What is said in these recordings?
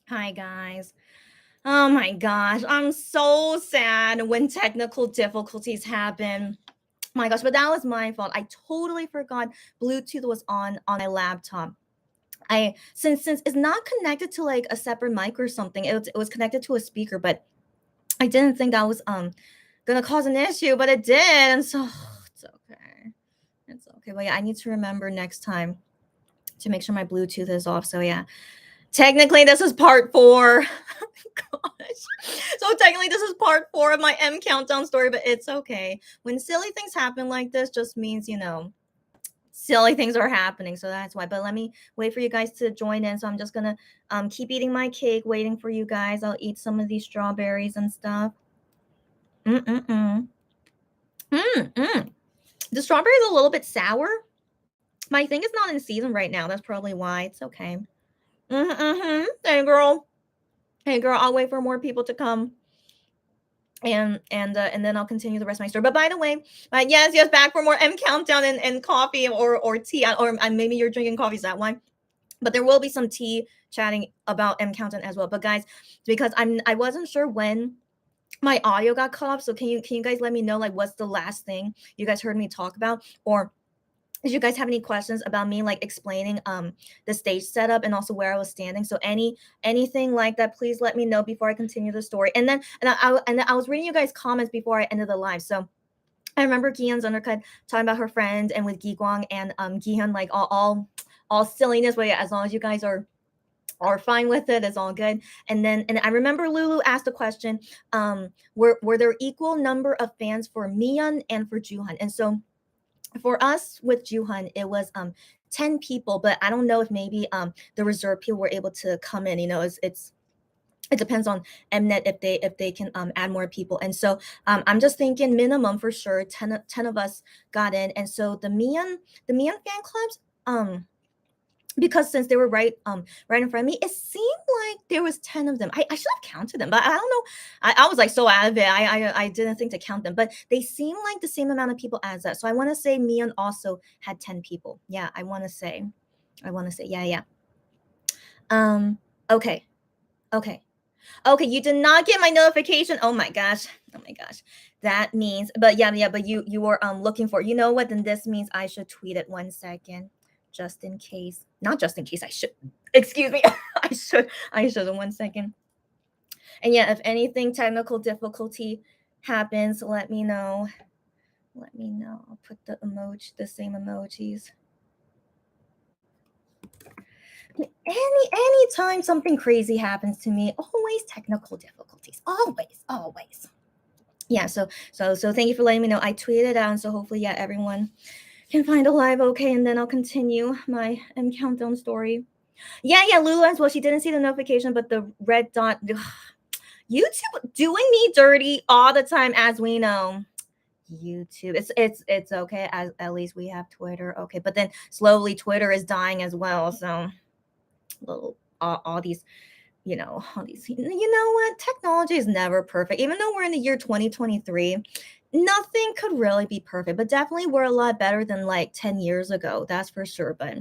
Hi, guys. Oh my gosh, I'm so sad when technical difficulties happen. My gosh, but that was my fault. I totally forgot Bluetooth was on my laptop. I since it's not connected to like a separate mic or something. It was connected to a speaker, but I didn't think that was gonna cause an issue, but it did, and so it's okay. It's okay. But yeah, I need to remember next time to make sure my Bluetooth is off. So yeah, technically, this is part four. Gosh. So technically, this is part four of my M countdown story, but it's okay. When silly things happen like this, just means silly things are happening. So that's why. But let me wait for you guys to join in. So I'm just gonna keep eating my cake, waiting for you guys. I'll eat some of these strawberries and stuff. Mm mm mm. Mm. The strawberry is a little bit sour. My thing is not in season right now. That's probably why. It's okay. Mm-hmm. Hey girl. Hey girl, I'll wait for more people to come. And then I'll continue the rest of my story. But by the way, yes, back for more M countdown and coffee or tea, or maybe you're drinking coffee. Is that why? But there will be some tea chatting about M countdown as well. But guys, because I wasn't sure when my audio got cut off, so can you guys let me know like what's the last thing you guys heard me talk about, or did you guys have any questions about me like explaining the stage setup and also where I was standing? So anything like that, please let me know before I continue the story. And then I was reading you guys comments before I ended the live. So I remember Gihan's undercut talking about her friend and with Gi Guang and Gihan, like all silliness, but yeah, as long as you guys are fine with it, it's all good. And I remember Lulu asked a question, were there equal number of fans for Mian and for Juhan? And so for us with Juhan, it was 10 people, but I don't know if maybe the reserve people were able to come in. It depends on Mnet if they can add more people. And so I'm just thinking minimum for sure 10 of us got in. And so the Mian fan clubs, because since they were right in front of me, it seemed like there was 10 of them. I should have counted them, but I don't know. I was like so out of it. I didn't think to count them, but they seem like the same amount of people as that. So I want to say Mian also had 10 people. Yeah, I want to say yeah. um okay. Okay. Okay, you did not get my notification. Oh my gosh. Oh my gosh. That means, but yeah, but you were looking for. You know what? Then this means I should tweet it 1 second, just in case. Not just in case. I should. Excuse me. I should in 1 second. And yeah, if anything technical difficulty happens, let me know. Let me know. I'll put the same emojis. Anytime something crazy happens to me, always technical difficulties. Always. Yeah, so thank you for letting me know. I tweeted out, and so hopefully, yeah, everyone can find a live okay, and then I'll continue my countdown story. Yeah, Lulu as well. She didn't see the notification, but the red dot. YouTube doing me dirty all the time, as we know. YouTube, it's okay. As at least we have Twitter, okay. But then slowly Twitter is dying as well. So little all these all these, you know what, technology is never perfect. Even though we're in the year 2023, nothing could really be perfect, but definitely we're a lot better than like 10 years ago, that's for sure. But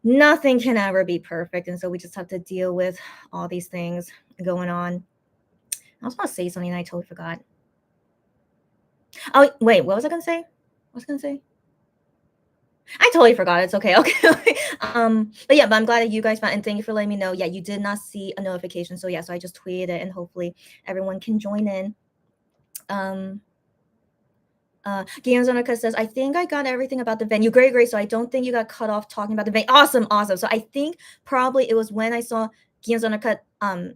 nothing can ever be perfect, and so we just have to deal with all these things going on. I was going to say something and I totally forgot. Oh wait, what was I going to say? I totally forgot. It's okay. Okay. But I'm glad that you guys found, and thank you for letting me know. Yeah, you did not see a notification. So yeah, so I just tweeted it, and hopefully everyone can join in. Gianzonica says, I think I got everything about the venue. Great. So I don't think you got cut off talking about the venue. Awesome. So I think probably it was when I saw Gianzonica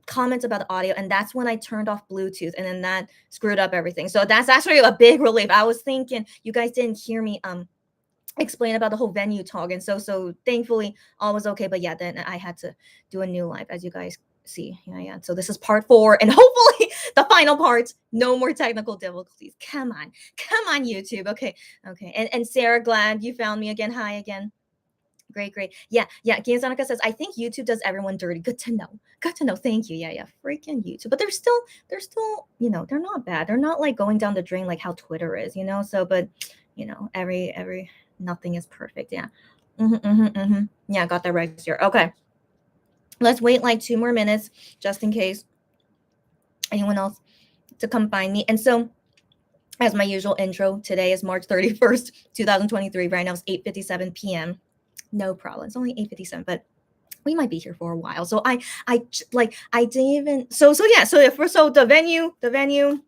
comments about the audio, and that's when I turned off Bluetooth, and then that screwed up everything. So that's actually a big relief. I was thinking you guys didn't hear me explain about the whole venue talk, and so thankfully all was okay. But yeah, then I had to do a new live, as you guys see. Yeah, so this is part 4, and hopefully the final part, no more technical difficulties. Come on YouTube. Okay. And Sarah, glad you found me again. Hi again. Great. Yeah. Gianzanica says, I think YouTube does everyone dirty. Good to know. Thank you. Yeah. Freaking YouTube. But they're still, they're not bad. They're not like going down the drain like how Twitter is, so, but every nothing is perfect. Yeah. Yeah, got that right here. Okay. Let's wait like 2 more minutes just in case anyone else to come find me. And so, as my usual intro, today is March 31st, 2023. Right now it's 8:57 p.m. No problem. It's only 8:57, but we might be here for a while. So I didn't even so yeah. So the venue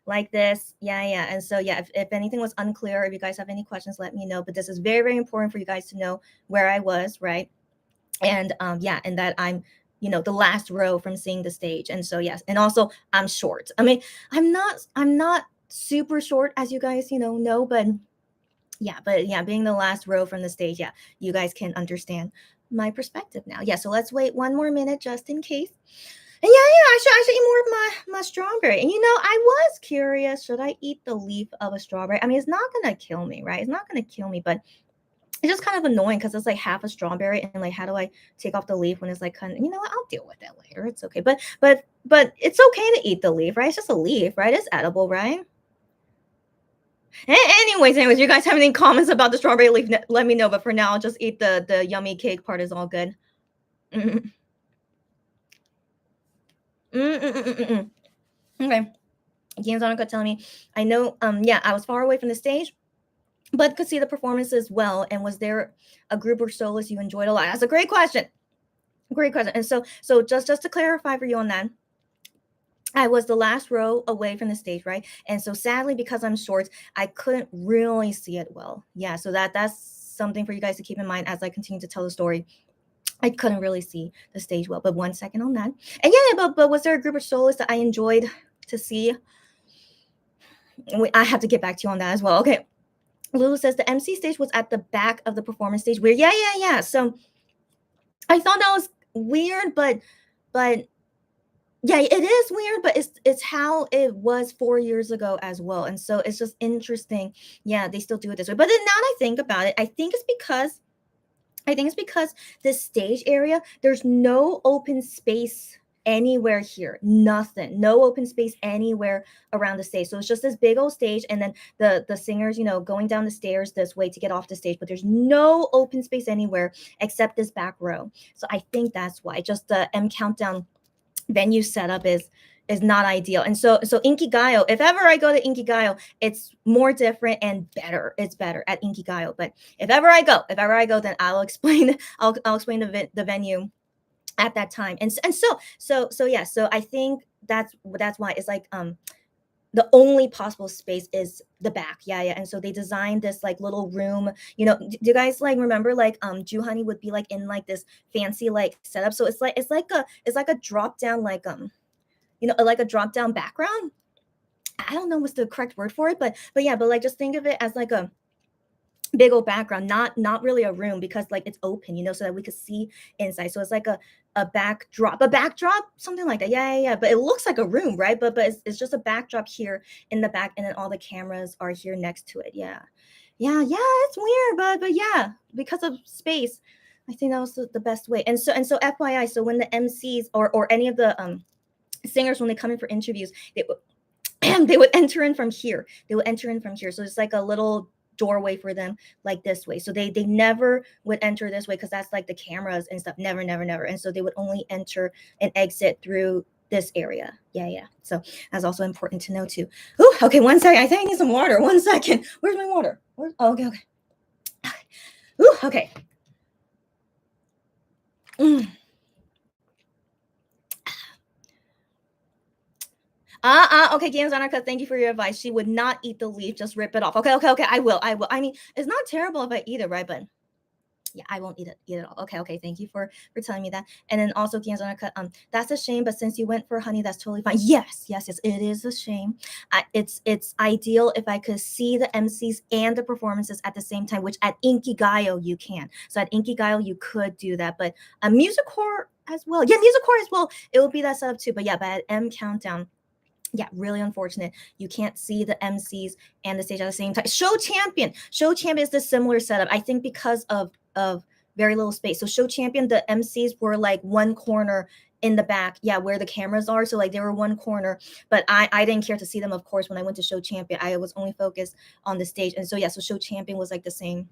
like this. Yeah. And so yeah, if anything was unclear, if you guys have any questions, let me know. But this is very, very important for you guys to know where I was, right? And and that I'm the last row from seeing the stage. And so yes, and also I'm short. I mean, I'm not super short, as you guys know, but yeah, being the last row from the stage, yeah, you guys can understand my perspective now. Yeah, so let's wait 1 more minute just in case. And yeah, I should eat more of my strawberry. And I was curious, should I eat the leaf of a strawberry? I mean, it's not gonna kill me, right? It's not gonna kill me, but it's just kind of annoying because it's like half a strawberry, and like, how do I take off the leaf when it's like kind of, what? I'll deal with that later. It's okay. But it's okay to eat the leaf, right? It's just a leaf, right? It's edible, right? Anyways, you guys have any comments about the strawberry leaf? Let me know. But for now, I'll just eat the yummy cake part. Is all good. Mm-mm. Mm-mm-mm-mm-mm. Okay. Games on telling me, I know. Yeah, I was far away from the stage, but could see the performance as well. And was there a group or soloist you enjoyed a lot? That's a great question. Great question. And so just to clarify for you on that, I was the last row away from the stage, right? And so sadly, because I'm short, I couldn't really see it well. Yeah, so that's something for you guys to keep in mind as I continue to tell the story. I couldn't really see the stage well, but 1 second on that. And yeah, but was there a group of soloists that I enjoyed to see? I have to get back to you on that as well. Okay. Lulu says the MC stage was at the back of the performance stage. Weird. Yeah. So I thought that was weird, but yeah, it is weird, but it's how it was 4 years ago as well. And so it's just interesting. Yeah, they still do it this way. But then now that I think about it, I think it's because this stage area, there's no open space anywhere here. Nothing. No open space anywhere around the stage. So it's just this big old stage, and then the singers, going down the stairs this way to get off the stage, but there's no open space anywhere except this back row. So I think that's why. Just the M Countdown venue setup is not ideal. And so Inkigayo, if ever I go to Inkigayo, it's more different and better. It's better at Inkigayo. But if ever I go, then I'll explain I'll explain the venue at that time. And so yeah, so I think that's why it's like the only possible space is the back. Yeah. And so they designed this like little room. Do you guys like remember like Juhani would be like in like this fancy like setup? So it's like a drop down like like a drop down background. I don't know what's the correct word for it, but yeah, but like just think of it as like a big old background, not really a room, because like it's open, so that we could see inside. So it's like a backdrop, something like that. Yeah. But it looks like a room, right? But it's just a backdrop here in the back, and then all the cameras are here next to it. Yeah. It's weird, but yeah, because of space, I think that was the best way. And so FYI, so when the MCs or any of the singers, when they come in for interviews, they would enter in from here. So it's like a little doorway for them, like this way. So they never would enter this way because that's like the cameras and stuff. Never. And so they would only enter and exit through this area. Yeah. So that's also important to know too. Ooh, okay, 1 second. I think I need some water. 1 second. Where's my water? Okay. Ooh, okay. Okay, Games on her, thank you for your advice. She would not eat the leaf, just rip it off. Okay, I will. I mean, it's not terrible if I eat it, right? But yeah, I won't eat it all. Okay, thank you for telling me that. And then also, Games on her, that's a shame, but since you went for honey, that's totally fine. Yes, it is a shame. It's ideal if I could see the MCs and the performances at the same time, which at Inkigayo you can. So at Inkigayo you could do that, but a Music-core as well. Yeah, Music-core as well. It will be that setup too. But yeah, but at M Countdown, yeah, really unfortunate. You can't see the MCs and the stage at the same time. Show Champion is the similar setup, I think, because of very little space. So Show Champion, the MCs were like one corner in the back, yeah, where the cameras are. So like they were one corner, but I didn't care to see them, of course. When I went to Show Champion, I was only focused on the stage. And so yeah, so Show Champion was like the same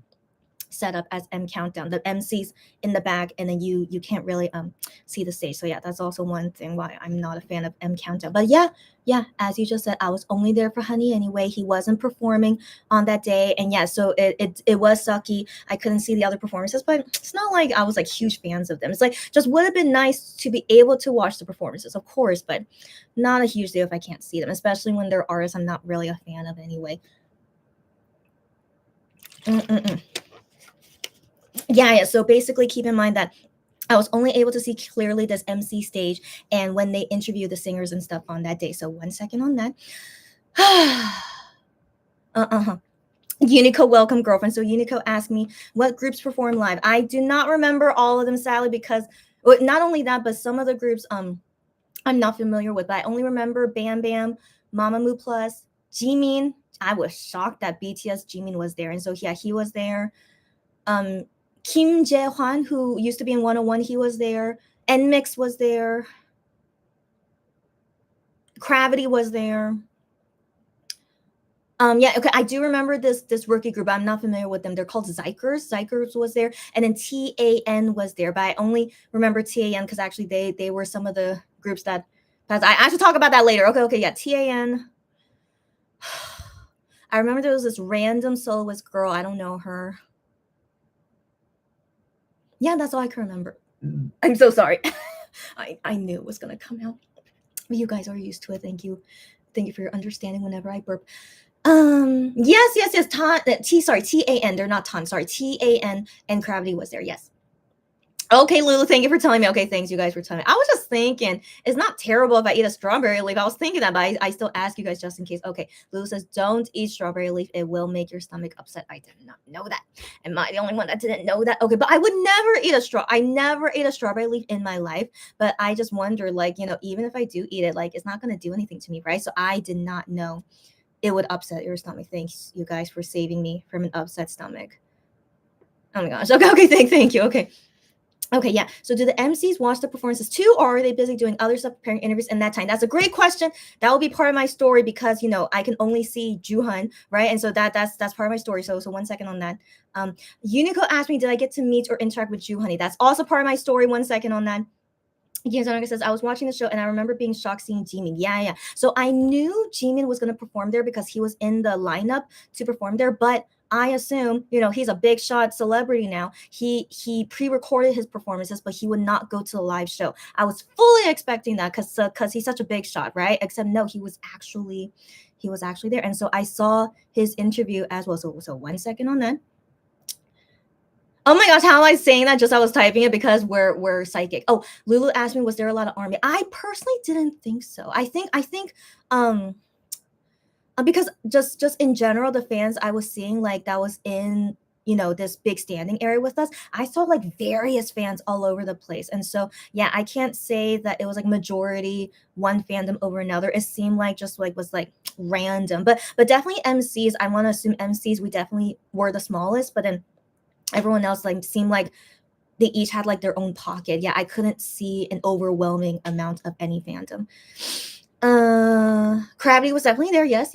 set up as M Countdown. The MC's in the back, and then you can't really see the stage. So yeah, that's also one thing why I'm not a fan of M Countdown. But yeah, as you just said, I was only there for Honey anyway. He wasn't performing on that day, and yeah, so it was sucky. I couldn't see the other performances, but it's not like I was like huge fans of them. It's like just would have been nice to be able to watch the performances, of course, but not a huge deal if I can't see them, especially when they're artists I'm not really a fan of anyway. Yeah. So basically, keep in mind that I was only able to see clearly this MC stage and when they interview the singers and stuff on that day. So 1 second on that. Unico, welcome, girlfriend. So Unico asked me what groups perform live. I do not remember all of them, sadly, because not only that, but some of the groups I'm not familiar with. But I only remember Bam Bam, Mamamoo Plus, Jimin. I was shocked that BTS Jimin was there, and so yeah, he was there. Kim Jae-hwan, who used to be in 101, he was there. NMIXX was there. Gravity was there. Yeah, okay. I do remember this rookie group. I'm not familiar with them. They're called Zykers. Zykers was there, and then TAN was there. But I only remember TAN because actually they were some of the groups that. I should talk about that later. Okay, yeah, TAN. I remember there was this random soloist girl. I don't know her. Yeah, that's all I can remember. I'm so sorry. I knew it was gonna come out. You guys are used to it. Thank you for your understanding whenever I burp. Yes. TAN. They're not Ton. Sorry, TAN and Gravity was there. Yes. Okay, Lulu, thank you for telling me. Okay, thanks, you guys, for telling me. I was just thinking, it's not terrible if I eat a strawberry leaf. I was thinking that, but I still ask you guys just in case. Okay, Lulu says, don't eat strawberry leaf. It will make your stomach upset. I did not know that. Am I the only one that didn't know that? Okay, but I would never eat I never ate a strawberry leaf in my life, but I just wonder, like, even if I do eat it, like, it's not going to do anything to me, right? So I did not know it would upset your stomach. Thanks, you guys, for saving me from an upset stomach. Oh my gosh. Okay, thank you. Okay, yeah. So do the MCs watch the performances too, or are they busy doing other stuff, preparing interviews in that time? That's a great question. That will be part of my story because I can only see Juhan, right? And so that's part of my story. So 1 second on that. Unico asked me, did I get to meet or interact with Juhani? That's also part of my story. 1 second on that. Yanzonica says, I was watching the show and I remember being shocked seeing Jimin. Yeah. So I knew Jimin was going to perform there because he was in the lineup to perform there, but I assume, he's a big shot celebrity now. He pre-recorded his performances, but he would not go to the live show. I was fully expecting that because he's such a big shot, right? Except no, he was actually there. And so I saw his interview as well. So 1 second on that. Oh my gosh, how am I saying that? Just I was typing it because we're psychic. Oh, Lulu asked me, was there a lot of army? I personally didn't think so. I think because just in general, the fans I was seeing, like, that was in this big standing area with us, I saw like various fans all over the place. And so yeah, I can't say that it was like majority one fandom over another. It seemed like just like was like random, but definitely MCs, I want to assume MCs, we definitely were the smallest, but then everyone else like seemed like they each had like their own pocket. Yeah, I couldn't see an overwhelming amount of any fandom. Gravity was definitely there. Yes.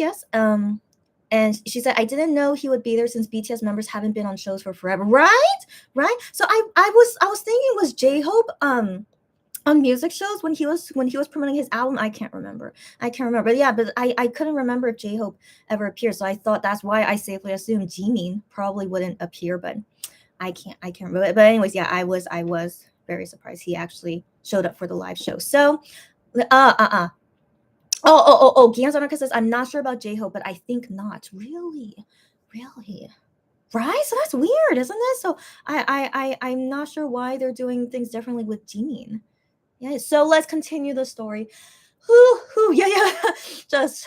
And she said, I didn't know he would be there since BTS members haven't been on shows for forever. Right. So I was thinking, was J-Hope on music shows when he was promoting his album? I can't remember. Yeah, but I couldn't remember if J-Hope ever appeared. So I thought that's why I safely assumed Jimin probably wouldn't appear, but I can't remember. But anyways, yeah, I was very surprised he actually showed up for the live show. So Gianzonaka says, I'm not sure about J-Hope, but I think not. Really? Right? So that's weird, isn't it? So I'm not sure why they're doing things differently with Jimin. Yeah, so let's continue the story. Yeah. Just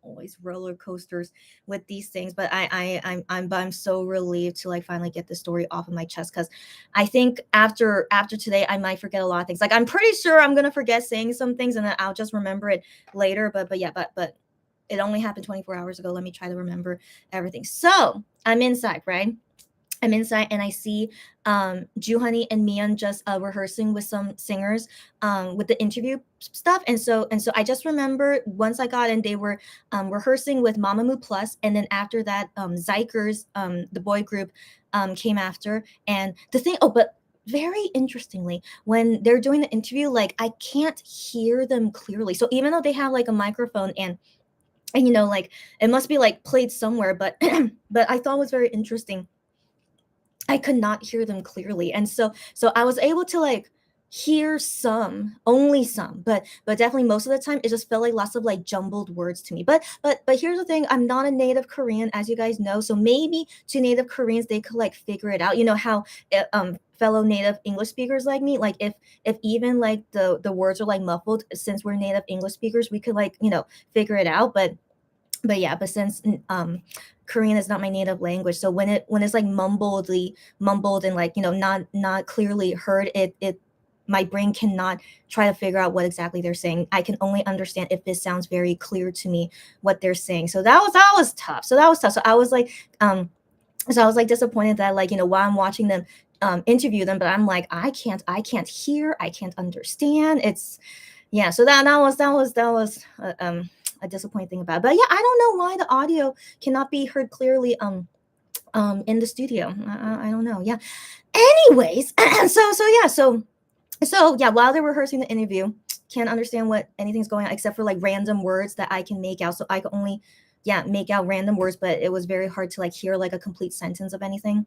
always roller coasters with these things, but I'm so relieved to like finally get the story off of my chest, because I think after today I might forget a lot of things. Like, I'm pretty sure I'm gonna forget saying some things and then I'll just remember it later. But it only happened 24 hours ago. Let me try to remember everything. So I'm inside, right? I'm inside and I see Juhani and Mian just rehearsing with some singers with the interview stuff. And so I just remember once I got in, they were rehearsing with Mamamoo Plus, and then after that, Zikers, the boy group, came after. And the thing, oh, but very interestingly, when they're doing the interview, like I can't hear them clearly. So even though they have like a microphone and you know, like it must be like played somewhere, but but I thought it was very interesting. I could not hear them clearly. And so I was able to like hear some, only some, but definitely most of the time it just felt like lots of like jumbled words to me. But here's the thing, I'm not a native Korean, as you guys know. So maybe to native Koreans they could like figure it out. You know how fellow native English speakers like me, like if even like the words are like muffled, since we're native English speakers, we could like, you know, figure it out. But yeah, but since Korean is not my native language, so when it's like mumbled and like, you know, not clearly heard, it my brain cannot try to figure out what exactly they're saying. I can only understand if this sounds very clear to me what they're saying. So that was tough. So that was tough. So I was like disappointed that, like, you know, while I'm watching them interview them, but I'm like, I can't hear, I can't understand. It's yeah. So that was a disappointing thing about it. But yeah, I don't know why the audio cannot be heard clearly in the studio. I don't know. Yeah. Anyways, so yeah, while they're rehearsing the interview, can't understand what anything's going on except for like random words that I can make out. So I could only make out random words, but it was very hard to like hear like a complete sentence of anything.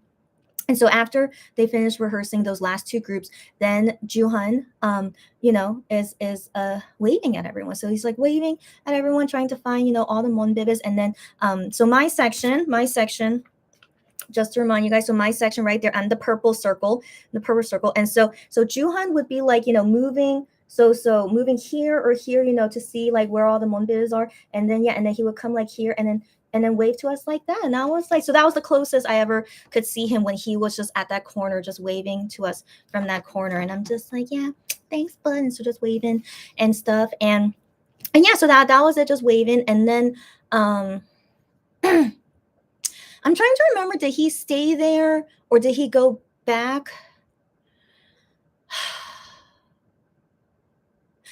And so after they finished rehearsing those last two groups, then Juhan, you know, is waving at everyone. So he's like waving at everyone, trying to find, you know, all the monbibis. And then so my section, just to remind you guys, so my section right there, I'm the purple circle. And so Juhan would be like, you know, moving. So moving here or here, you know, to see like where all the monbibis are. And then and then he would come like here and then wave to us like that. And I was like, so that was the closest I ever could see him, when he was just at that corner, just waving to us from that corner. And I'm just like, yeah, thanks, bud. And so just waving and stuff. And yeah, so that was it, just waving. And then I'm trying to remember, did he stay there or did he go back?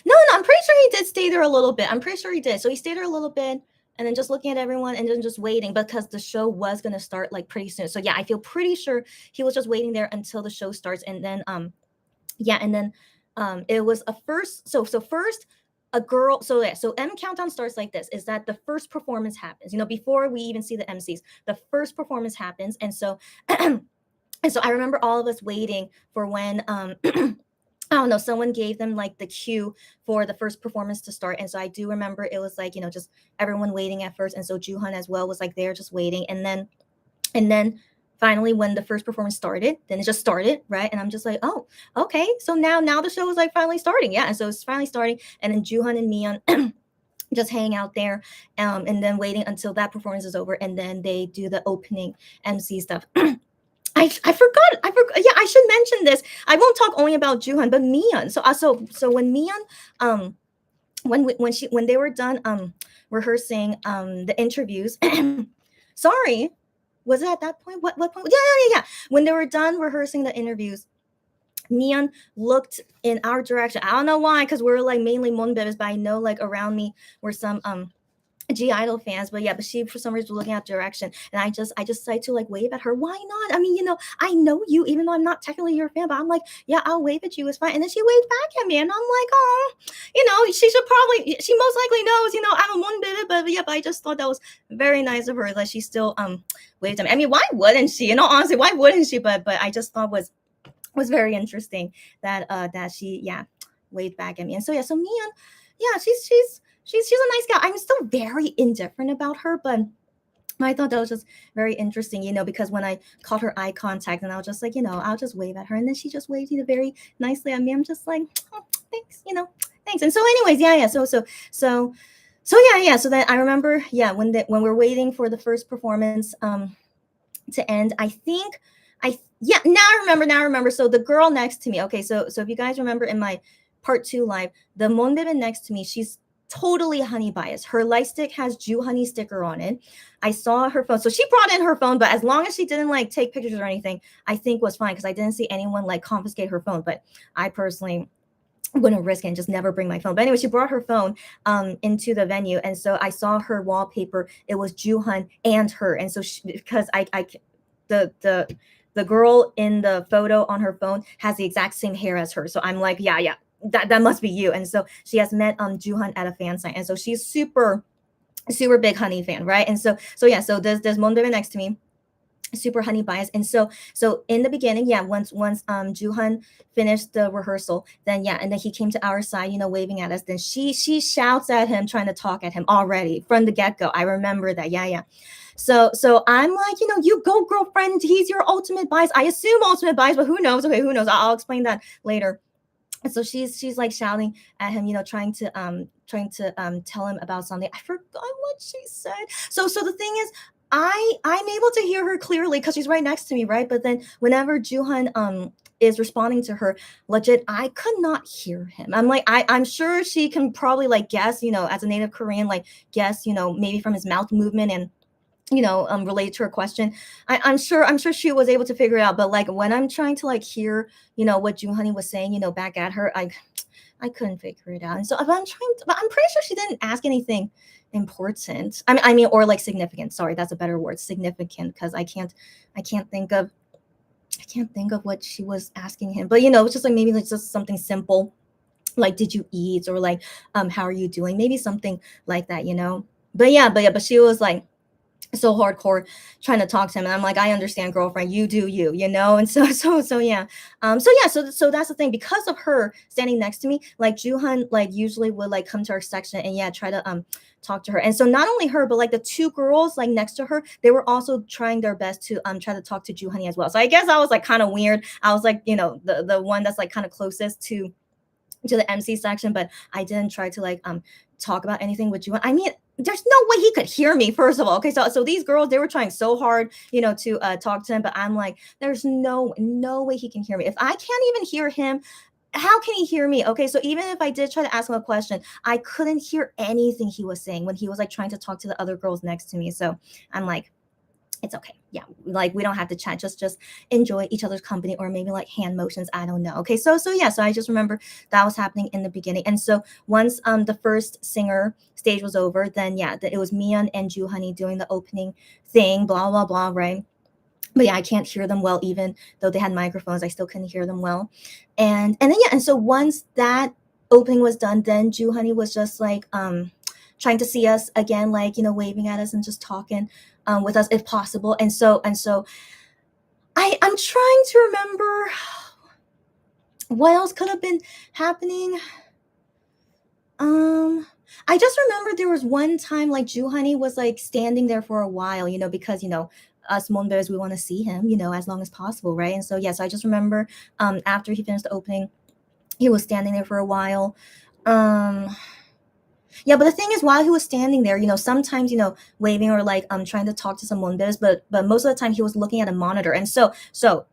No, I'm pretty sure he did stay there a little bit. I'm pretty sure he did. So he stayed there a little bit, and then just looking at everyone and then just waiting, because the show was going to start like pretty soon. So yeah, I feel pretty sure he was just waiting there until the show starts. And then it was a first, so first a girl, so M Countdown starts like this, is that the first performance happens, you know, before we even see the MCs, the first performance happens. And so and so I remember all of us waiting for when I don't know, someone gave them like the cue for the first performance to start. And so I do remember it was like, you know, just everyone waiting at first. And so Juhan as well was like there just waiting. And then finally, when the first performance started, then it just started, right? And I'm just like, oh, okay. So now the show is like finally starting. Yeah. And so it's finally starting. And then Juhan and Mian just hang out there, and then waiting until that performance is over. And then they do the opening MC stuff. I forgot. Yeah, I should mention this. I won't talk only about Juhan, but Mian. So when Mian, when they were done rehearsing the interviews, sorry, was it at that point? What point? Yeah. When they were done rehearsing the interviews, Mian looked in our direction. I don't know why, because we're like mainly monbibis, but I know like around me were some G-Idol fans, but she for some reason was looking at direction, and I just decided to like wave at her. Why not? I mean, you know, I know you, even though I'm not technically your fan, but I'm like, yeah, I'll wave at you, it's fine. And then she waved back at me, and I'm like, oh, you know, she most likely knows, you know, I'm a monbib, but I just thought that was very nice of her that she still waved at me. I mean, why wouldn't she? You know, honestly, why wouldn't she? But I just thought was very interesting that she waved back at me. And so so Mian, she's a nice gal. I'm still very indifferent about her, but I thought that was just very interesting, you know, because when I caught her eye contact, and I was just like, you know, I'll just wave at her, and then she just waved, you know, very nicely at me. I'm just like, oh, thanks, you know, thanks. And so anyways, so then I remember, when we're waiting for the first performance to end, now I remember. So the girl next to me, okay, so if you guys remember in my part 2 live, the monbibin next to me, she's totally honey bias. Her light stick has Jew honey sticker on it. I saw her phone. So she brought in her phone, but as long as she didn't like take pictures or anything, I think was fine because I didn't see anyone like confiscate her phone. But I personally wouldn't risk it and just never bring my phone. But anyway, she brought her phone into the venue. And so I saw her wallpaper. It was Juhan and her. And so because the girl in the photo on her phone has the exact same hair as her. So I'm like, yeah, that must be you. And so she has met Juhan at a fan sign. And so she's super big honey fan, right? And so yeah, so there's Monbebe next to me, super honey bias. And so in the beginning, yeah, once Juhan finished the rehearsal, then yeah, and then he came to our side, waving at us. Then she shouts at him, trying to talk at him already from the get-go. I remember that. Yeah. So I'm like, you go, girlfriend. He's your ultimate bias. I assume ultimate bias, but who knows? Okay, who knows? I'll explain that later. And so she's like shouting at him, trying to tell him about something. I forgot what she said. So the thing is, I'm able to hear her clearly because she's right next to me, right? But then whenever Juhan is responding to her, legit, I could not hear him. I'm like, I'm sure she can probably like guess, as a native Korean, like guess, maybe from his mouth movement and related to her question. I'm sure she was able to figure it out. But like when I'm trying to like hear, what Junhani was saying, back at her, I couldn't figure it out. And so but I'm pretty sure she didn't ask anything important. I mean, or like significant. Sorry, that's a better word, significant, because I can't think of what she was asking him. But it's just like maybe like just something simple, like did you eat, or like how are you doing? Maybe something like that, But she was like so hardcore trying to talk to him, and I'm like, I understand, girlfriend, you do you, and so yeah, so that's the thing. Because of her standing next to me, like Juhan like usually would like come to our section and yeah, try to talk to her. And so not only her, but like the two girls like next to her, they were also trying their best to try to talk to Juhani as well. So I guess I was like kind of weird. I was like, the one that's like kind of closest to the MC section, but I didn't try to like talk about anything with Juhan. I mean, there's no way he could hear me, first of all. Okay, so these girls, they were trying so hard, to talk to him, but I'm like, there's no way he can hear me. If I can't even hear him, how can he hear me? Okay, so even if I did try to ask him a question, I couldn't hear anything he was saying when he was like trying to talk to the other girls next to me. So I'm like, it's okay. Yeah, like we don't have to chat. Just enjoy each other's company, or maybe like hand motions. I don't know. Okay, so yeah. So I just remember that was happening in the beginning. And so once the first singer stage was over, then yeah, it was Mian and Juhani doing the opening thing. Blah blah blah. Right. But yeah, I can't hear them well, even though they had microphones. I still couldn't hear them well. And then yeah, and so once that opening was done, then Juhani was just like trying to see us again, like waving at us and just talking with us if possible. And so I'm trying to remember what else could have been happening. I just remember there was one time like Juhani was like standing there for a while, because us Monbebes, we want to see him, as long as possible, right? And so yes, I just remember after he finished the opening, he was standing there for a while. Yeah, but the thing is, while he was standing there, sometimes, waving or like trying to talk to someone, but most of the time he was looking at a monitor. And so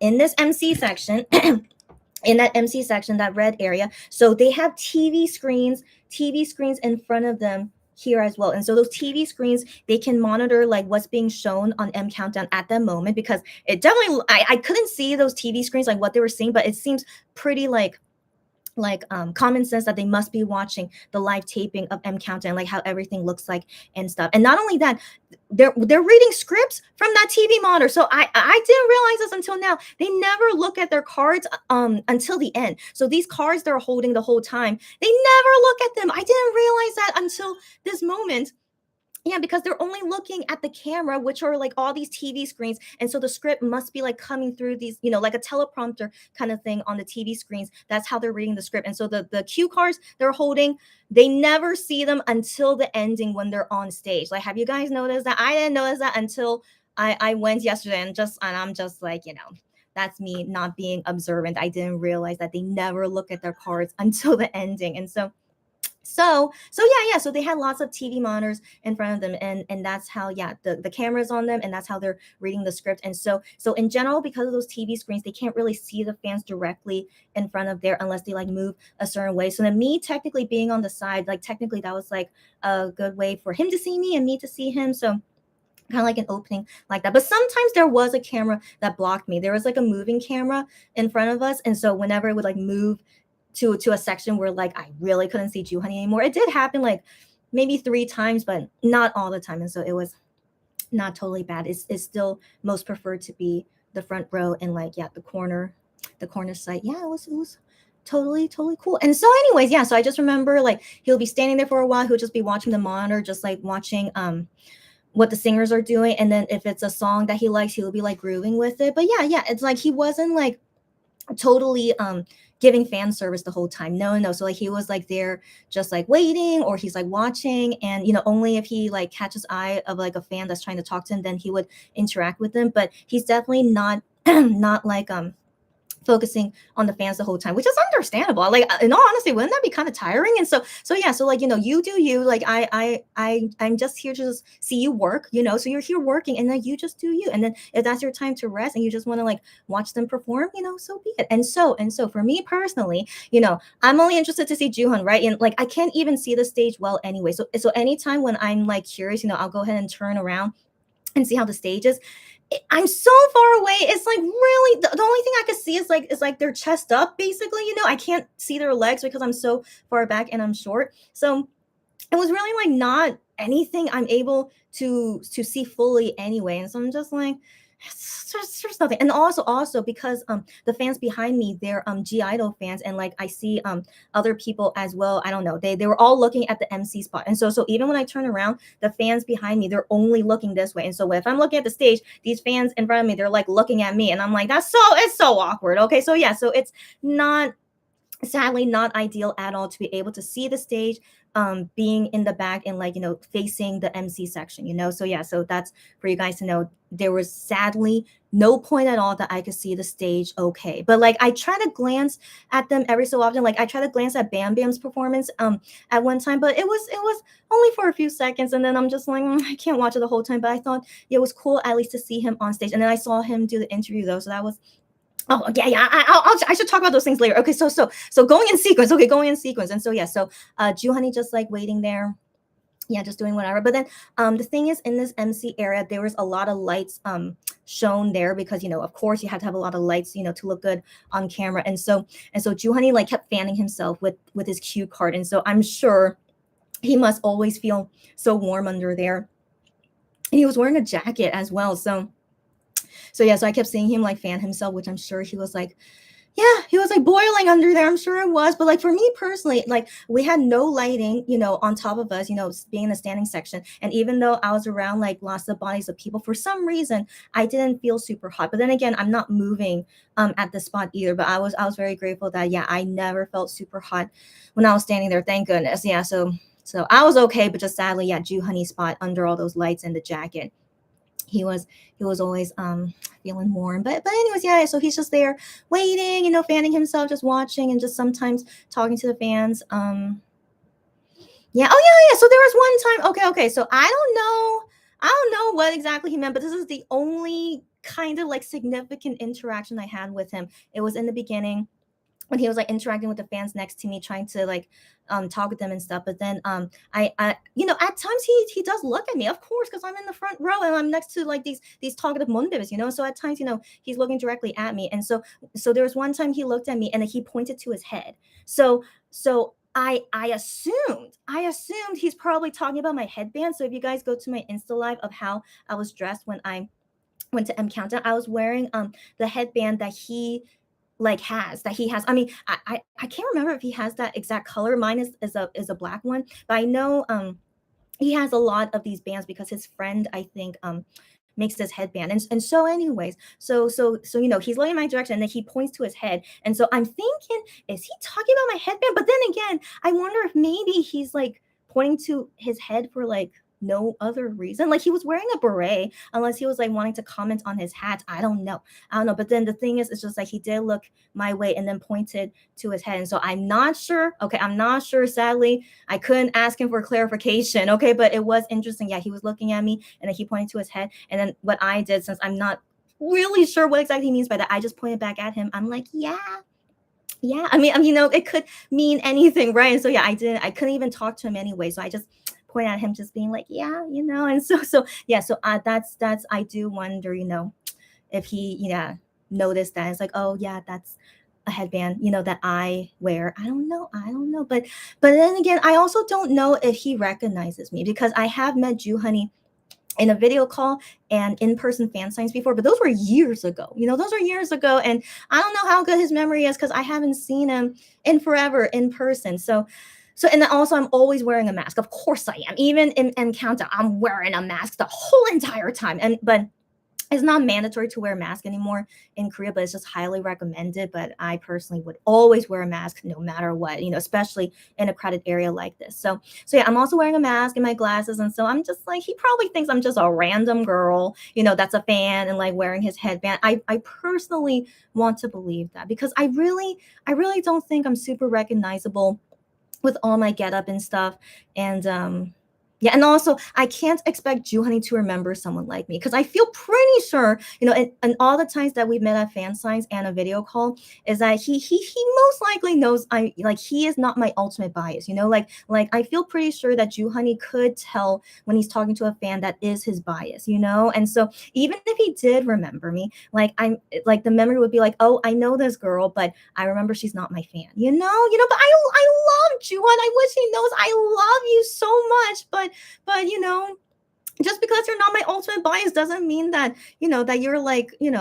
in this MC section, in that MC section, that red area, so they have TV screens in front of them here as well. And so those TV screens, they can monitor like what's being shown on M Countdown at that moment, because it definitely, I couldn't see those TV screens, like what they were seeing, but it seems pretty like common sense that they must be watching the live taping of M Countdown, like how everything looks like and stuff. And not only that, they're reading scripts from that TV monitor. So I didn't realize this until now. They never look at their cards until the end. So these cards they're holding the whole time, they never look at them. I didn't realize that until this moment. Yeah, because they're only looking at the camera, which are like all these TV screens. And so the script must be like coming through these, like a teleprompter kind of thing on the TV screens. That's how they're reading the script. And so the cue cards they're holding, they never see them until the ending when they're on stage. Like, have you guys noticed that? I didn't notice that until I went yesterday, and I'm just like, that's me not being observant. I didn't realize that they never look at their cards until the ending. And so So so they had lots of TV monitors in front of them, and that's how, yeah, the cameras on them, and that's how they're reading the script. And so in general, because of those TV screens, they can't really see the fans directly in front of there unless they like move a certain way. So then me technically being on the side, like technically that was like a good way for him to see me and me to see him. So kind of like an opening like that. But sometimes there was a camera that blocked me. There was like a moving camera in front of us, and so whenever it would like move to a section where like I really couldn't see Juhani anymore, it did happen like maybe 3 times, but not all the time. And so it was not totally bad. It's still most preferred to be the front row and like, yeah, the corner site. Yeah, it was totally cool. And so anyways, yeah, so I just remember like he'll be standing there for a while, he'll just be watching the monitor, just like watching what the singers are doing, and then if it's a song that he likes, he'll be like grooving with it. But yeah, it's like he wasn't like totally giving fan service the whole time. No. So like he was like there just like waiting, or he's like watching, and only if he like catches eye of like a fan that's trying to talk to him, then he would interact with them. But he's definitely not not like focusing on the fans the whole time, which is understandable. Like in all honesty, wouldn't that be kind of tiring? And so yeah, so like you do you. Like I'm just here to just see you work. So you're here working, and then you just do you. And then if that's your time to rest, and you just want to like watch them perform, so be it. And so for me personally, I'm only interested to see Jooheon, right? And like I can't even see the stage well anyway. So anytime when I'm like curious, I'll go ahead and turn around and see how the stage is. I'm so far away. It's like really the only thing I could see is like their chest up, basically. I can't see their legs because I'm so far back and I'm short. So it was really like not anything I'm able to see fully anyway. And so I'm just like, it's just nothing. And also because the fans behind me, they're G Idol fans, and like I see other people as well. I don't know. They were all looking at the MC spot. And so even when I turn around, the fans behind me, they're only looking this way. And so if I'm looking at the stage, these fans in front of me, they're like looking at me, and I'm like, it's so awkward. Okay. So yeah, so it's not, sadly, not ideal at all to be able to see the stage being in the back and like facing the MC section. So yeah, so that's for you guys to know. There was sadly no point at all that I could see the stage okay, but like I try to glance at them every so often. Like I try to glance at Bam Bam's performance at one time, but it was only for a few seconds, and then I'm just like, I can't watch it the whole time. But I thought it was cool at least to see him on stage. And then I saw him do the interview though, so that was, oh yeah. I should talk about those things later. Okay, so going in sequence. Okay, going in sequence. And so yeah, so Jooheon just like waiting there, yeah, just doing whatever. But then the thing is, in this MC area, there was a lot of lights shown there because of course you had to have a lot of lights to look good on camera. And so Jooheon like kept fanning himself with his cue card, and so I'm sure he must always feel so warm under there. And he was wearing a jacket as well, so yeah, so I kept seeing him like fan himself, which I'm sure he was like, yeah, he was like boiling under there. I'm sure it was. But like for me personally, like we had no lighting, on top of us, being in the standing section. And even though I was around like lots of bodies of people, for some reason, I didn't feel super hot. But then again, I'm not moving at the spot either. But I was very grateful that, yeah, I never felt super hot when I was standing there. Thank goodness. Yeah, so I was okay, but just sadly, yeah, Jooheon's spot under all those lights and the jacket, he was always feeling warm. But anyways, yeah, so he's just there waiting, fanning himself, just watching, and just sometimes talking to the fans. Yeah, oh yeah, so there was one time, okay, so I don't know what exactly he meant, but this is the only kind of like significant interaction I had with him. It was in the beginning when he was like interacting with the fans next to me, trying to like talk with them and stuff. But then I at times he does look at me, of course, because I'm in the front row and I'm next to like these talkative monbibs, so at times he's looking directly at me. And so there was one time he looked at me and he pointed to his head. So I assumed he's probably talking about my headband. So if you guys go to my Insta live of how I was dressed when I went to M Countdown, I was wearing the headband that he has. I mean, I can't remember if he has that exact color. Mine is a black one, but I know he has a lot of these bands because his friend, I think, makes this headband. And so anyways, so he's looking in my direction and then he points to his head. And so I'm thinking, is he talking about my headband? But then again, I wonder if maybe he's like pointing to his head for like no other reason. Like he was wearing a beret, unless he was like wanting to comment on his hat. I don't know. I don't know. But then the thing is, it's just like he did look my way and then pointed to his head. And so I'm not sure. Okay, I'm not sure. Sadly, I couldn't ask him for clarification. Okay, but it was interesting. Yeah, he was looking at me and then he pointed to his head. And then what I did, since I'm not really sure what exactly he means by that, I just pointed back at him. I'm like, yeah. I mean, it could mean anything, right? And so yeah, I couldn't even talk to him anyway. So I just point at him, just being like, yeah, and so yeah, so that's I do wonder, if he noticed that. It's like, oh yeah, that's a headband, that I wear. I don't know, but then again, I also don't know if he recognizes me, because I have met Ju Honey in a video call and in-person fan signs before, but those were years ago. Those are years ago, and I don't know how good his memory is, because I haven't seen him in forever in person. So and then also I'm always wearing a mask. Of course I am. Even in Countdown, I'm wearing a mask the whole entire time. But it's not mandatory to wear a mask anymore in Korea, but it's just highly recommended. But I personally would always wear a mask no matter what, especially in a crowded area like this. So yeah, I'm also wearing a mask and my glasses. And so I'm just like, he probably thinks I'm just a random girl, that's a fan and like wearing his headband. I personally want to believe that, because I really don't think I'm super recognizable with all my getup and stuff. And yeah, and also I can't expect Ju Honey to remember someone like me, because I feel pretty sure, and all the times that we've met at fan signs and a video call, is that he most likely knows he is not my ultimate bias, like I feel pretty sure that Ju Honey could tell when he's talking to a fan that is his bias, and so even if he did remember me, like I'm like the memory would be like, oh, I know this girl, but I remember she's not my fan, but I love Ju Honey. I wish he knows I love you so much, but just because you're not my ultimate bias doesn't mean that that you're like in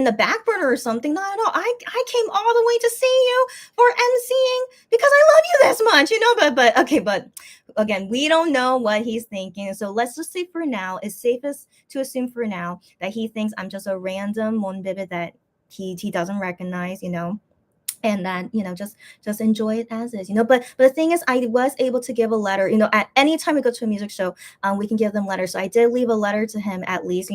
the back burner or something. Not at all. I came all the way to see you for emceeing because I love you this much, but okay, but again, we don't know what he's thinking. So let's just say for now, it's safest to assume for now that he thinks I'm just a random monbebe that he doesn't recognize, and that just enjoy it as is. But the thing is, I was able to give a letter, at any time we go to a music show, we can give them letters. So I did leave a letter to him, at least.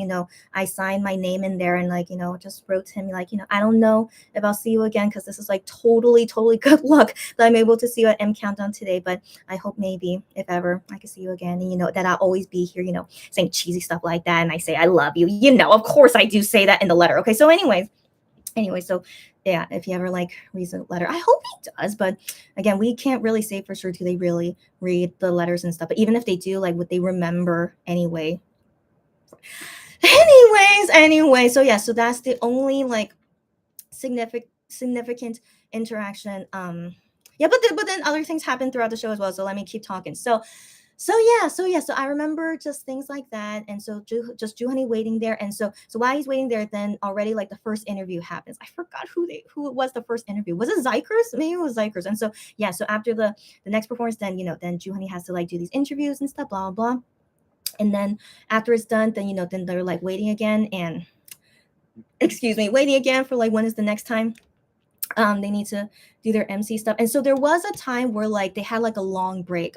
I signed my name in there, and just wrote to him like, I don't know if I'll see you again, because this is like totally good luck that I'm able to see you at M Countdown today, but I hope maybe if ever I can see you again, and that I'll always be here, saying cheesy stuff like that, and I say I love you. Of course I do say that in the letter. Okay, so anyway, so yeah, if he ever reads a letter, I hope he does. But again, we can't really say for sure, do they really read the letters and stuff. But even if they do, would they remember anyway? Anyway, so yeah, so that's the only significant interaction. Yeah, but then other things happen throughout the show as well. So let me keep talking. So I remember just things like that, and so just Ju Honey waiting there, and so while he's waiting there, then already the first interview happens. I forgot who it was. The first interview, was it Zykers? Maybe it was Zykers. And so yeah, so after the next performance, then then Ju Honey has to do these interviews and stuff, blah blah blah, and then after it's done, then then they're waiting again, and waiting again for when is the next time they need to do their MC stuff. And so there was a time where they had a long break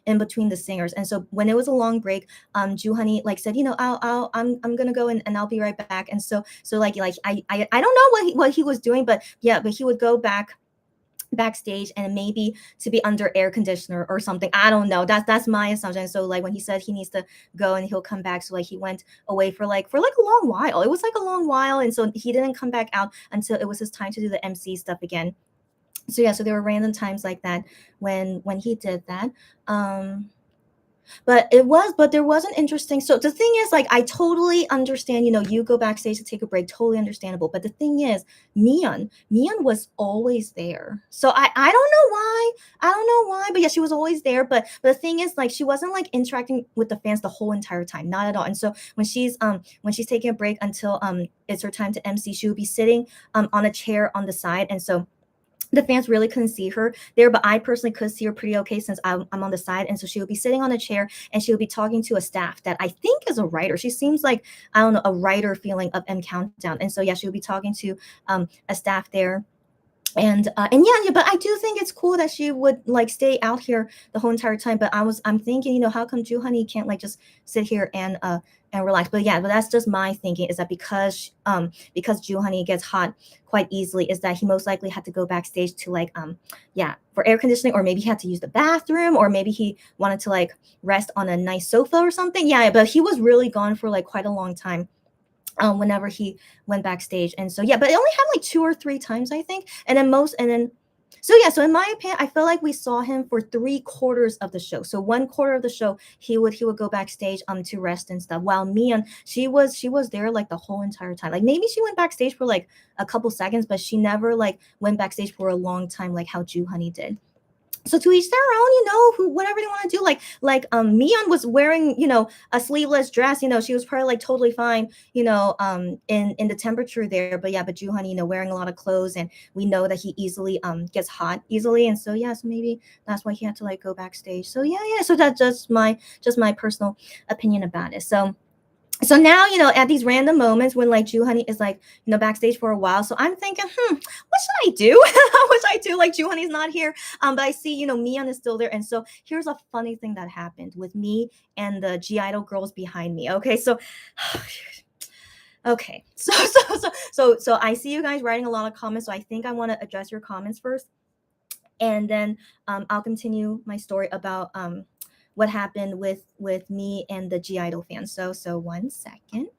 in between the singers. And so when it was a long break, Ju Honey said, I'm gonna go and I'll be right back. And so I don't know what he was doing, but yeah, but he would go backstage and maybe to be under air conditioner or something. I don't know. That's my assumption. So when he said he needs to go and he'll come back, so he went away for a long while. It was a long while, and so he didn't come back out until it was his time to do the MC stuff again. So yeah, so there were random times like that when he did that. But there was an interesting. So the thing is, I totally understand, you go backstage to take a break, totally understandable. But the thing is, Miyeon was always there. So I don't know why, but yeah, she was always there. But the thing is, she wasn't interacting with the fans the whole entire time, not at all. And so when she's taking a break until it's her time to MC, she would be sitting on a chair on the side, and so the fans really couldn't see her there, but I personally could see her pretty okay since I'm on the side. And so she would be sitting on a chair and she would be talking to a staff that I think is a writer. She seems like, I don't know, a writer feeling of M Countdown. And so yeah, she would be talking to a staff there. And yeah, but I do think it's cool that she would like stay out here the whole entire time. But I'm thinking, how come Honey can't like just sit here and relax? But yeah, but that's just my thinking, is that because Honey gets hot quite easily, is that he most likely had to go backstage to like yeah, for air conditioning, or maybe he had to use the bathroom, or maybe he wanted to like rest on a nice sofa or something. Yeah, but he was really gone for like quite a long time, whenever he went backstage. And so yeah, but it only happened like 2 or 3 times, I think. So yeah, so in my opinion, I feel like we saw him for 3 quarters of the show. So 1 quarter of the show, he would go backstage to rest and stuff, while Mian, she was there like the whole entire time. Like maybe she went backstage for like a couple seconds, but she never like went backstage for a long time like how Honey did. So to each their own, who whatever they want to do. Mion was wearing, a sleeveless dress. She was probably like totally fine, in the temperature there. But yeah, but Honey, wearing a lot of clothes, and we know that he easily gets hot easily. And so yeah, so maybe that's why he had to like go backstage. So yeah, yeah. So that's just my personal opinion about it. So now, at these random moments when like Honey is like, backstage for a while. So I'm thinking, what should I do? What should I do? Like Honey's not here. But I see, Mian is still there. And so here's a funny thing that happened with me and the G Idol girls behind me. Okay. So okay. So I see you guys writing a lot of comments. So I think I want to address your comments first. And then I'll continue my story about what happened with me and the G Idol fans. So 1 second.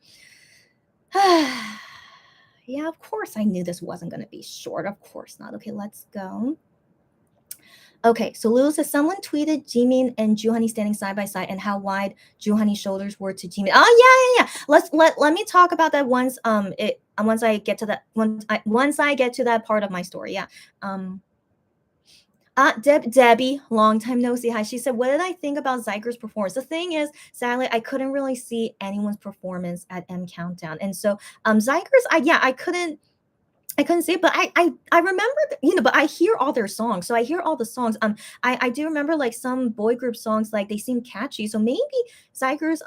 Yeah, of course I knew this wasn't going to be short. Of course not. Okay, let's go. Okay, so Lulu says someone tweeted Jimin and Honey standing side by side, and how wide Honey's shoulders were to Jimin. Oh yeah. Let me talk about that once I get to that once I get to that part of my story. Yeah. Debbie, long time no see. Hi. She said, "What did I think about Zyger's performance?" The thing is, sadly, I couldn't really see anyone's performance at M Countdown, and so Zyger's, I couldn't see it, but I remember, but I hear all their songs, so I hear all the songs. I do remember like some boy group songs, like they seem catchy, so maybe Zyger's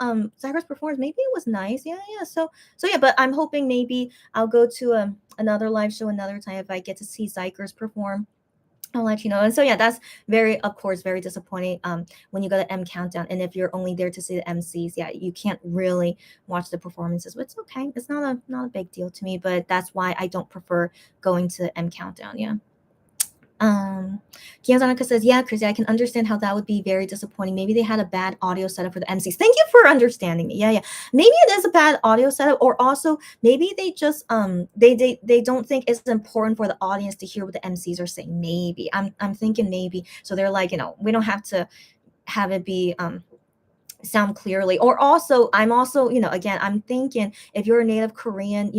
performance, maybe it was nice. Yeah, yeah. So yeah, but I'm hoping maybe I'll go to another live show another time if I get to see Zyger's perform. I'll let you know. And so yeah, that's of course, very disappointing when you go to M Countdown, and if you're only there to see the MCs, yeah, you can't really watch the performances. But it's okay. It's not a big deal to me, but that's why I don't prefer going to M Countdown. Yeah. Kiyanzanaka says, yeah, Chrissy, I can understand how that would be very disappointing. Maybe they had a bad audio setup for the MCs. Thank you for understanding me. Yeah, yeah. Maybe it is a bad audio setup, or also maybe they just they don't think it's important for the audience to hear what the MCs are saying. Maybe. I'm thinking maybe. So they're like, we don't have to have it be sound clearly. Or also, I'm also, again, I'm thinking if you're a native Korean,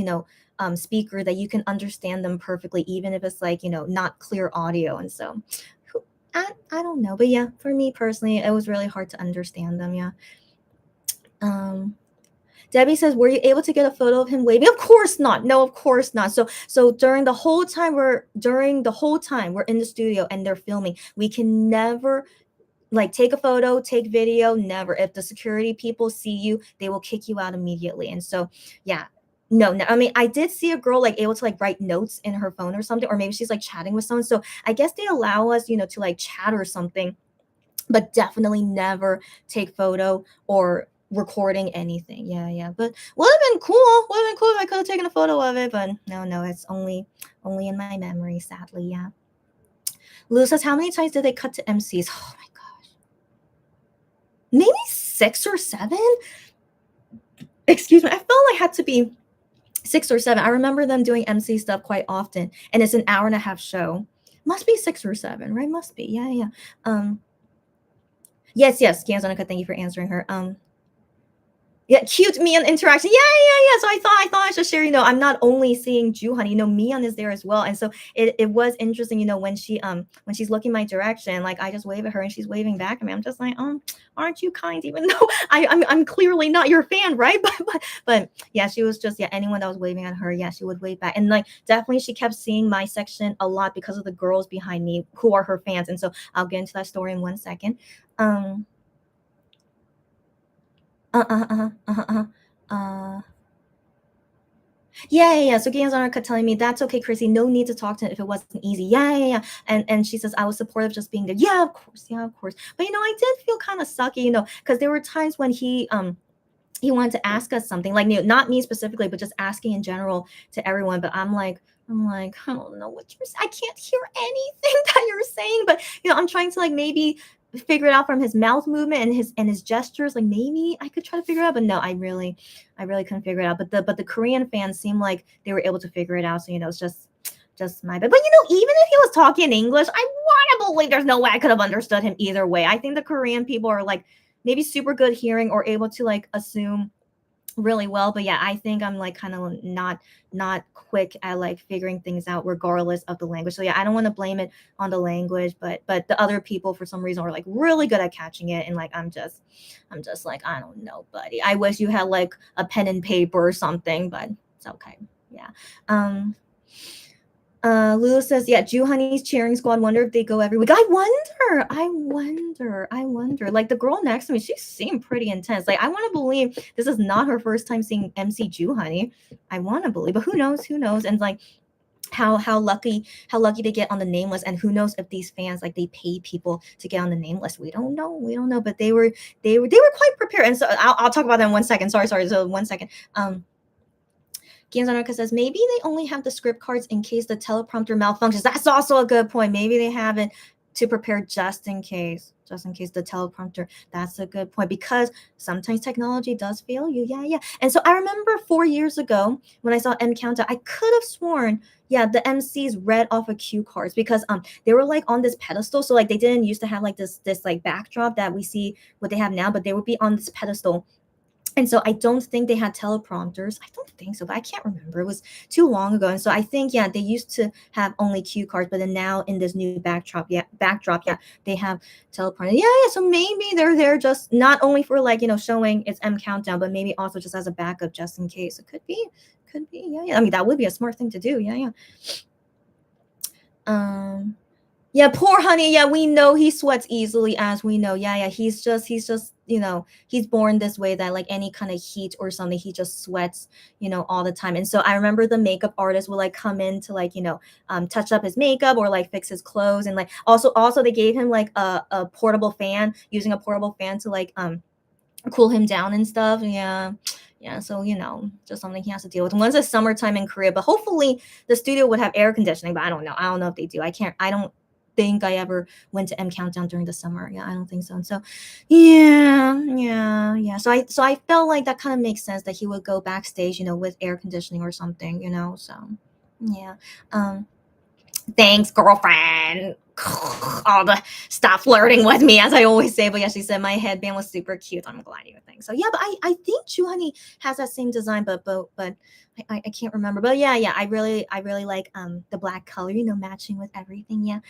speaker, that you can understand them perfectly, even if it's like, not clear audio. And so I don't know, but yeah, for me personally, it was really hard to understand them. Yeah. Debbie says, were you able to get a photo of him waving? Of course not. No, of course not. So during the whole time we're in the studio and they're filming, we can never like take a photo, take video, never. If the security people see you, they will kick you out immediately. And so yeah, no. I mean, I did see a girl like able to like write notes in her phone or something, or maybe she's like chatting with someone. So I guess they allow us, to like chat or something, but definitely never take photo or recording anything. Yeah, yeah. But would have been cool. Would have been cool if I could have taken a photo of it, but no, it's only in my memory, sadly. Yeah. Lou says, how many times did they cut to MCs? Oh my gosh. Maybe 6 or 7? Excuse me. I felt like it had to be 6 or 7. I remember them doing MC stuff quite often, and it's an hour-and-a-half show. Must be 6 or 7, right? Must be. Yeah, yeah. Yes, Kianzonica, thank you for answering her. Yeah, cute Mian interaction. Yeah. So I thought I should share, I'm not only seeing Honey, Mian is there as well. And so it was interesting, when she's looking my direction, like I just wave at her and she's waving back at me. I'm just like, aren't you kind? Even though I'm clearly not your fan, right? But yeah, she was just, yeah, anyone that was waving at her, yeah, she would wave back. And like definitely she kept seeing my section a lot because of the girls behind me who are her fans. And so I'll get into that story in 1 second. Uh, Yeah. So Gianzana kept telling me, that's okay, Chrissy. No need to talk to him if it wasn't easy. Yeah. And she says, I was supportive just being there. Yeah, of course. Yeah, of course. But I did feel kind of sucky, because there were times when he wanted to ask us something, like, not me specifically, but just asking in general to everyone. But I'm like, I don't know what you're saying. I can't hear anything that you're saying. But I'm trying to, like, maybe figure it out from his mouth movement and his gestures. Like, maybe I could try to figure it out. But no, I really couldn't figure it out. But the Korean fans seemed like they were able to figure it out. So it's just my bad. But even if he was talking in English, I want to believe there's no way I could have understood him either way. I think the Korean people are, like, maybe super good hearing or able to, like, assume really well. But yeah, I think I'm, like, kind of not quick at, like, figuring things out regardless of the language. So yeah, I don't want to blame it on the language, but the other people for some reason are, like, really good at catching it. And, like, I'm just like, I don't know, buddy. I wish you had, like, a pen and paper or something, but it's okay. Yeah. Lulu says, yeah, Jew Honey's cheering squad. Wonder if they go every week. I wonder. Like, the girl next to me, she seemed pretty intense. Like, I want to believe this is not her first time seeing MC Jew Honey. I want to believe, but who knows? And, like, how lucky they get on the name list, and who knows if these fans, like, they pay people to get on the name list. We don't know, but they were quite prepared. And so I'll talk about that in 1 second. Sorry. So 1 second. Gianzanoka says, maybe they only have the script cards in case the teleprompter malfunctions. That's also a good point. Maybe they have it to prepare just in case the teleprompter. That's a good point, because sometimes technology does fail you. Yeah. And so I remember 4 years ago when I saw M Countdown, I could have sworn, yeah, the MCs read off of cue cards, because they were, like, on this pedestal. So, like, they didn't used to have, like, this like backdrop that we see what they have now, but they would be on this pedestal. And so I don't think they had teleprompters. I don't think so, but I can't remember. It was too long ago. And so I think, yeah, they used to have only cue cards, but then now in this new backdrop, yeah, they have teleprompter. Yeah. So maybe they're there just not only for, like, showing it's M Countdown, but maybe also just as a backup, just in case. It could be. Yeah. I mean, that would be a smart thing to do. Yeah. Yeah, poor Honey. Yeah, we know he sweats easily, as we know. Yeah. He's just, he's born this way, that, like, any kind of heat or something, he just sweats, all the time. And so I remember the makeup artist would, like, come in to, like, touch up his makeup or, like, fix his clothes. And, like, also they gave him, like, a portable fan, using a portable fan to, like, cool him down and stuff. Yeah. So just something he has to deal with. Once it's summertime in Korea, but hopefully the studio would have air conditioning. But I don't know if they do. I don't think I ever went to M Countdown during the summer. Yeah, I don't think so. And so yeah. So I felt like that kind of makes sense, that he would go backstage, with air conditioning or something. So yeah. Thanks, girlfriend. All the stop flirting with me, as I always say. But yeah, she said my headband was super cute. I'm glad you think so. Yeah, but I think Jew Honey has that same design, but I can't remember. But yeah, I really like the black color, matching with everything. Yeah.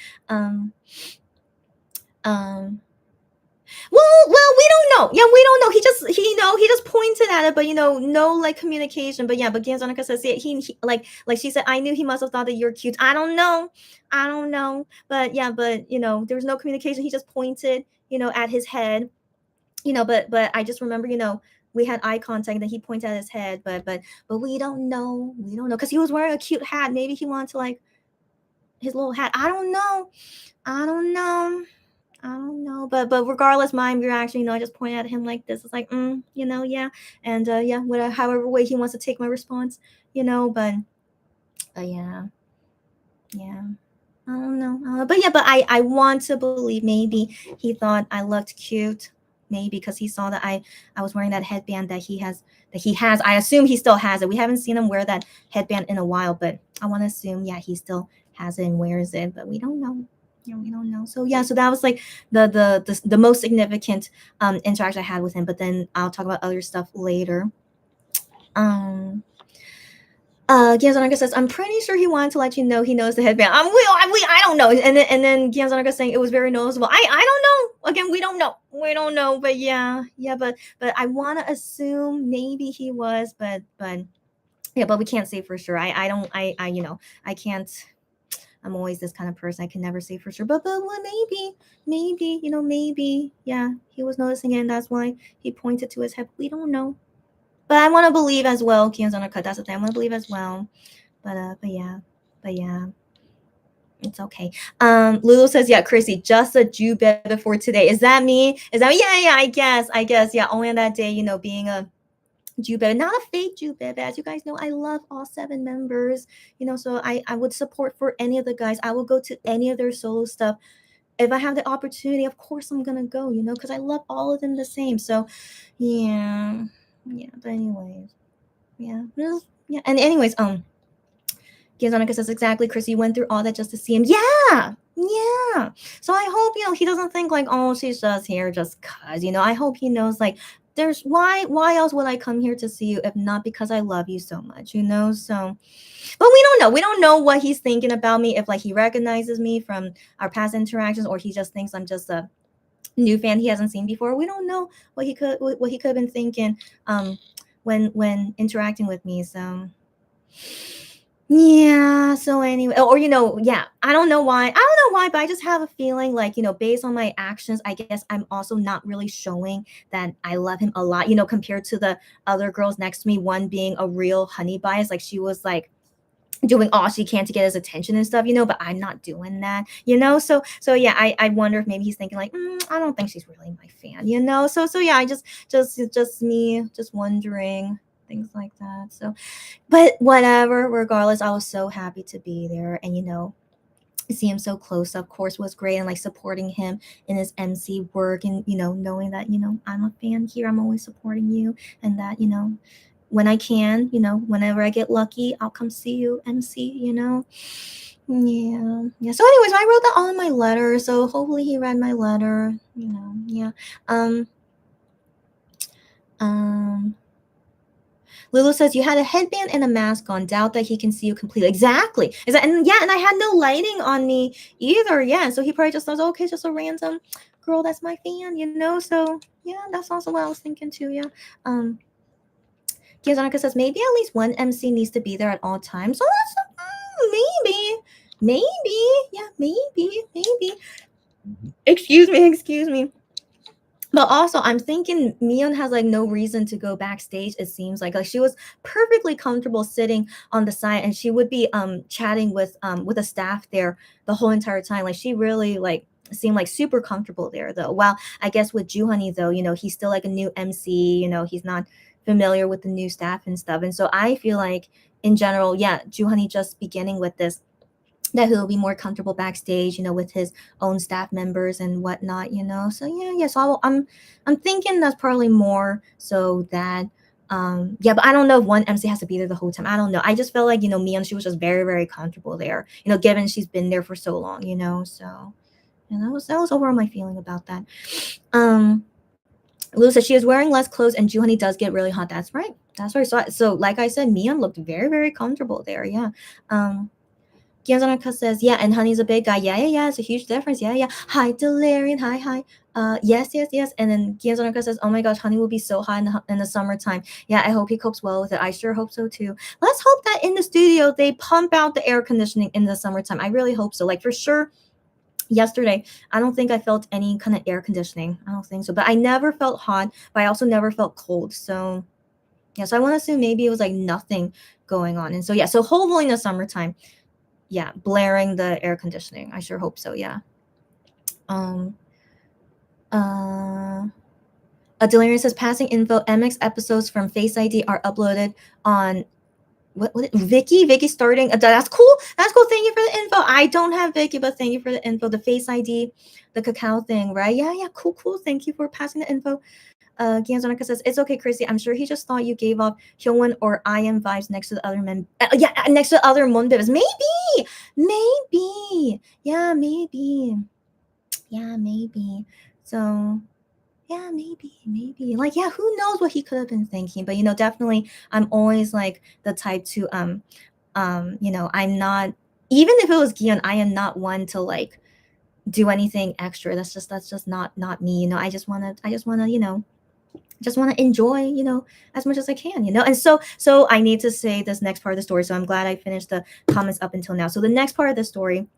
Well, we don't know. Yeah, we don't know. He just pointed at it, but no, like, communication. But yeah, but Gianzanoka says, yeah, he like she said, I knew he must have thought that you're cute. I don't know. But yeah, there was no communication. He just pointed, at his head, but I just remember, we had eye contact, and then he pointed at his head, but we don't know, because he was wearing a cute hat. Maybe he wanted to, like, his little hat. I don't know. But regardless, my reaction, I just pointed at him like this. It's like, yeah, and yeah, whatever, however way he wants to take my response, but yeah, I don't know, but yeah, but I want to believe maybe he thought I looked cute, maybe because he saw that I was wearing that headband that he has. I assume he still has it. We haven't seen him wear that headband in a while, but I want to assume, yeah, he still has it and wears it, but we don't know. We don't know. So yeah, so that was, like, the most significant interaction I had with him. But then I'll talk about other stuff later. Gianzanoka says, I'm pretty sure he wanted to let you know he knows the headband. I don't know. And then Gianzanoka saying it was very noticeable. I don't know. Again, we don't know. But yeah, but I want to assume maybe he was, but yeah, but we can't say for sure. I can't. I'm always this kind of person. I can never say for sure, but maybe, yeah, he was noticing it, and that's why he pointed to his head. We don't know. But I want to believe as well. Kion's on a cut. That's the thing. I want to believe as well. But yeah. It's okay. Lulu says, yeah, Chrissy, just a Jew bebe for today. Is that me? Is that me? Yeah, I guess. Yeah, only on that day, you know, being a Jew bebe, not a fake Jew bebe. As you guys know, I love all 7 members, you know, so I would support for any of the guys. I will go to any of their solo stuff. If I have the opportunity, of course I'm gonna go, you know, because I love all of them the same. So yeah, but anyways, yeah. And anyways, Gianzonica says, exactly, Chris, you went through all that just to see him. Yeah. So I hope, you know, he doesn't think like, oh, she's just here just cause, you know. I hope he knows like there's why else would I come here to see you if not because I love you so much, you know? So but we don't know what he's thinking about me, if like he recognizes me from our past interactions or he just thinks I'm just a new fan he hasn't seen before. We don't know what he could have been thinking when interacting with me. So yeah, so anyway, or you know, yeah, I don't know why, but I just have a feeling like, you know, based on my actions, I guess I'm also not really showing that I love him a lot, you know, compared to the other girls next to me, one being a real honey bias, like she was like doing all she can to get his attention and stuff, you know, but I'm not doing that, you know. So yeah, I wonder if maybe he's thinking like, I don't think she's really my fan, you know. So yeah, I just me just wondering things like that. So but whatever, regardless, I was so happy to be there, and you know, see him so close, of course, was great, and like supporting him in his MC work, and you know, knowing that, you know, I'm a fan here, I'm always supporting you, and that, you know, when I can, you know, whenever I get lucky, I'll come see you MC, you know. Yeah. So anyways, I wrote that all in my letter, so hopefully he read my letter, you know. Yeah. Lulu says, you had a headband and a mask on. Doubt that he can see you completely. Exactly. Is that, and I had no lighting on me either. Yeah. So he probably just thought, okay, just a random girl that's my fan, you know? So yeah, that's also what I was thinking too. Yeah. Giazonica says, maybe at least one MC needs to be there at all times. So that's maybe. Yeah, maybe. Excuse me. But also, I'm thinking Mion has like no reason to go backstage. It seems like she was perfectly comfortable sitting on the side, and she would be chatting with a staff there the whole entire time. Like she really like seemed like super comfortable there though. Well, I guess with Juhani though, you know, he's still like a new MC. You know, he's not familiar with the new staff and stuff, and so I feel like in general, yeah, Juhani just beginning with this, that he'll be more comfortable backstage, you know, with his own staff members and whatnot, you know. So yeah. So I'm thinking that's probably more so that yeah, but I don't know if one MC has to be there the whole time. I don't know. I just felt like, you know, Mion, she was just very, very comfortable there, you know, given she's been there for so long, you know. So and that was overall my feeling about that. Lou says she is wearing less clothes and Juhani does get really hot. That's right. So like I said, Mion looked very, very comfortable there. Yeah. Gianzanaka says, yeah, and Honey's a big guy. Yeah, it's a huge difference. Yeah. Hi, Delirian. Hi. Yes. And then Gianzanaka says, oh my gosh, Honey will be so hot in the summertime. Yeah, I hope he copes well with it. I sure hope so too. Let's hope that in the studio they pump out the air conditioning in the summertime. I really hope so. Like for sure, yesterday, I don't think I felt any kind of air conditioning. I don't think so. But I never felt hot, but I also never felt cold. So yeah, so I want to assume maybe it was like nothing going on. And so yeah, so hopefully in the summertime, yeah, blaring the air conditioning. I sure hope so. Yeah. Delirium says, passing info, MX episodes from Face ID are uploaded on what Vicky starting. That's cool. Thank you for the info. I don't have Vicky, but thank you for the info. The Face ID, the cacao thing, right? Yeah, cool. Thank you for passing the info. Gianzanaka says, it's okay, Chrissy. I'm sure he just thought you gave off Hyungwon or IM vibes next to the other men. Next to the other Monbibs. Maybe. Yeah, maybe. So, yeah, maybe. Like, yeah, who knows what he could have been thinking. But, you know, definitely I'm always like the type to, you know, I'm not, even if it was Gion, I am not one to like do anything extra. That's just not me. You know, I just want to, you know, just want to enjoy, you know, as much as I can, you know. And so I need to say this next part of the story. So I'm glad I finished the comments up until now. So the next part of the story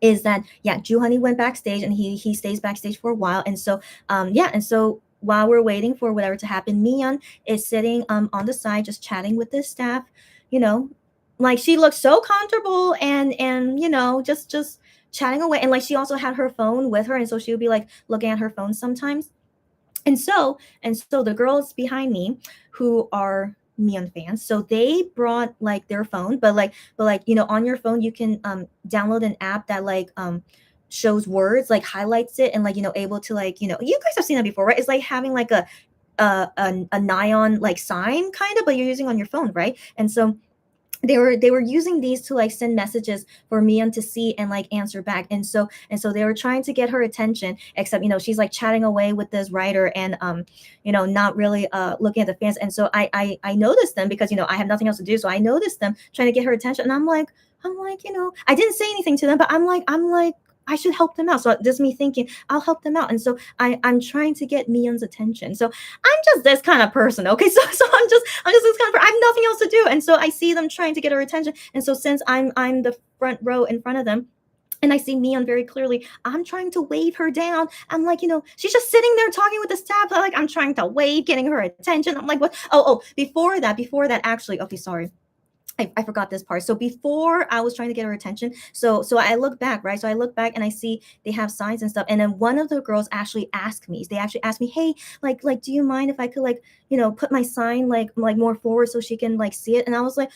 is that, yeah, Juhani went backstage and he stays backstage for a while. And so, and so while we're waiting for whatever to happen, Mian is sitting on the side just chatting with the staff, you know, like she looks so comfortable and just chatting away. And like she also had her phone with her, and so she would be like looking at her phone sometimes. And so the girls behind me who are Mian fans, so they brought like their phone, but like on your phone you can download an app that like shows words, like highlights it, and like able to like you guys have seen that before, right? It's like having like a neon like sign kind of, but you're using on your phone, right? And so they were using these to like send messages for Mian to see and like answer back. And so they were trying to get her attention, except she's like chatting away with this writer and not really looking at the fans. And so I noticed them because I have nothing else to do, so I noticed them trying to get her attention. And I'm like I didn't say anything to them, but I'm like I should help them out. So this is me thinking I'll help them out. And so I'm trying to get Mian's attention. So I'm just this kind of person. Okay. So I'm just this kind of person. I have nothing else to do. And so I see them trying to get her attention. And so since I'm the front row in front of them, and I see Mian very clearly, I'm trying to wave her down. I'm like, she's just sitting there talking with the staff. Like I'm trying to wave, getting her attention. I'm like, what? Oh, before that, actually, okay, sorry. I forgot this part. So before I was trying to get her attention, so I look back, right? So I look back and I see they have signs and stuff. And then one of the girls actually asked me. They actually asked me, "Hey, like, do you mind if I could like, put my sign like more forward so she can like see it?" And I was like,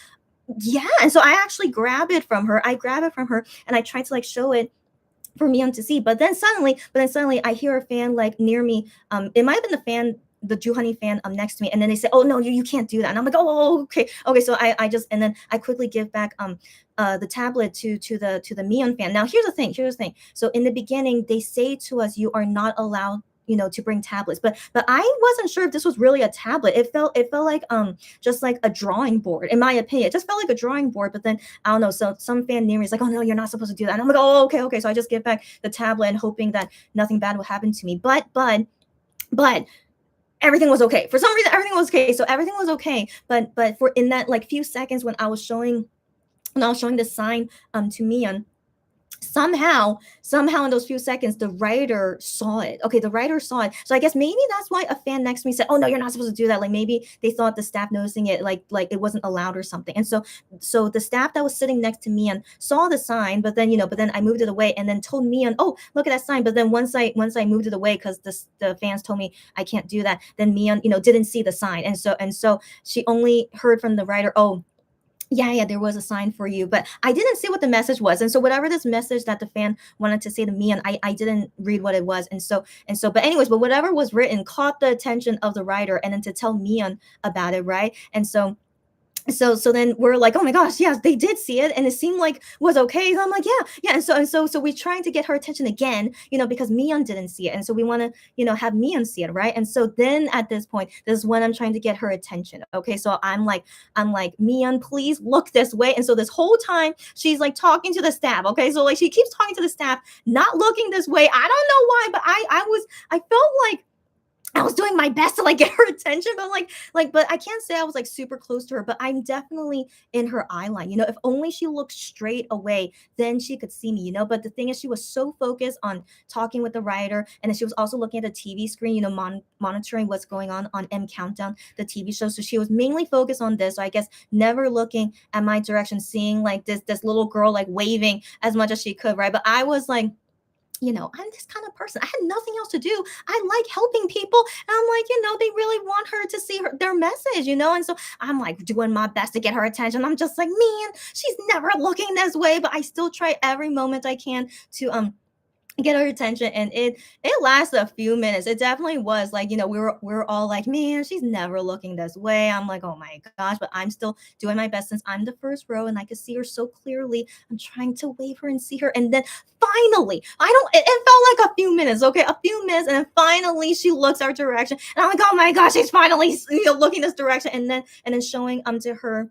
"Yeah." And so I actually grab it from her. I grab it from her and I try to like show it for Mian to see. But then suddenly I hear a fan like near me. It might have been the fan, the Juhani fan next to me, and then they say, "Oh no, you can't do that." And I'm like, "Oh, okay." So I just, and then I quickly give back the tablet to the Mian fan. Now here's the thing. So in the beginning they say to us, you are not allowed to bring tablets, but I wasn't sure if this was really a tablet. It felt like just like a drawing board, in my opinion. It just felt like a drawing board. But then I don't know, so some fan near me is like, "Oh no, you're not supposed to do that." And I'm like, "Oh, okay." So I just give back the tablet and hoping that nothing bad will happen to me. But everything was okay. For some reason, everything was okay. So everything was okay. But for in that like few seconds when I was showing the sign to Mian, somehow in those few seconds the writer saw it. Okay, the writer saw it. So I guess maybe that's why a fan next to me said, "Oh no, you're not supposed to do that." Like maybe they thought the staff noticing it like it wasn't allowed or something. And so the staff that was sitting next to me and saw the sign, but then I moved it away and then told me, and "Oh, look at that sign." But then once I moved it away because the fans told me I can't do that, then Mian didn't see the sign. And so she only heard from the writer, "Oh, yeah, there was a sign for you," but I didn't see what the message was. And so whatever this message that the fan wanted to say to me, and I didn't read what it was. But anyways, but whatever was written caught the attention of the writer, and then to tell Mian about it, right? And so then we're like, "Oh my gosh, yes, they did see it, and it seemed like was okay." So I'm like, yeah. And so we're trying to get her attention again, because Mian didn't see it, and so we want to, have Mian see it, right? And so then at this point, this is when I'm trying to get her attention. Okay, so I'm like, "Mian, please look this way." And so this whole time she's like talking to the staff. Okay, so like she keeps talking to the staff, not looking this way. I don't know why, but I felt like I was doing my best to like get her attention, but but I can't say I was like super close to her, but I'm definitely in her eye line. If only she looked straight away, then she could see me. But the thing is, she was so focused on talking with the writer, and then she was also looking at the TV screen, monitoring what's going on M Countdown, the TV show. So she was mainly focused on this. So I guess never looking at my direction, seeing like this little girl like waving as much as she could, right? But I was like, I'm this kind of person. I had nothing else to do. I like helping people. And I'm like, they really want her to see their message, And so I'm like doing my best to get her attention. I'm just like, man, she's never looking this way. But I still try every moment I can to get her attention, and it lasted a few minutes. It definitely was like, we were all like, "Man, she's never looking this way." I'm like, "Oh my gosh," but I'm still doing my best since I'm the first row and I could see her so clearly. I'm trying to wave her and see her, and then finally, it felt like a few minutes, okay, a few minutes, and then finally she looks our direction, and I'm like, "Oh my gosh, she's finally looking this direction," and then showing to her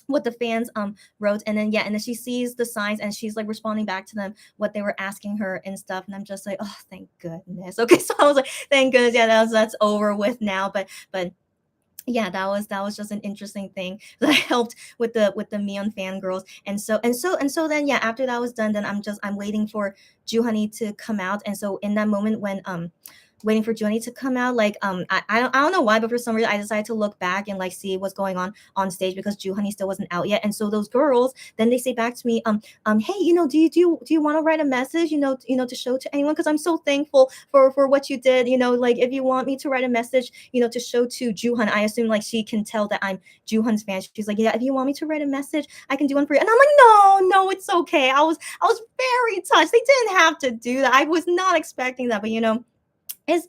what the fans wrote. And then she sees the signs and she's like responding back to them what they were asking her and stuff. And I'm just like, "Oh, thank goodness." Okay, so I was like, thank goodness, yeah, that's over with now. But yeah, that was just an interesting thing that helped with the Mian fangirls. And so then, yeah, after that was done, then I'm waiting for Juhani to come out. And so in that moment waiting for Junie to come out. Like I don't know why, but for some reason I decided to look back and like see what's going on stage because Juhani still wasn't out yet. And so those girls then they say back to me, hey, do you want to write a message, to show to anyone? Because I'm so thankful for what you did. Like if you want me to write a message, to show to Juhan, I assume like she can tell that I'm Juhan's fan. She's like, yeah, if you want me to write a message, I can do one for you. And I'm like, no, it's okay. I was very touched. They didn't have to do that. I was not expecting that, but is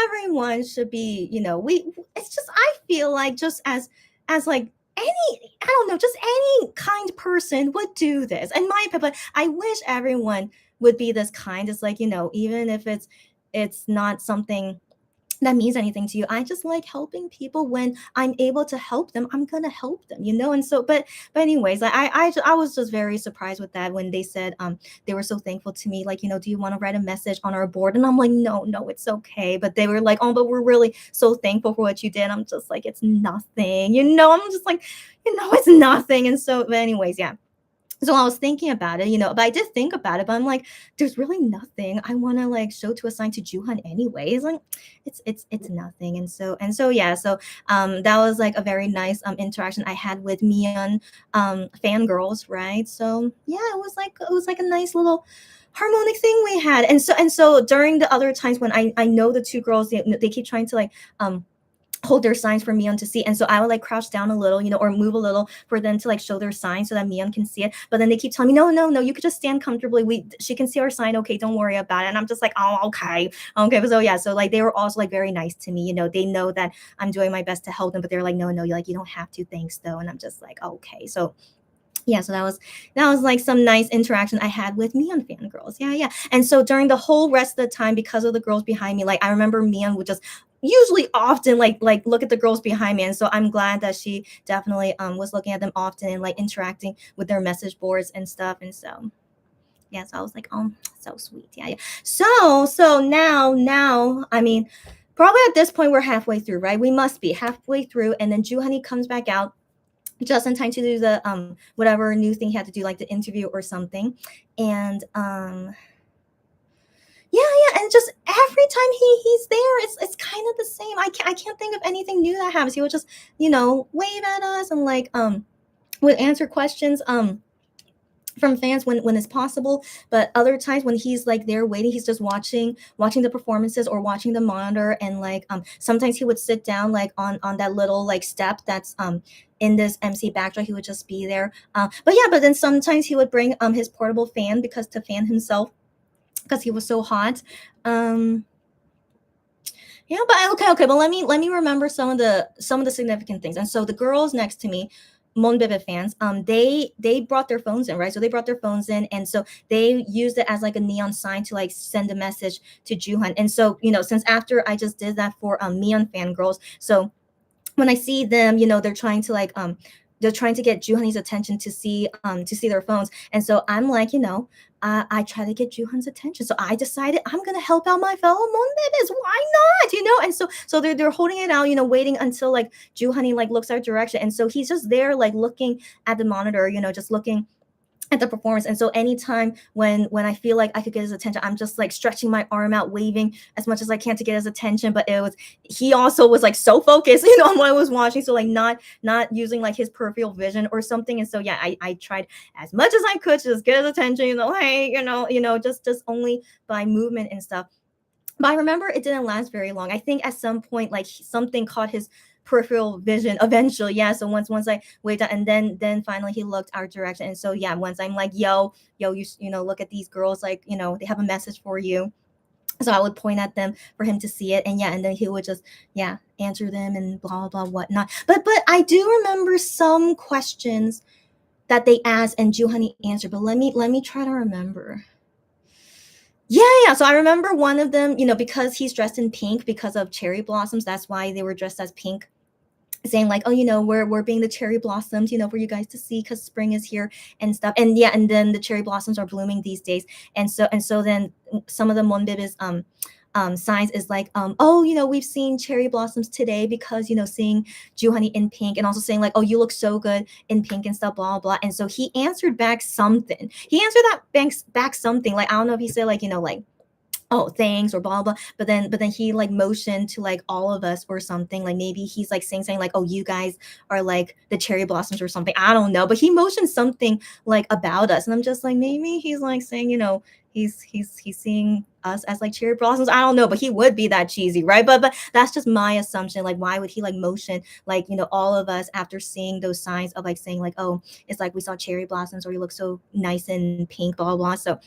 everyone should be, we it's just I feel like just as like I don't know, just any kind person would do this. In my opinion, but I wish everyone would be this kind. It's like, even if it's not something that means anything to you. I just like helping people. When I'm able to help them, I'm gonna help them, And so, but anyways, I was just very surprised with that when they said they were so thankful to me, like, do you want to write a message on our board? And I'm like, no, it's okay. But they were like, oh, but we're really so thankful for what you did. I'm just like, it's nothing, I'm just like, it's nothing. And so, but anyways, yeah. So I was thinking about it, but I did think about it, but I'm like, there's really nothing I want to like show to assign to Juhan anyways. Like it's nothing. And so yeah, so that was like a very nice interaction I had with Mian fangirls, right? So yeah, it was like a nice little harmonic thing we had. And so during the other times when I know the two girls, they keep trying to like hold their signs for Mion to see. And so I would like crouch down a little, or move a little for them to like show their sign so that Mion can see it. But then they keep telling me, no, you could just stand comfortably. She can see our sign. Okay, don't worry about it. And I'm just like, oh, okay. But so yeah, so like they were also like very nice to me. They know that I'm doing my best to help them, but they're like, no, you don't have to, thanks though. And I'm just like, okay. So yeah, so that was like some nice interaction I had with Mian fangirls. Yeah. And so during the whole rest of the time, because of the girls behind me, like I remember Mian would just usually often like look at the girls behind me. And so I'm glad that she definitely was looking at them often and like interacting with their message boards and stuff. And so yeah, so I was like, oh, so sweet. Yeah. So now I mean, probably at this point we're halfway through, right? We must be halfway through, and then Juhani comes back out just in time to do the whatever new thing he had to do, like the interview or something. And yeah, and just every time he's there, it's kind of the same. I can't think of anything new that happens. He would just wave at us and like would answer questions from fans when it's possible. But other times when he's like there waiting, he's just watching the performances or watching the monitor. And like sometimes he would sit down like on that little like step that's in this MC backdrop. He would just be there. But then sometimes he would bring his portable fan because to fan himself because he was so hot. Yeah, but okay. But let me remember some of the significant things. And so the girls next to me, Monbebe fans, they brought their phones in, right? So they brought their phones in, and so they used it as like a neon sign to like send a message to Juhan. And so since after I just did that for Mion fangirls, so when I see them, they're trying to like they're trying to get Juhani's attention to see their phones. And so I'm like, I try to get Juhan's attention. So I decided I'm gonna help out my fellow Monbebes. Why not? And so they're holding it out, waiting until like Juhani like looks our direction. And so he's just there like looking at the monitor, just looking at the performance. And so anytime when I feel like I could get his attention, I'm just like stretching my arm out, waving as much as I can to get his attention. But he also was like so focused, on what I was watching. So like not using like his peripheral vision or something. And so yeah, I tried as much as I could to just get his attention, hey, just only by movement and stuff. But I remember it didn't last very long. I think at some point, like something caught his peripheral vision eventually. Yeah. So once I waved out, and then finally he looked our direction. And so yeah, once I'm like, yo, you look at these girls, like, they have a message for you. So I would point at them for him to see it. And yeah, and then he would just, answer them and blah, blah, whatnot. But I do remember some questions that they asked and Juhani answered, but let me try to remember. Yeah. So I remember one of them, because he's dressed in pink because of cherry blossoms. That's why they were dressed as pink, saying like, oh, we're being the cherry blossoms, for you guys to see because spring is here and stuff. And yeah, and then the cherry blossoms are blooming these days. And so then some of the Monbebes signs is like, oh, we've seen cherry blossoms today because, seeing Juhani in pink, and also saying like, oh, you look so good in pink and stuff, blah, blah. And so he answered back something. He answered that back something. Like, I don't know if he said like, like, oh thanks or blah blah, but then he like motioned to like all of us or something, like maybe he's like saying like, oh you guys are like the cherry blossoms or something, I don't know, but he motioned something like about us, and I'm just like maybe he's like saying, he's seeing us as like cherry blossoms, I don't know, but he would be that cheesy, right? But that's just my assumption, like why would he like motion like all of us after seeing those signs of like saying like, oh it's like we saw cherry blossoms or you look so nice and pink blah blah blah. So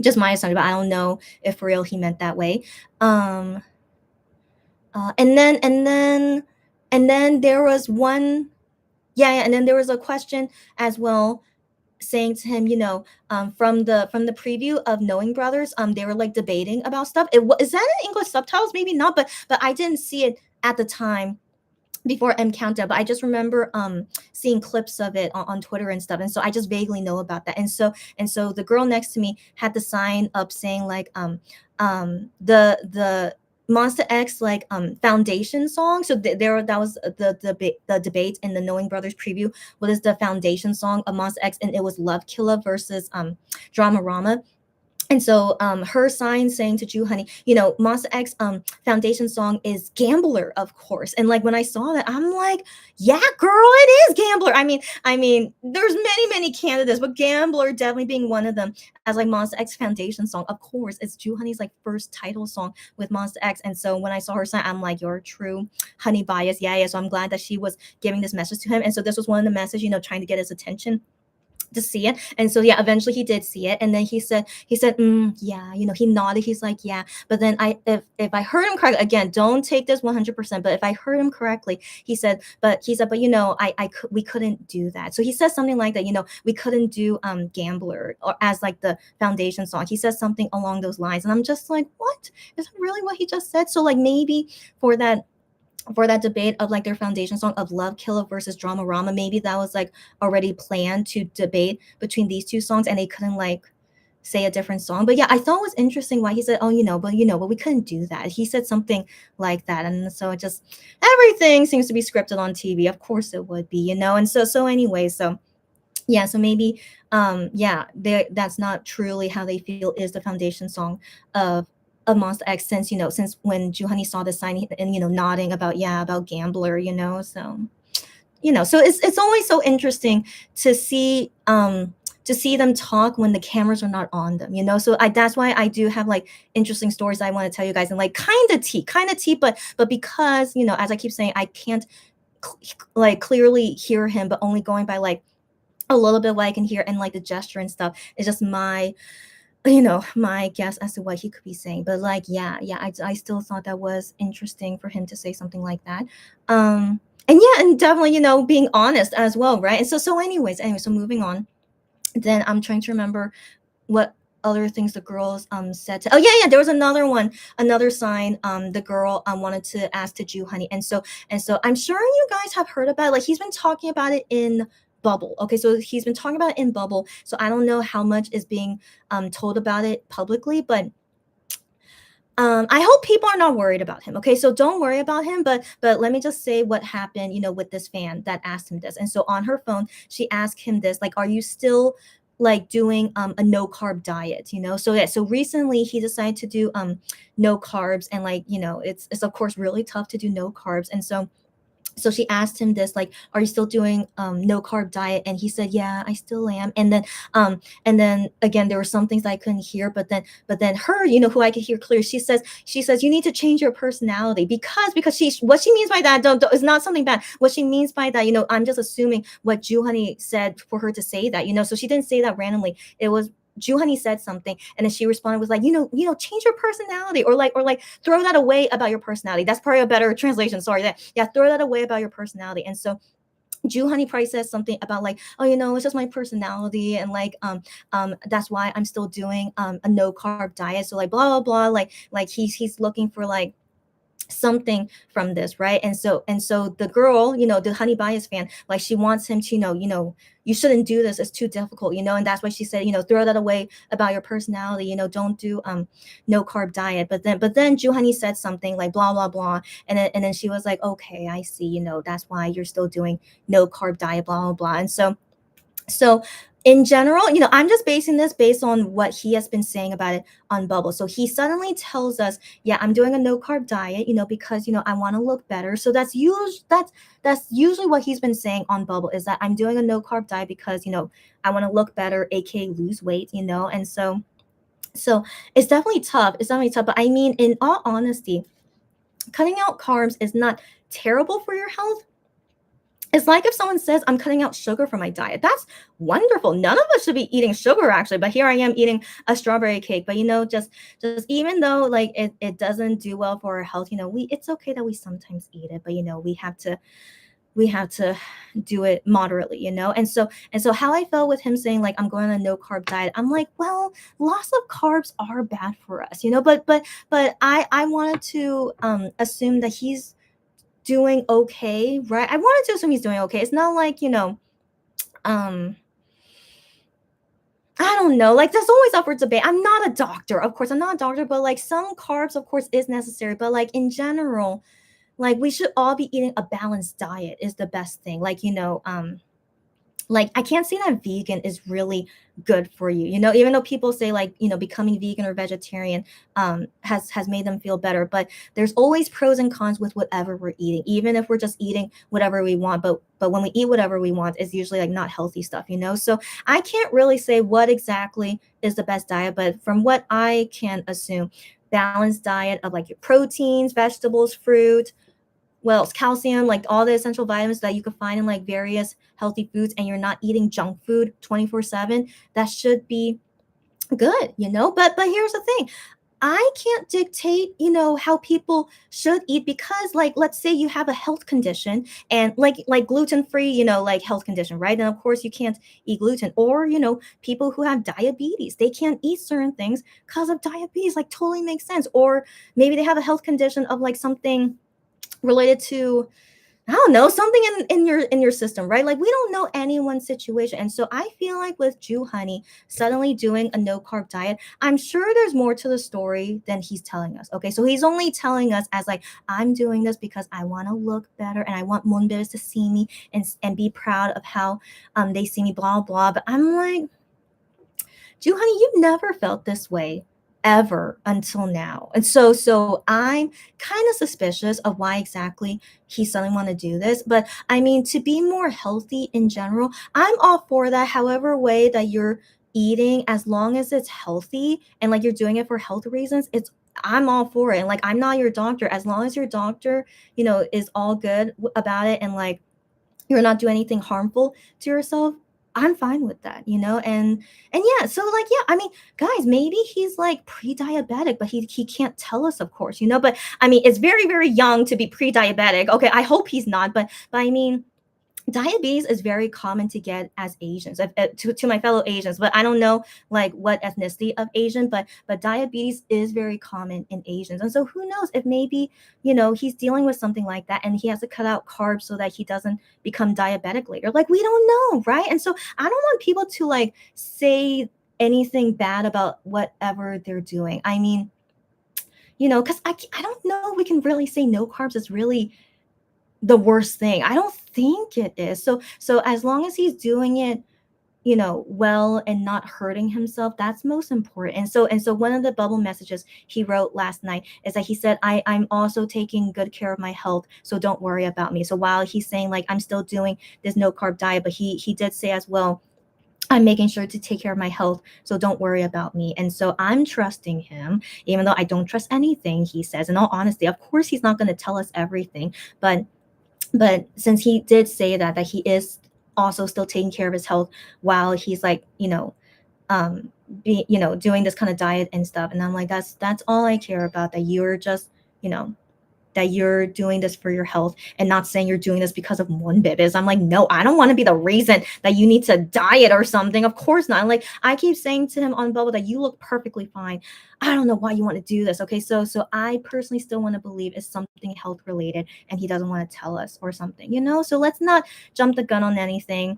just my assumption, but I don't know if for real he meant that way. Um, and then there was one, yeah, and then there was a question as well saying to him, from the preview of Knowing Brothers, they were like debating about stuff. Is that in English subtitles? Maybe not, but I didn't see it at the time before M Countdown, but I just remember seeing clips of it on Twitter and stuff. And so I just vaguely know about that. And so the girl next to me had the sign up saying like the Monster X like foundation song. So there that was the debate in the Knowing Brothers preview. What is the foundation song of Monster X? And it was Love Killer versus Drama Rama. And so her sign saying to Jew Honey, Monster X foundation song is Gambler, of course. And like when I saw that, I'm like, yeah, girl, it is Gambler. I mean, there's many, many candidates, but Gambler definitely being one of them as like Monster X foundation song. Of course, it's Jew Honey's like first title song with Monster X. And so when I saw her sign, I'm like, you're a true honey bias. Yeah, yeah. So I'm glad that she was giving this message to him. And so this was one of the messages, trying to get his attention to see it. And so yeah, eventually he did see it, and then he said yeah, he nodded, he's like yeah. But then if I heard him correctly, again, don't take this 100%, but if I heard him correctly, but we couldn't do that. So he says something like that, we couldn't do Gambler or as like the foundation song. He says something along those lines, and I'm just like, what is that really what he just said? So like maybe for that debate of like their foundation song of Love Killer versus Drama Rama, maybe that was like already planned to debate between these two songs, and they couldn't like say a different song. But yeah, I thought it was interesting why he said, oh, but we couldn't do that. He said something like that. And so it just, everything seems to be scripted on TV. Of course it would be, and so anyway, so yeah, so maybe yeah, that's not truly how they feel is the foundation song of Monster X, since when Juhani saw the sign and nodding about Gambler, so so it's always so interesting to see them talk when the cameras are not on them, so that's why I do have like interesting stories I want to tell you guys, and like kind of tea, but because as I keep saying, I can't like clearly hear him, but only going by like a little bit what I can hear and like the gesture and stuff is just my guess as to what he could be saying. But like yeah, I still thought that was interesting for him to say something like that. And yeah, and definitely being honest as well, right? And so anyways, so moving on, then I'm trying to remember what other things the girls said to, oh yeah, there was another sign the girl wanted to ask to Jew Honey. And so I'm sure you guys have heard about it. Like he's been talking about it in Bubble. Okay, so he's been talking about it in Bubble, so I don't know how much is being told about it publicly, but I hope people are not worried about him. Okay, so don't worry about him, but let me just say what happened, with this fan that asked him this. And so on her phone, she asked him this, like, are you still like doing a no carb diet? So yeah, so recently he decided to do no carbs, and like it's of course really tough to do no carbs. And so she asked him this, like, are you still doing no carb diet? And he said, yeah, I still am. And then again, there were some things I couldn't hear, but then her, who I could hear clear, she says you need to change your personality, because what she means by that don't is not something bad. What she means by that, I'm just assuming what Juhani said for her to say that, so she didn't say that randomly. It was Juhani said something, and then she responded with like, change your personality, or like throw that away about your personality. That's probably a better translation. Sorry, throw that away about your personality. And so Juhani probably says something about like, oh, it's just my personality, and like that's why I'm still doing a no carb diet. So like blah blah blah, like he's looking for like something from this, right? And so the girl, the honey bias fan, like she wants him to you shouldn't do this, it's too difficult, and that's why she said, throw that away about your personality, don't do no carb diet. But then Juhani said something like blah blah blah, and then she was like, okay, I see, that's why you're still doing no carb diet, blah blah blah. And so So in general, I'm just basing this based on what he has been saying about it on Bubble. So he suddenly tells us, yeah, I'm doing a no carb diet, because I want to look better. So that's usually what he's been saying on Bubble, is that I'm doing a no carb diet because I want to look better, aka lose weight, and so it's definitely tough. It's definitely tough. But I mean, in all honesty, cutting out carbs is not terrible for your health. It's like if someone says, I'm cutting out sugar from my diet. That's wonderful. None of us should be eating sugar actually, but here I am eating a strawberry cake. But just even though like it doesn't do well for our health, it's okay that we sometimes eat it, but we have to do it moderately, and so how I felt with him saying like I'm going on a no carb diet, I'm like, well, lots of carbs are bad for us, but I wanted to assume that he's doing okay, right? I wanted to assume he's doing okay. It's not like, um, I don't know. Like, there's always upward debate. I'm not a doctor, of course. I'm not a doctor, but like some carbs, of course, is necessary. But like in general, like we should all be eating a balanced diet is the best thing. Like I can't say that vegan is really good for you, even though people say like becoming vegan or vegetarian has made them feel better, but there's always pros and cons with whatever we're eating, even if we're just eating whatever we want. But when we eat whatever we want, it's usually like not healthy stuff, so I can't really say what exactly is the best diet, but from what I can assume, balanced diet of like your proteins, vegetables, fruit, well, it's calcium, like all the essential vitamins that you could find in like various healthy foods, and you're not eating junk food 24/7, that should be good, But here's the thing. I can't dictate, how people should eat, because like let's say you have a health condition, and like gluten-free, like health condition, right? And of course you can't eat gluten, or people who have diabetes, they can't eat certain things because of diabetes, like totally makes sense. Or maybe they have a health condition of like something related to, I don't know, something in your system, right? Like we don't know anyone's situation. And so I feel like with Jew Honey suddenly doing a no carb diet, I'm sure there's more to the story than he's telling us. Okay. So he's only telling us as like, I'm doing this because I want to look better and I want Moonbears to see me and be proud of how they see me, blah blah. But I'm like, Jew Honey, you've never felt this way ever until now. And so I'm kind of suspicious of why exactly he suddenly want to do this. But I mean, to be more healthy in general, I'm all for that. However way that you're eating, as long as it's healthy and like you're doing it for health reasons, I'm all for it. And like I'm not your doctor. As long as your doctor, is all good about it, and like you're not doing anything harmful to yourself, I'm fine with that, and yeah, so like yeah, I mean, guys, maybe he's like pre-diabetic, but he can't tell us, of course, but I mean, it's very very young to be pre-diabetic. Okay, I hope he's not, but I mean, diabetes is very common to get as Asians, to my fellow Asians, but I don't know like what ethnicity of Asian, but diabetes is very common in Asians. And so who knows if maybe, he's dealing with something like that and he has to cut out carbs so that he doesn't become diabetic later. Like we don't know, right? And so I don't want people to like say anything bad about whatever they're doing. I mean, because I don't know, we can really say no carbs is really the worst thing. I don't think it is. So as long as he's doing it, well, and not hurting himself, that's most important. And so one of the bubble messages he wrote last night is that he said, I'm also taking good care of my health, so don't worry about me. So while he's saying like I'm still doing this no carb diet, but he did say as well, I'm making sure to take care of my health, so don't worry about me. And so I'm trusting him, even though I don't trust anything he says. In all honesty, of course, he's not going to tell us everything, but since he did say that he is also still taking care of his health while he's like, um doing this kind of diet and stuff, and I'm like, that's all I care about, that you're just, you know that you're doing this for your health and not saying you're doing this because of Moonbibis. I'm like, no, I don't want to be the reason that you need to diet or something. Of course not. Like I keep saying to him on Bubble that you look perfectly fine. I don't know why you want to do this. Okay, so I personally still want to believe it's something health related and he doesn't want to tell us or something, So let's not jump the gun on anything.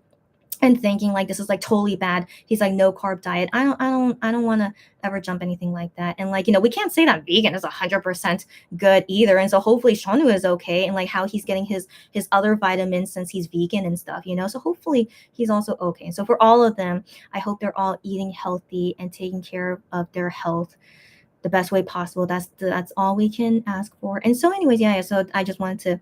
and thinking like this is like totally bad. He's like no carb diet. I don't want to ever jump anything like that. And like, we can't say that vegan is 100% good either. And so hopefully Shonu is okay, and like how he's getting his other vitamins since he's vegan and stuff, so hopefully he's also okay. So for all of them, I hope they're all eating healthy and taking care of their health the best way possible. That's all we can ask for. And so anyways, yeah, so I just wanted to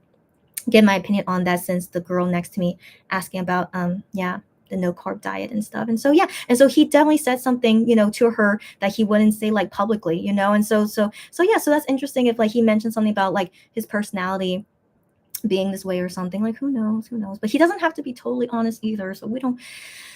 get my opinion on that, since the girl next to me asking about the no carb diet and stuff. And so yeah, and so he definitely said something, to her that he wouldn't say like publicly, and so yeah, so that's interesting. If like he mentioned something about like his personality being this way or something, like who knows, but he doesn't have to be totally honest either, so we don't.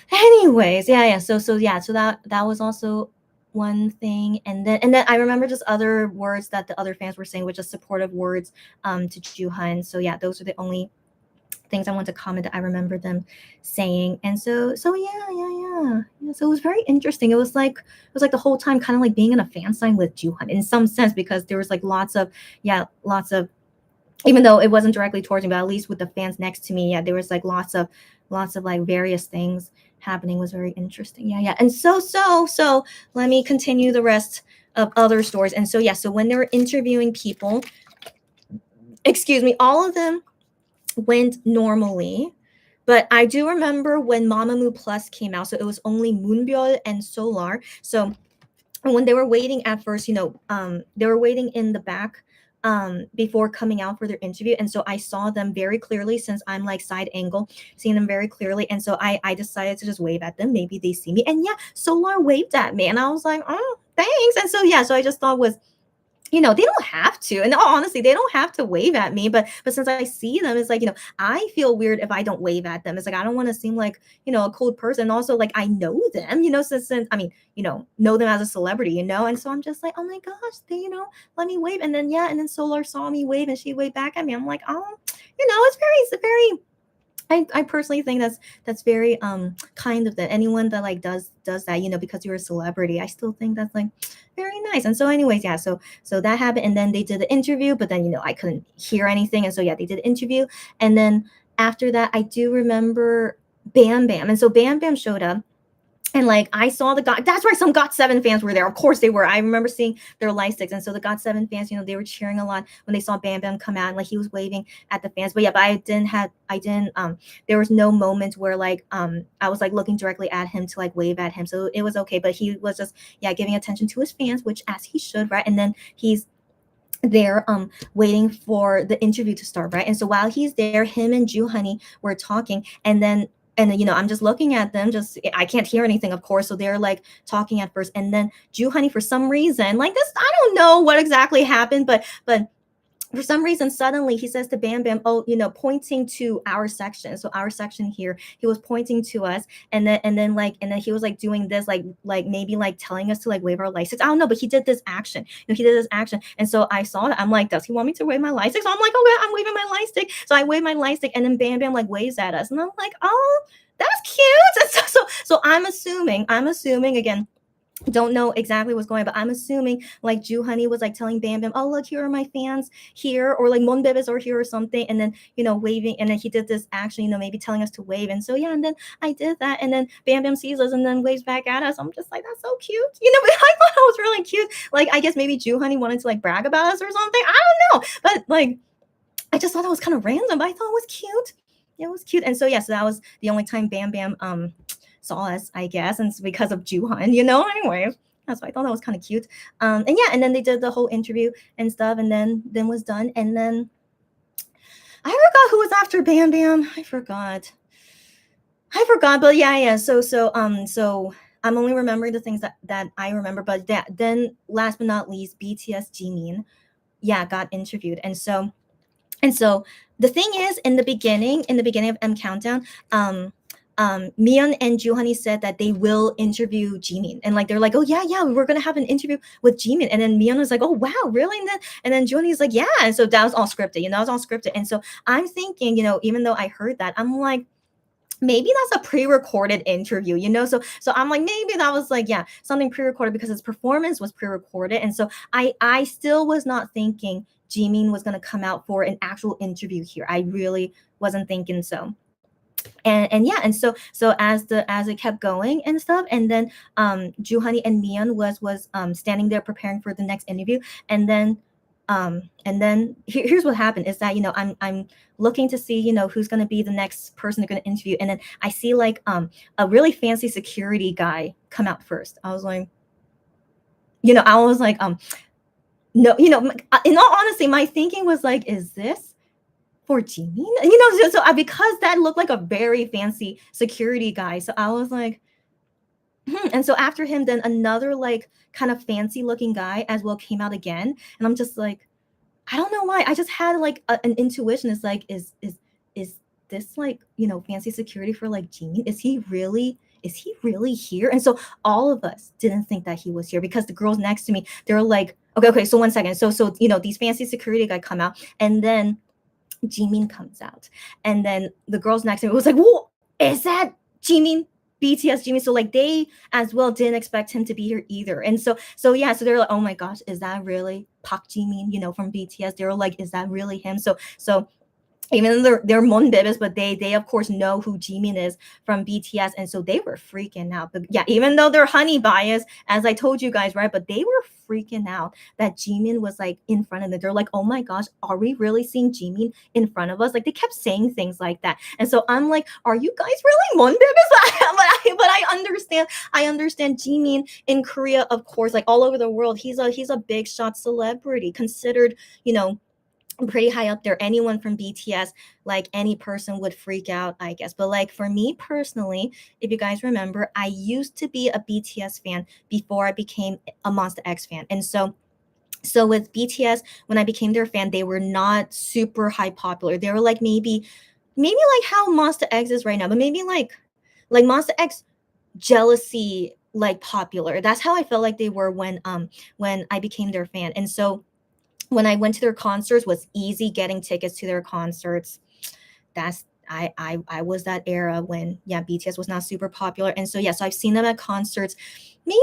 Anyways, yeah, so that was also one thing. And then I remember just other words that the other fans were saying, which is supportive words to Juhan. So yeah, those are the only things I want to comment that I remember them saying. And so yeah. So it was very interesting. It was like the whole time kind of like being in a fan sign with Juhan in some sense, because there was like lots of, even though it wasn't directly towards me, but at least with the fans next to me, there was like lots of like various things happening. Was very interesting. Yeah. And so let me continue the rest of other stories. And so so when they were interviewing people, excuse me, all of them went normally. But I do remember when Mamamoo Plus came out, so it was only Moonbyul and Solar. So when they were waiting at first, they were waiting in the back before coming out for their interview. And so I saw them very clearly, since I'm like side angle, seeing them very clearly. And so I decided to just wave at them. Maybe they see me. And yeah, Solar waved at me, and I was like, oh, thanks. And so so I just thought was, they don't have to. And honestly, they don't have to wave at me. But since I see them, it's like, I feel weird if I don't wave at them. It's like, I don't want to seem like, a cold person. And also, like, I know them, since I mean, know them as a celebrity, And so I'm just like, oh my gosh, they, let me wave. And then, and then Solar saw me wave and she waved back at me. I'm like, oh, it's very, I personally think that's very kind of them. Anyone that like does that, because you're a celebrity, I still think that's like very nice. And so anyways, so that happened. And then they did the interview, but then I couldn't hear anything. And so they did the interview. And then after that, I do remember Bam Bam. And so Bam Bam showed up. And like I saw that's right, some GOT7 fans were there. Of course they were. I remember seeing their light sticks. And so the GOT7 fans, they were cheering a lot when they saw Bam Bam come out, and like he was waving at the fans. But I didn't there was no moment where like I was like looking directly at him to like wave at him. So it was okay. But he was just giving attention to his fans, which as he should, right? And then he's there waiting for the interview to start, right? And so while he's there, him and Juhani were talking, and then I'm just looking at them, I can't hear anything, of course. So they're like talking at first. And then Juhani, for some reason, like this, I don't know what exactly happened, but for some reason, suddenly he says to Bam Bam, oh, pointing to our section. So our section here, he was pointing to us. And then he was like doing this, like maybe like telling us to like wave our license. I don't know, but he did this action. He did this action. And so I saw that. I'm like, does he want me to wave my light stick? So I'm like, okay, I'm waving my light stick. So I wave my light stick, and then Bam Bam like waves at us. And I'm like, oh, that's cute. So I'm assuming again, don't know exactly what's going on, but I'm assuming like Juhani was like telling Bam Bam, oh, look, here are my fans here, or like Monbebes are here or something, and then waving, and then he did this action, maybe telling us to wave. And so and then I did that, and then Bam Bam sees us and then waves back at us. I'm just like, that's so cute, but I thought it was really cute. Like I guess maybe Juhani wanted to like brag about us or something, I don't know, but like I just thought that was kind of random, but I thought it was cute. It was cute. And so so that was the only time Bam Bam saw us, I guess, and it's because of Juhan, anyway. That's why I thought that was kind of cute. And then they did the whole interview and stuff, and then was done. And then I forgot who was after Bam Bam. I forgot, but so I'm only remembering the things that I remember. But then last but not least, BTS Jimin got interviewed. And so the thing is, in the beginning of M Countdown, Miyeon and Juhani said that they will interview Jimin, and like they're like, oh yeah, we're gonna have an interview with Jimin. And then Miyeon was like, oh wow, really? And then Juhani's like, yeah. And so that was all scripted, it was all scripted. And so I'm thinking, even though I heard that, I'm like, maybe that's a pre-recorded interview, so I'm like, maybe that was like something pre-recorded, because his performance was pre-recorded. And so I still was not thinking Jimin was going to come out for an actual interview here. I really wasn't thinking so. And yeah, and so as it kept going and stuff, and then Juhani and Mian was standing there preparing for the next interview, and then here's what happened is that, I'm looking to see, who's going to be the next person they're going to interview, and then I see like a really fancy security guy come out first. I was like, no, in all honesty, my thinking was like, is this for Jimin? Because that looked like a very fancy security guy. So I was like, and so after him, then another like kind of fancy looking guy as well came out again. And I'm just like, I don't know why. I just had like an intuition. It's like, is this like, fancy security for like Jimin? Is he really here? And so all of us didn't think that he was here, because the girls next to me, they were like, okay, so 1 second. So these fancy security guy come out, and then Jimin comes out, and then the girls next to me was like, "Whoa, is that Jimin? BTS Jimin?" So like they as well didn't expect him to be here either, and so yeah, so they're like, "Oh my gosh, is that really Park Jimin? From BTS?" They were like, "Is that really him?" So even though they're Monbebes, but they of course know who Jimin is from BTS, and so they were freaking out. But yeah, even though they're honey biased, as I told you guys, right? But they were freaking out that Jimin was like in front of them. They're like, "Oh my gosh, are we really seeing Jimin in front of us?" Like they kept saying things like that, and so I'm like, "Are you guys really Monbebes?" but I understand Jimin in Korea, of course, like all over the world. He's a big shot celebrity, considered, pretty high up there. Anyone from BTS, like any person would freak out, I guess. But like for me personally, if you guys remember, I used to be a BTS fan before I became a Monster X fan. And so with BTS, when I became their fan, they were not super high popular. They were like maybe like how Monster X is right now, but maybe like Monster X jealousy like popular. That's how I felt like they were when I became their fan. And so when I went to their concerts, was easy getting tickets to their concerts. That's I was that era when, yeah, BTS was not super popular. And so yeah, so I've seen them at concerts maybe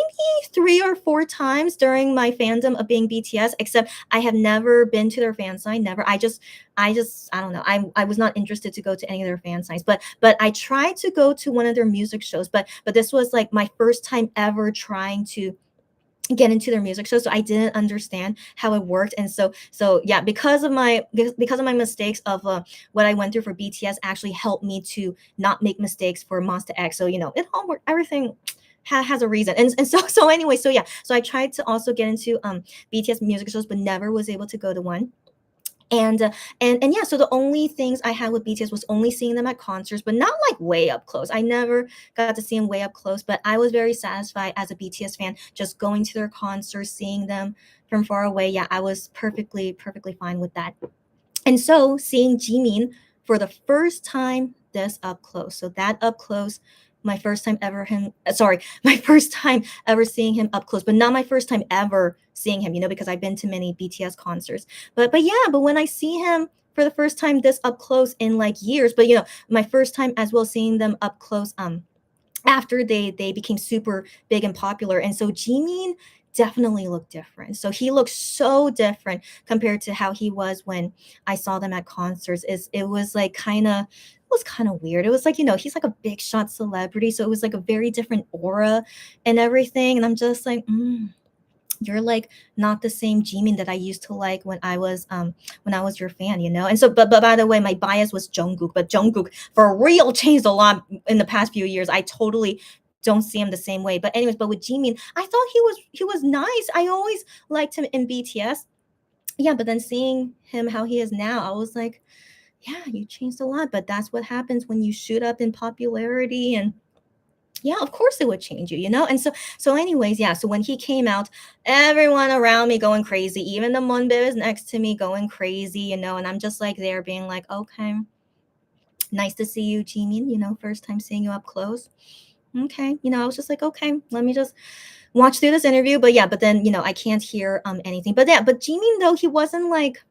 3 or 4 times during my fandom of being BTS, except I have never been to their fan sign. Never. I just I don't know. I was not interested to go to any of their fan signs. But I tried to go to one of their music shows, but this was like my first time ever trying to get into their music show, so I didn't understand how it worked. And so yeah, because of my mistakes of what I went through for BTS actually helped me to not make mistakes for Monster X. So it all worked, everything has a reason. And so anyway, so yeah, so I tried to also get into BTS music shows, but never was able to go to one. And yeah, so the only things I had with BTS was only seeing them at concerts, but not like way up close. I never got to see them way up close, but I was very satisfied as a BTS fan just going to their concerts, seeing them from far away. Yeah, I was perfectly fine with that. And so seeing Jimin for the first time this up close, so that up close, my first time ever my first time ever seeing him up close, but not my first time ever seeing him, because I've been to many BTS concerts. But yeah, but when I see him for the first time this up close in like years, but my first time as well seeing them up close after they became super big and popular. And so Jimin definitely looked different. So he looks so different compared to how he was when I saw them at concerts. It was like kind of weird. It was like, he's like a big shot celebrity, so it was like a very different aura and everything. And I'm just like, you're like not the same Jimin that I used to like when I was your fan, And so, but by the way, my bias was Jungkook, but Jungkook for real changed a lot in the past few years. I totally don't see him the same way. But anyways, but with Jimin, I thought he was nice. I always liked him in BTS. Yeah, but then seeing him how he is now, I was like, yeah, you changed a lot. But that's what happens when you shoot up in popularity. And yeah, of course it would change you. And so anyways, yeah, so when he came out, everyone around me going crazy, even the Monbebes next to me going crazy, and I'm just like there being like, okay, nice to see you, Jimin, first time seeing you up close. Okay, I was just like, okay, let me just watch through this interview. But yeah, but then I can't hear anything. But yeah, but Jimin, though, he wasn't like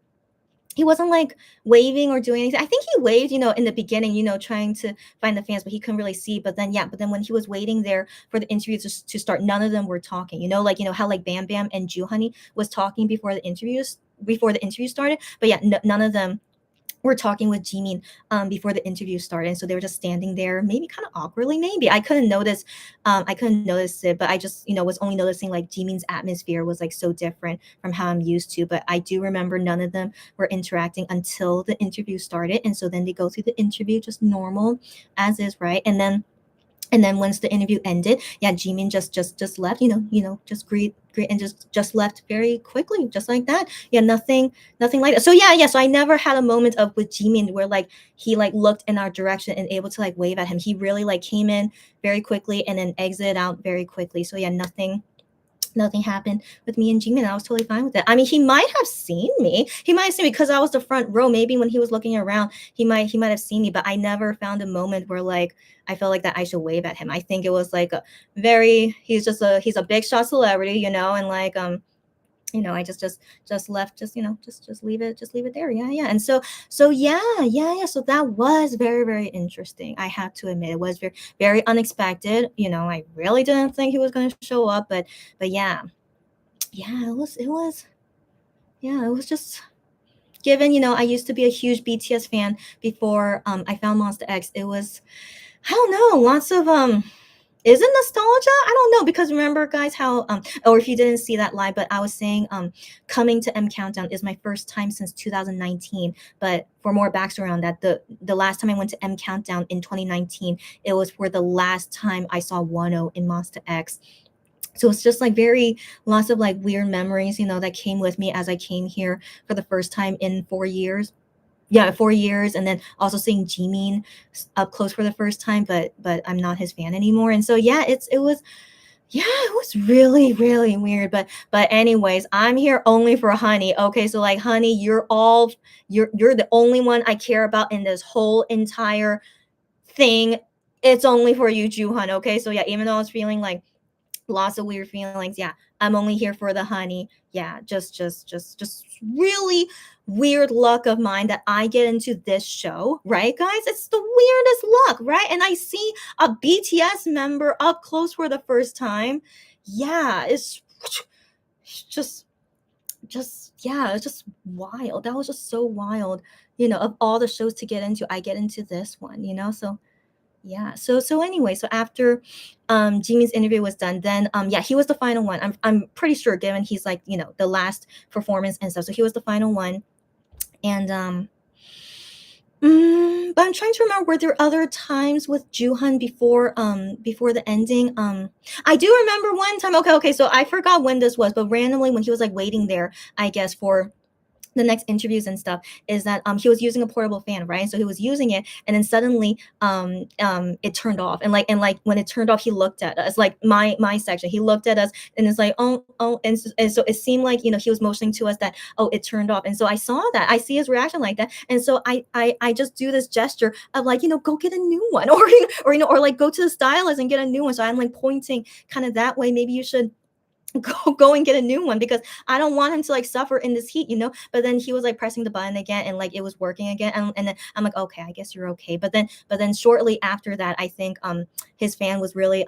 waving or doing anything. I think he waved, in the beginning, trying to find the fans, but he couldn't really see. But then when he was waiting there for the interview to start, none of them were talking. Like how like Bam Bam and Juhani was talking before the interview started. But yeah, none of them were talking with Jimin before the interview started. And so they were just standing there, maybe kind of awkwardly, maybe. I couldn't notice it, but I just, was only noticing like Jimin's atmosphere was like so different from how I'm used to. But I do remember none of them were interacting until the interview started. And so then they go through the interview just normal as is, right? And then once the interview ended, yeah, Jimin just left, just greet and just left very quickly, just like that. Yeah, nothing like that. So yeah. So I never had a moment of with Jimin where like he like looked in our direction and able to like wave at him. He really like came in very quickly and then exited out very quickly. So yeah, nothing happened with me and Jimin. I was totally fine with it. I mean, he might have seen me. He might have seen me because I was the front row. Maybe when he was looking around, he might have seen me. But I never found a moment where like I felt like that I should wave at him. I think it was like he's a big shot celebrity, and like I just left, just leave it there. Yeah. And so yeah. So that was very, very interesting. I have to admit, it was very, very unexpected. I really didn't think he was going to show up, but yeah, it was just given, I used to be a huge BTS fan before I found Monster X. It was, I don't know, lots of is it nostalgia? I don't know, because remember, guys, how or if you didn't see that live, but I was saying coming to M Countdown is my first time since 2019. But for more backstory on that, the last time I went to M Countdown in 2019, it was for the last time I saw Wano in Monster X. So it's just like very lots of like weird memories, that came with me as I came here for the first time in 4 years. Yeah, 4 years, and then also seeing Jimin up close for the first time, but I'm not his fan anymore. And so yeah, it was really, really weird. But anyways, I'm here only for Honey. Okay, so like Honey, you're the only one I care about in this whole entire thing. It's only for you, Juhan. Okay, so yeah, even though I was feeling like lots of weird feelings, yeah, I'm only here for the Honey. Yeah, just really weird luck of mine that I get into this show, right, guys? It's the weirdest luck, right? And I see a BTS member up close for the first time. Yeah, it's just yeah, it's just wild. That was just so wild. Of all the shows to get into, I get into this one, so yeah. So anyway, so after Jimin's interview was done, then yeah, he was the final one. I'm pretty sure, given he's like, the last performance and stuff. So he was the final one. And but I'm trying to remember, were there other times with Juhan before the ending? I do remember one time. Okay, so I forgot when this was, but randomly when he was like waiting there, I guess for the next interviews and stuff, is that he was using a portable fan, right? So he was using it, and then suddenly it turned off, and like when it turned off, he looked at us, like my section, he looked at us, and it's like, oh, and so it seemed like, he was motioning to us that, oh, it turned off. And so I saw that, I see his reaction like that, and so I just do this gesture of like, go get a new one, or like go to the stylist and get a new one. So I'm like pointing kind of that way, maybe you should go and get a new one, because I don't want him to like suffer in this heat, But then he was like pressing the button again, and like it was working again, and then I'm like, okay, I guess you're okay. But then shortly after that, I think his fan was really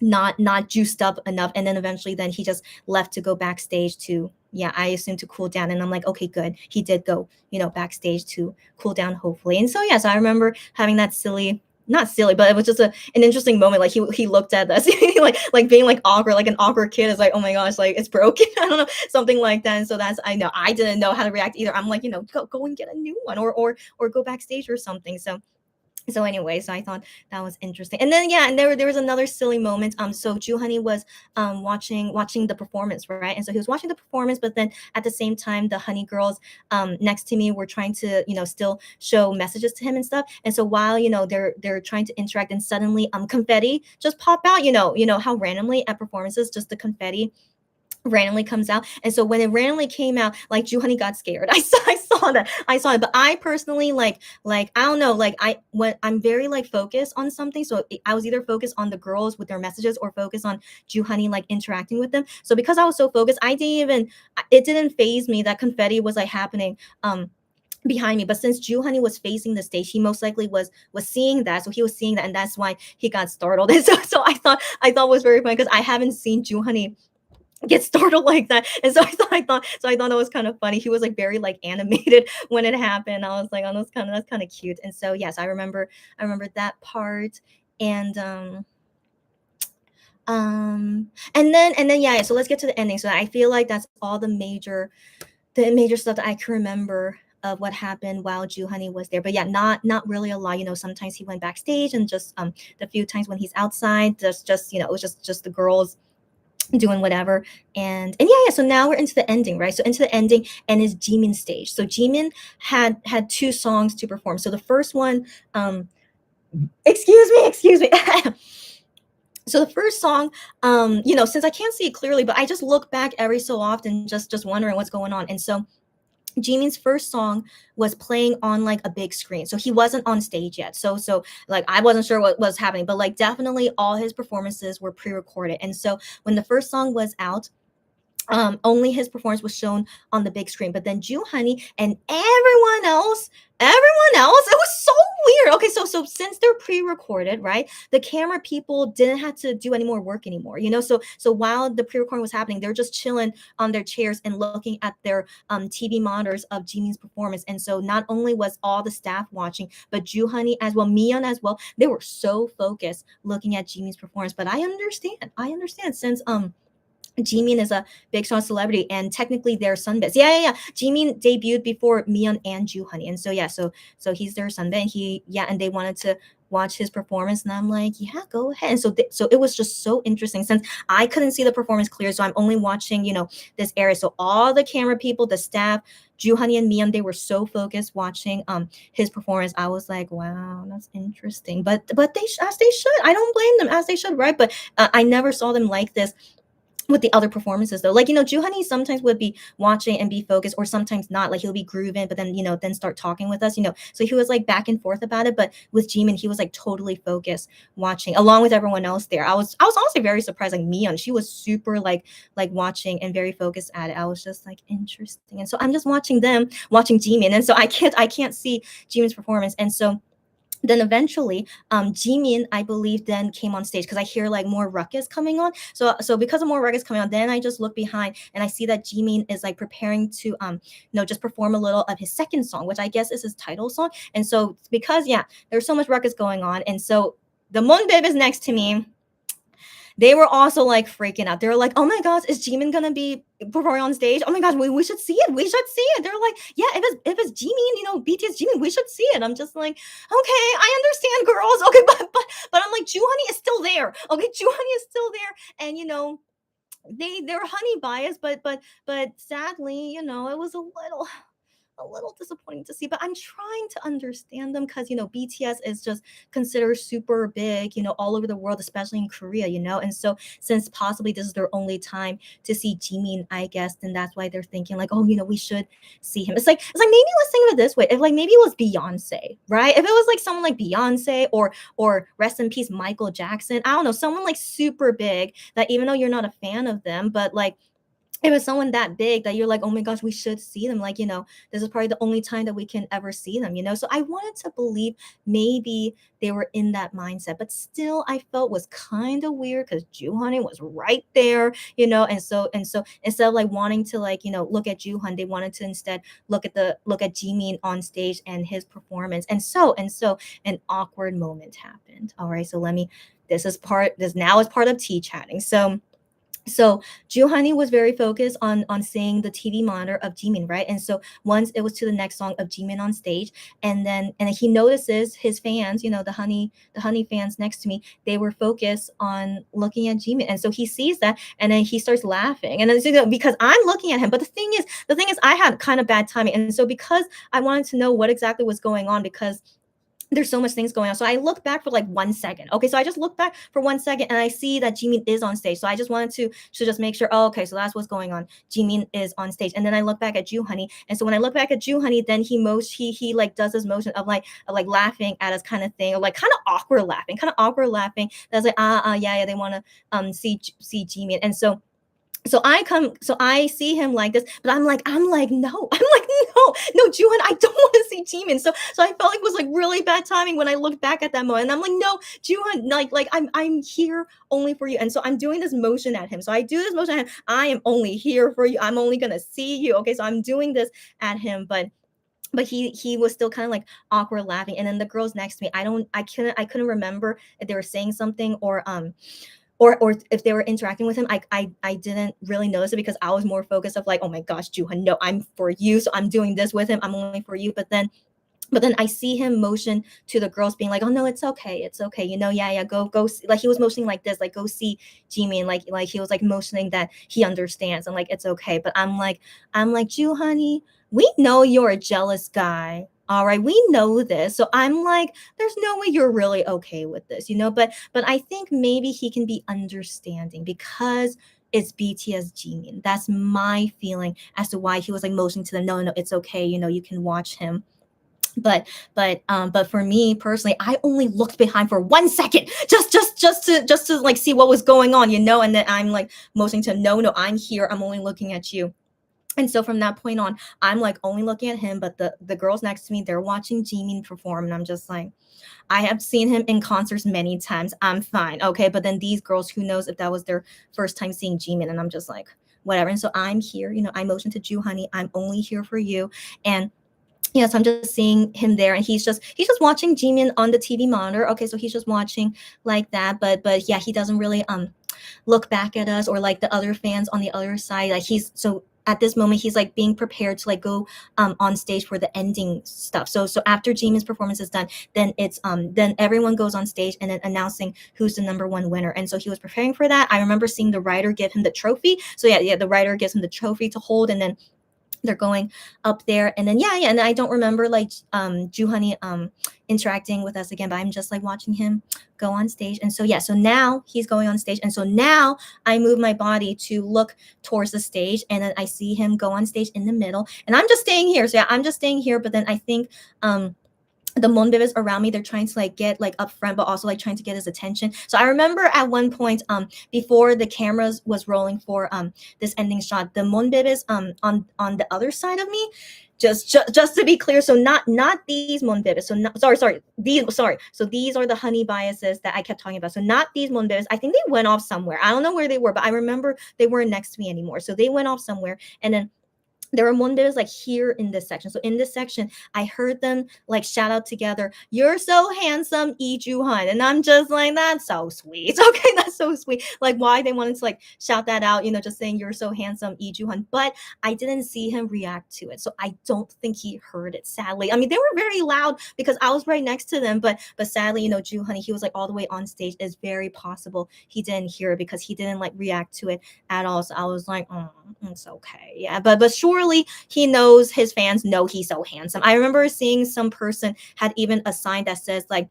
not juiced up enough, and then eventually then he just left to go backstage to, yeah, I assume to cool down. And I'm like, okay, good, he did go backstage to cool down, hopefully. And so yeah, so I remember having that not silly, but it was just an interesting moment. Like he looked at us, like being like awkward, like an awkward kid is like, oh my gosh, like it's broken. I don't know, something like that. And so I know I didn't know how to react either. I'm like, go and get a new one, or go backstage or something. So anyway, so I thought that was interesting. And then yeah, and there was another silly moment. So Juhani was watching the performance, right? And so he was watching the performance, but then at the same time, the Honey girls next to me were trying to, still show messages to him and stuff. And so while they're trying to interact, and suddenly confetti just pop out. How randomly at performances just the confetti randomly comes out. And so when it randomly came out, like Juhani got scared. I saw it. But I personally like I don't know, like when I'm very like focused on something, so I was either focused on the girls with their messages or focused on Juhani like interacting with them. So because I was so focused, it didn't phase me that confetti was like happening behind me. But since Juhani was facing the stage, he most likely was seeing that. So he was seeing that, and that's why he got startled. And so I thought it was very funny, because I haven't seen Juhani get startled like that. And so I thought that was kind of funny. He was like very like animated when it happened. I was like, oh, that's kind of cute. And so yes, I remember that part. And and then yeah, so let's get to the ending. So I feel like that's all the major stuff that I can remember of what happened while Jew Honey was there. But yeah, not really a lot. You know, sometimes he went backstage, and just the few times when he's outside, just you know, it was just the girls doing whatever. And yeah, so now we're into the ending, right? So into the ending, and is Jimin stage. So Jimin had two songs to perform. So the first one, excuse me. So the first song, you know, since I can't see it clearly, but I just look back every so often, just wondering what's going on. And so Jimin's first song was playing on like a big screen. So he wasn't on stage yet. So like I wasn't sure what was happening, but like definitely all his performances were pre-recorded. And so when the first song was out, only his performance was shown on the big screen. But then Jew Honey and everyone else, it was so weird. Okay, so since they're pre-recorded, right? The camera people didn't have to do any more work anymore, you know. So while the pre-recording was happening, they're just chilling on their chairs and looking at their TV monitors of Jimin's performance. And so not only was all the staff watching, but Jew Honey as well, Mion as well, they were so focused looking at Jimin's performance. But I understand since Jimin is a big strong celebrity, and technically they're sunbits. Yeah. Jimin debuted before Mion and Jew Honey, and so yeah, so he's their sunbit. And they wanted to watch his performance, and I'm like, yeah, go ahead. And so it was just so interesting since I couldn't see the performance clear, so I'm only watching, you know, this area. So all the camera people, the staff, Jew Honey and Mion, they were so focused watching his performance. I was like, wow, that's interesting. But they as they should. I don't blame them, as they should, right? But I never saw them like this with the other performances though. Like, you know, Jew Honey sometimes would be watching and be focused, or sometimes not. Like he'll be grooving, but then, you know, then start talking with us, you know. So he was like back and forth about it. But with Jimin, he was like totally focused watching along with everyone else there. I was honestly very surprised. Like Mion, she was super like watching and very focused at it. I was just like, interesting. And so I'm just watching Jimin. And so I can't see Jimin's performance. And so then eventually Jimin, I believe, then came on stage because I hear like more ruckus coming on. So because of more ruckus coming on, then I just look behind and I see that Jimin is like preparing to you know, just perform a little of his second song, which I guess is his title song. And so because yeah, there's so much ruckus going on, and so the Moonbib is next to me. They were also like freaking out. They were like, "Oh my gosh, is Jimin gonna be performing on stage? Oh my gosh, we should see it. We should see it." They're like, "Yeah, if it's Jimin, you know, BTS Jimin, we should see it." I'm just like, "Okay, I understand, girls. Okay, but I'm like, Jew Honey is still there. Okay, Jew Honey is still there, and you know." They're honey biased, but sadly, you know, it was a little disappointing to see, but I'm trying to understand them because, you know, BTS is just considered super big, you know, all over the world, especially in Korea, you know. And so since possibly this is their only time to see Jimin, I guess, then that's why they're thinking like, oh, you know, we should see him. It's like maybe let's think of it this way. If like maybe it was Beyonce, right? If it was like someone like Beyonce or rest in peace Michael Jackson, I don't know, someone like super big that even though you're not a fan of them, but like it was someone that big that you're like, oh my gosh, we should see them. Like, you know, this is probably the only time that we can ever see them, you know? So I wanted to believe maybe they were in that mindset, but still I felt was kind of weird because Juhan was right there, you know? And so instead of like wanting to like, you know, look at Juhan, they wanted to instead look at Jimin on stage and his performance. And so an awkward moment happened. All right. So this now is part of tea chatting. So Honey was very focused on seeing the TV monitor of Jimin, right? And so once it was to the next song of Jimin on stage, and then he notices his fans, you know, the honey fans next to me, they were focused on looking at Jimin, and so he sees that, and then he starts laughing, and then you know, because I'm looking at him, but the thing is, I had kind of bad timing, and so because I wanted to know what exactly was going on because there's so much things going on. So I look back for like 1 second. Okay, so I just look back for 1 second and I see that Jimin is on stage. So I just wanted to just make sure, oh, okay, so that's what's going on. Jimin is on stage. And then I look back at Jew Honey. And so when I look back at Jew Honey, then he like does this motion of like laughing at us kind of thing, or like kind of awkward laughing. That's like, yeah, they want to see Jimin. And so So I see him like this, but I'm like no, I'm like no Juhan, I don't want to see Jimin. So I felt like it was like really bad timing when I looked back at that moment, and I'm like no Juhan, like I'm here only for you. And so I'm doing this motion at him, so I do this motion at him, I am only here for you, I'm only gonna see you, okay? So I'm doing this at him, but he was still kind of like awkward laughing. And then the girls next to me, I couldn't remember if they were saying something, or if they were interacting with him. I didn't really notice it because I was more focused of like, oh my gosh, Juhan, no, I'm for you, so I'm doing this with him, I'm only for you. But then I see him motion to the girls, being like, "Oh no, it's okay, yeah, go." See. Like he was motioning like this, like go see Jimin, like he was like motioning that he understands and like it's okay. But I'm like, Ju, honey, we know you're a jealous guy. All right, we know this. So I'm like, there's no way you're really okay with this. But I think maybe he can be understanding because it's BTS Jimin. That's my feeling as to why he was like motioning to them. No, no, it's okay. You can watch him. But for me personally, I only looked behind for 1 second, just to like see what was going on. And then I'm like motioning to him, no, I'm here, I'm only looking at you. And so from that point on, I'm like only looking at him, but the girls next to me, they're watching Jimin perform, and I'm just like, I have seen him in concerts many times, I'm fine, okay? But then these girls, who knows if that was their first time seeing Jimin, and I'm just like, whatever. And so I'm here, I motion to Ju, honey, I'm only here for you. And so I'm just seeing him there, and he's just watching Jimin on the TV monitor. Okay, so he's just watching like that, but yeah, he doesn't really look back at us or like the other fans on the other side. Like he's so at this moment he's like being prepared to like go on stage for the ending stuff. So after Jimin's performance is done, then everyone goes on stage and then announcing who's the number one winner. And so he was preparing for that. I remember seeing the writer give him the trophy. So yeah, the writer gives him the trophy to hold, and then they're going up there. And then and I don't remember like Juhani interacting with us again, but I'm just like watching him go on stage. And so now he's going on stage, and so now I move my body to look towards the stage, and then I see him go on stage in the middle, and I'm just staying here. So yeah, I'm just staying here. But then I think the Monbebes around me, they're trying to like get like up front, but also like trying to get his attention. So I remember at one point, before the cameras was rolling for this ending shot, the Monbebes on the other side of me, just to be clear, so not these Monbebes, so not, sorry, so these are the honey biases that I kept talking about. So not these Monbebes. I think they went off somewhere, I don't know where they were, but I remember they weren't next to me anymore, so they went off somewhere. And then there were Mondays like here in this section. So in this section, I heard them like shout out together, "You're so handsome, Lee Ju-han." And I'm just like, that's so sweet. Okay, that's so sweet. Like why they wanted to like shout that out, just saying "You're so handsome, Lee Ju-han." But I didn't see him react to it. So I don't think he heard it, sadly. I mean, they were very loud because I was right next to them, but sadly, Ju-han, he was like all the way on stage. It's very possible he didn't hear it because he didn't like react to it at all. So I was like, oh, it's okay. Yeah, but surely he knows his fans know he's so handsome. I remember seeing some person had even a sign that says like,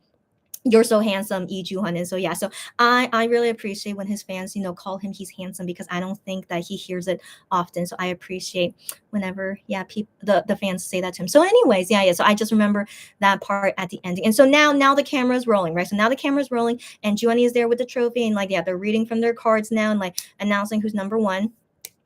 "You're so handsome, Lee Ju-han." And so yeah, so I really appreciate when his fans call him he's handsome, because I don't think that he hears it often. So I appreciate whenever the fans say that to him. So anyways, yeah, so I just remember that part at the ending. And so now the camera's rolling, right? So now the camera's rolling, and Juani is there with the trophy, and like they're reading from their cards now and like announcing who's number one.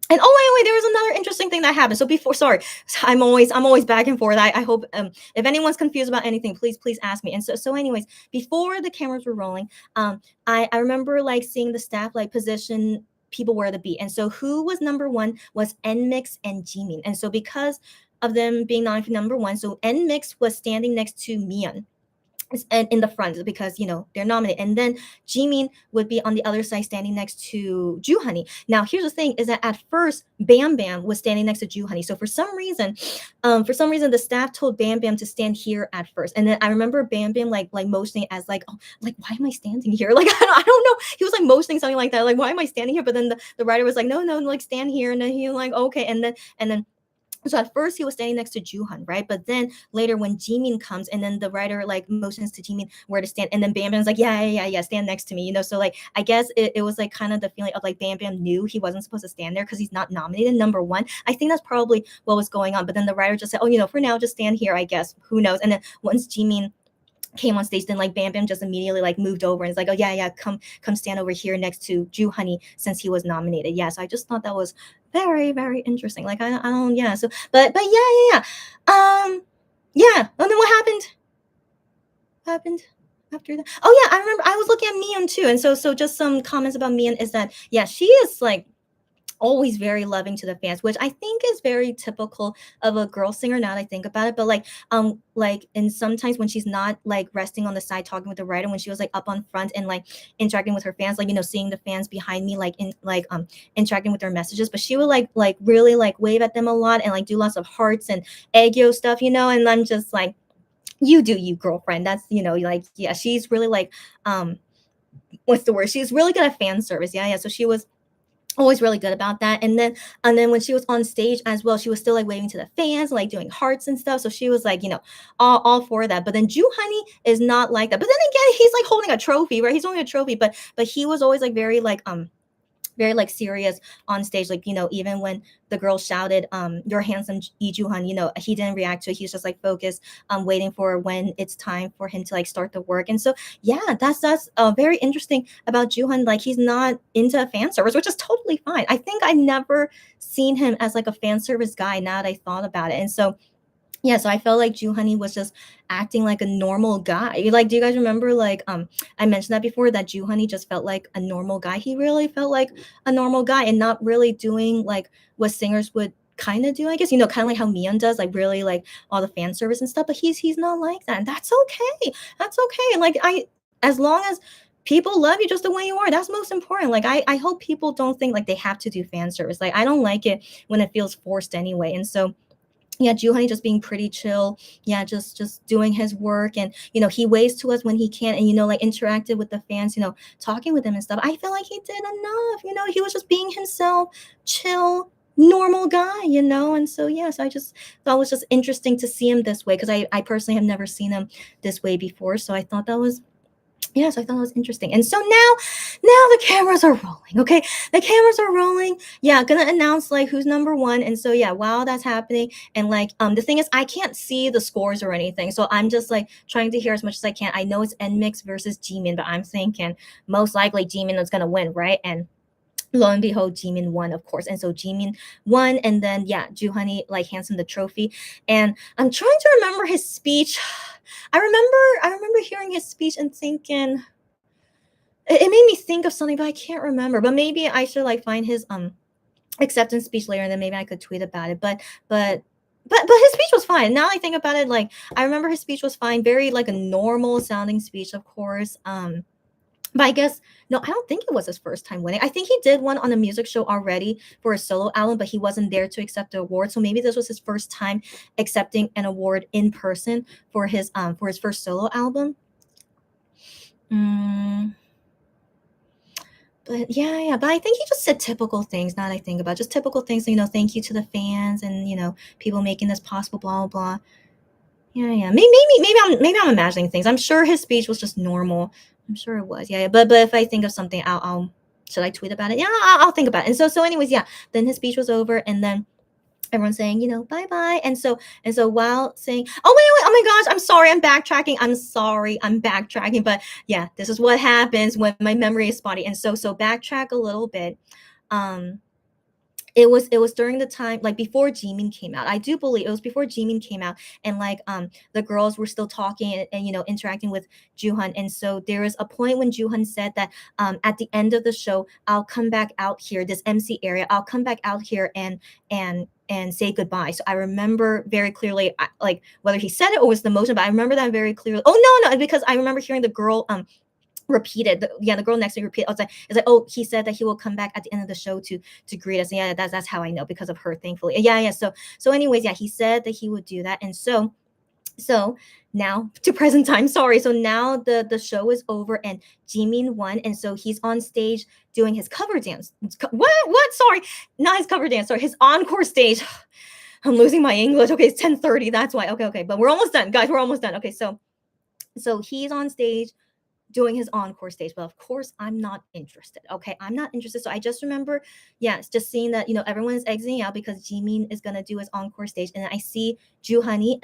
And wait, there was another interesting thing that happened. So before, sorry, I'm always back and forth. I hope if anyone's confused about anything, please ask me. And so anyways, before the cameras were rolling, I remember like seeing the staff like position people where to be. And so who was number one was NMIX and Jimin. And so because of them being nominated for number one, so NMIX was standing next to Mion and in the front because they're nominated, and then Jimin would be on the other side standing next to Juhani. Now here's the thing is that at first Bam Bam was standing next to Juhani. So for some reason the staff told Bam Bam to stand here at first, and then I remember Bam Bam like motioning as like, oh, like why am I standing here? Like I don't know, he was like motioning something like that, like why am I standing here? But then the writer was like, no, like stand here. And then he like, okay. And then so at first he was standing next to Juhan, right? But then later when Jimin comes, and then the writer like motions to Jimin where to stand, and then Bam Bam's like, yeah, stand next to me, So like I guess it was like kind of the feeling of like Bam Bam knew he wasn't supposed to stand there because he's not nominated number one. I think that's probably what was going on. But then the writer just said, oh, for now just stand here, I guess. Who knows? And then once Jimin came on stage, then like Bam Bam just immediately like moved over and it's like, oh yeah, come stand over here next to Ju Honey since he was nominated. Yeah, so I just thought that was very, very interesting. Like I don't, yeah. So but yeah. And then what happened? What happened after that? Oh yeah, I remember I was looking at Mian too, and so just some comments about Mian is that yeah, she is like always very loving to the fans, which I think is very typical of a girl singer now that I think about it. But like and sometimes when she's not like resting on the side talking with the writer, when she was like up on front and like interacting with her fans, like seeing the fans behind me like in like interacting with their messages, but she would like really like wave at them a lot and like do lots of hearts and eggyo stuff, and I'm just like, you do you, girlfriend. That's like, yeah, she's really like what's the word? She's really good at fan service. Yeah. So she was always really good about that. And then when she was on stage as well, she was still like waving to the fans, like doing hearts and stuff. So she was like, all for that. But then Ju Honey is not like that. But then again, he's like holding a trophy, right? He's holding a trophy, but he was always like very like serious on stage, like even when the girl shouted you're handsome Lee Ju-han, he didn't react to it. He's just like focused waiting for when it's time for him to like start the work. And so yeah, that's very interesting about Ju-han. Like he's not into fan service, which is totally fine. I think I never seen him as like a fan service guy now that I thought about it. And so yeah, so I felt like Ju Honey was just acting like a normal guy. Like, do you guys remember? Like, I mentioned that before that Ju Honey just felt like a normal guy. He really felt like a normal guy and not really doing like what singers would kind of do. I guess kind of like how Mion does, like really like all the fan service and stuff. But he's not like that, and that's okay. That's okay. And like as long as people love you just the way you are, that's most important. Like I hope people don't think like they have to do fan service. Like I don't like it when it feels forced anyway. And so yeah, Ju Honey just being pretty chill. Yeah, just doing his work, and he waves to us when he can, and like interacted with the fans, talking with them and stuff. I feel like he did enough. He was just being himself, chill, normal guy. And so yes, I just thought it was just interesting to see him this way because I personally have never seen him this way before. So I thought that was yes, I thought it was interesting. And so now the cameras are rolling. Okay. The cameras are rolling. Yeah, gonna announce like who's number one. And so yeah, while that's happening, and like the thing is I can't see the scores or anything. So I'm just like trying to hear as much as I can. I know it's NMIXX versus Jimin, but I'm thinking most likely Jimin is gonna win, right? And lo and behold, Jimin won, of course. And so Jimin won, and then yeah, Ju Honey like hands him the trophy. And I'm trying to remember his speech. I remember hearing his speech and thinking it made me think of something, but I can't remember. But maybe I should like find his acceptance speech later, and then maybe I could tweet about it. But his speech was fine. Now I think about it, like I remember his speech was fine, very like a normal sounding speech, of course. But I guess no, I don't think it was his first time winning. I think he did one on a music show already for a solo album, but he wasn't there to accept the award. So maybe this was his first time accepting an award in person for his first solo album. But yeah, but I think he just said typical things. Now that I think about it, just typical things. Thank you to the fans and people making this possible. Blah blah blah. Yeah. Maybe I'm imagining things. I'm sure his speech was just normal. I'm sure it was. Yeah. But if I think of something, I'll should I tweet about it? Yeah, I'll think about it. And so anyways, yeah. Then his speech was over, and then everyone's saying, bye bye. And so while saying, oh wait, oh my gosh, I'm sorry, I'm backtracking. I'm sorry, I'm backtracking. But yeah, this is what happens when my memory is spotty. And so backtrack a little bit. It was during the time like before Jimin came out. I do believe it was before Jimin came out, and like the girls were still talking and interacting with Ju-han. And so there is a point when Ju-han said that at the end of the show, I'll come back out here, this MC area, I'll come back out here and say goodbye. So I remember very clearly, like whether he said it or was the motion, but I remember that very clearly. Oh no, because I remember hearing the girl repeated the girl next to me repeat. I was like, it's like, oh, he said that he will come back at the end of the show to greet us. And yeah, that's how I know, because of her, thankfully. Yeah. So anyways, yeah, he said that he would do that. And so now to present time, sorry. So now the show is over and Jimin won, and so he's on stage doing his cover dance. What? Sorry, not his cover dance. Sorry, his encore stage. I'm losing my English. Okay, it's 10:30. That's why. Okay, but we're almost done, guys. We're almost done. Okay, so he's on stage doing his encore stage. But of course, I'm not interested. Okay, I'm not interested. So I just remember, yes, just seeing that, everyone is exiting out because Jimin is going to do his encore stage. And I see Ju Honey,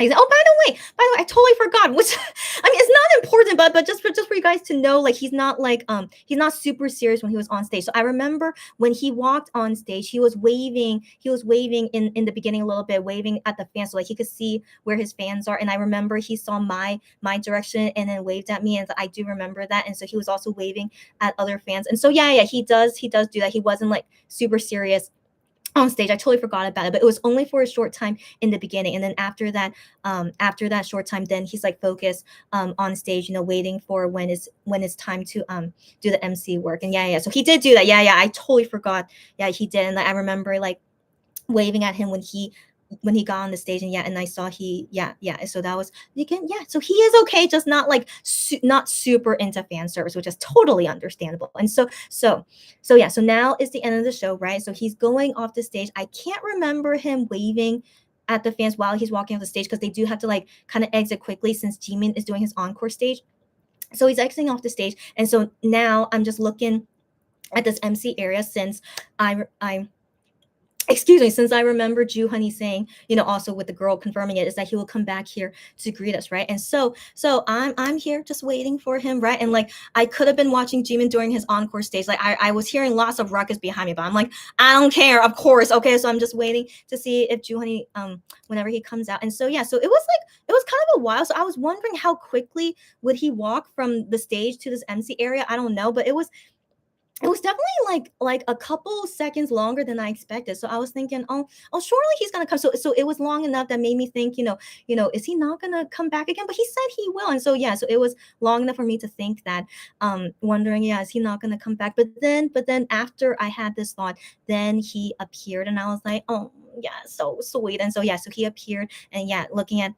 Oh, by the way, I totally forgot. Which I mean, it's not important, but just for you guys to know, like he's not super serious when he was on stage. So I remember when he walked on stage, he was waving in the beginning a little bit, waving at the fans, so like he could see where his fans are. And I remember he saw my direction and then waved at me, and I do remember that. And so he was also waving at other fans. And so yeah, he does do that. He wasn't like super serious on stage. I totally forgot about it, but it was only for a short time in the beginning, and then after that short time, then he's like focused on stage, waiting for when it's time to do the MC work. And yeah, so he did do that. Yeah, I totally forgot. Yeah, he did. And like, I remember like waving at him when he got on the stage. And yeah, and I saw yeah, so that was, you can, yeah, so he is okay, just not like not super into fan service, which is totally understandable. And so yeah, so now is the end of the show, right? So he's going off the stage. I can't remember him waving at the fans while he's walking off the stage, because they do have to like kind of exit quickly since Jimin is doing his encore stage. So he's exiting off the stage, and so now I'm just looking at this MC area, since I excuse me, since I remember Honey saying, also with the girl confirming it, is that he will come back here to greet us, right? And so I'm here just waiting for him, right? And like, I could have been watching Jimin during his encore stage. Like I was hearing lots of ruckus behind me, but I'm like, I don't care, of course. Okay, so I'm just waiting to see if Honey whenever he comes out. And so yeah, so it was kind of a while. So I was wondering how quickly would he walk from the stage to this MC area. I don't know, but it was definitely like a couple seconds longer than I expected. So I was thinking, oh, surely he's gonna come. So it was long enough that made me think, is he not gonna come back again? But he said he will. And so yeah, so it was long enough for me to think that, wondering, yeah, is he not gonna come back? But then after I had this thought, then he appeared, and I was like, oh yeah, so sweet. And so yeah, so he appeared, and yeah, looking at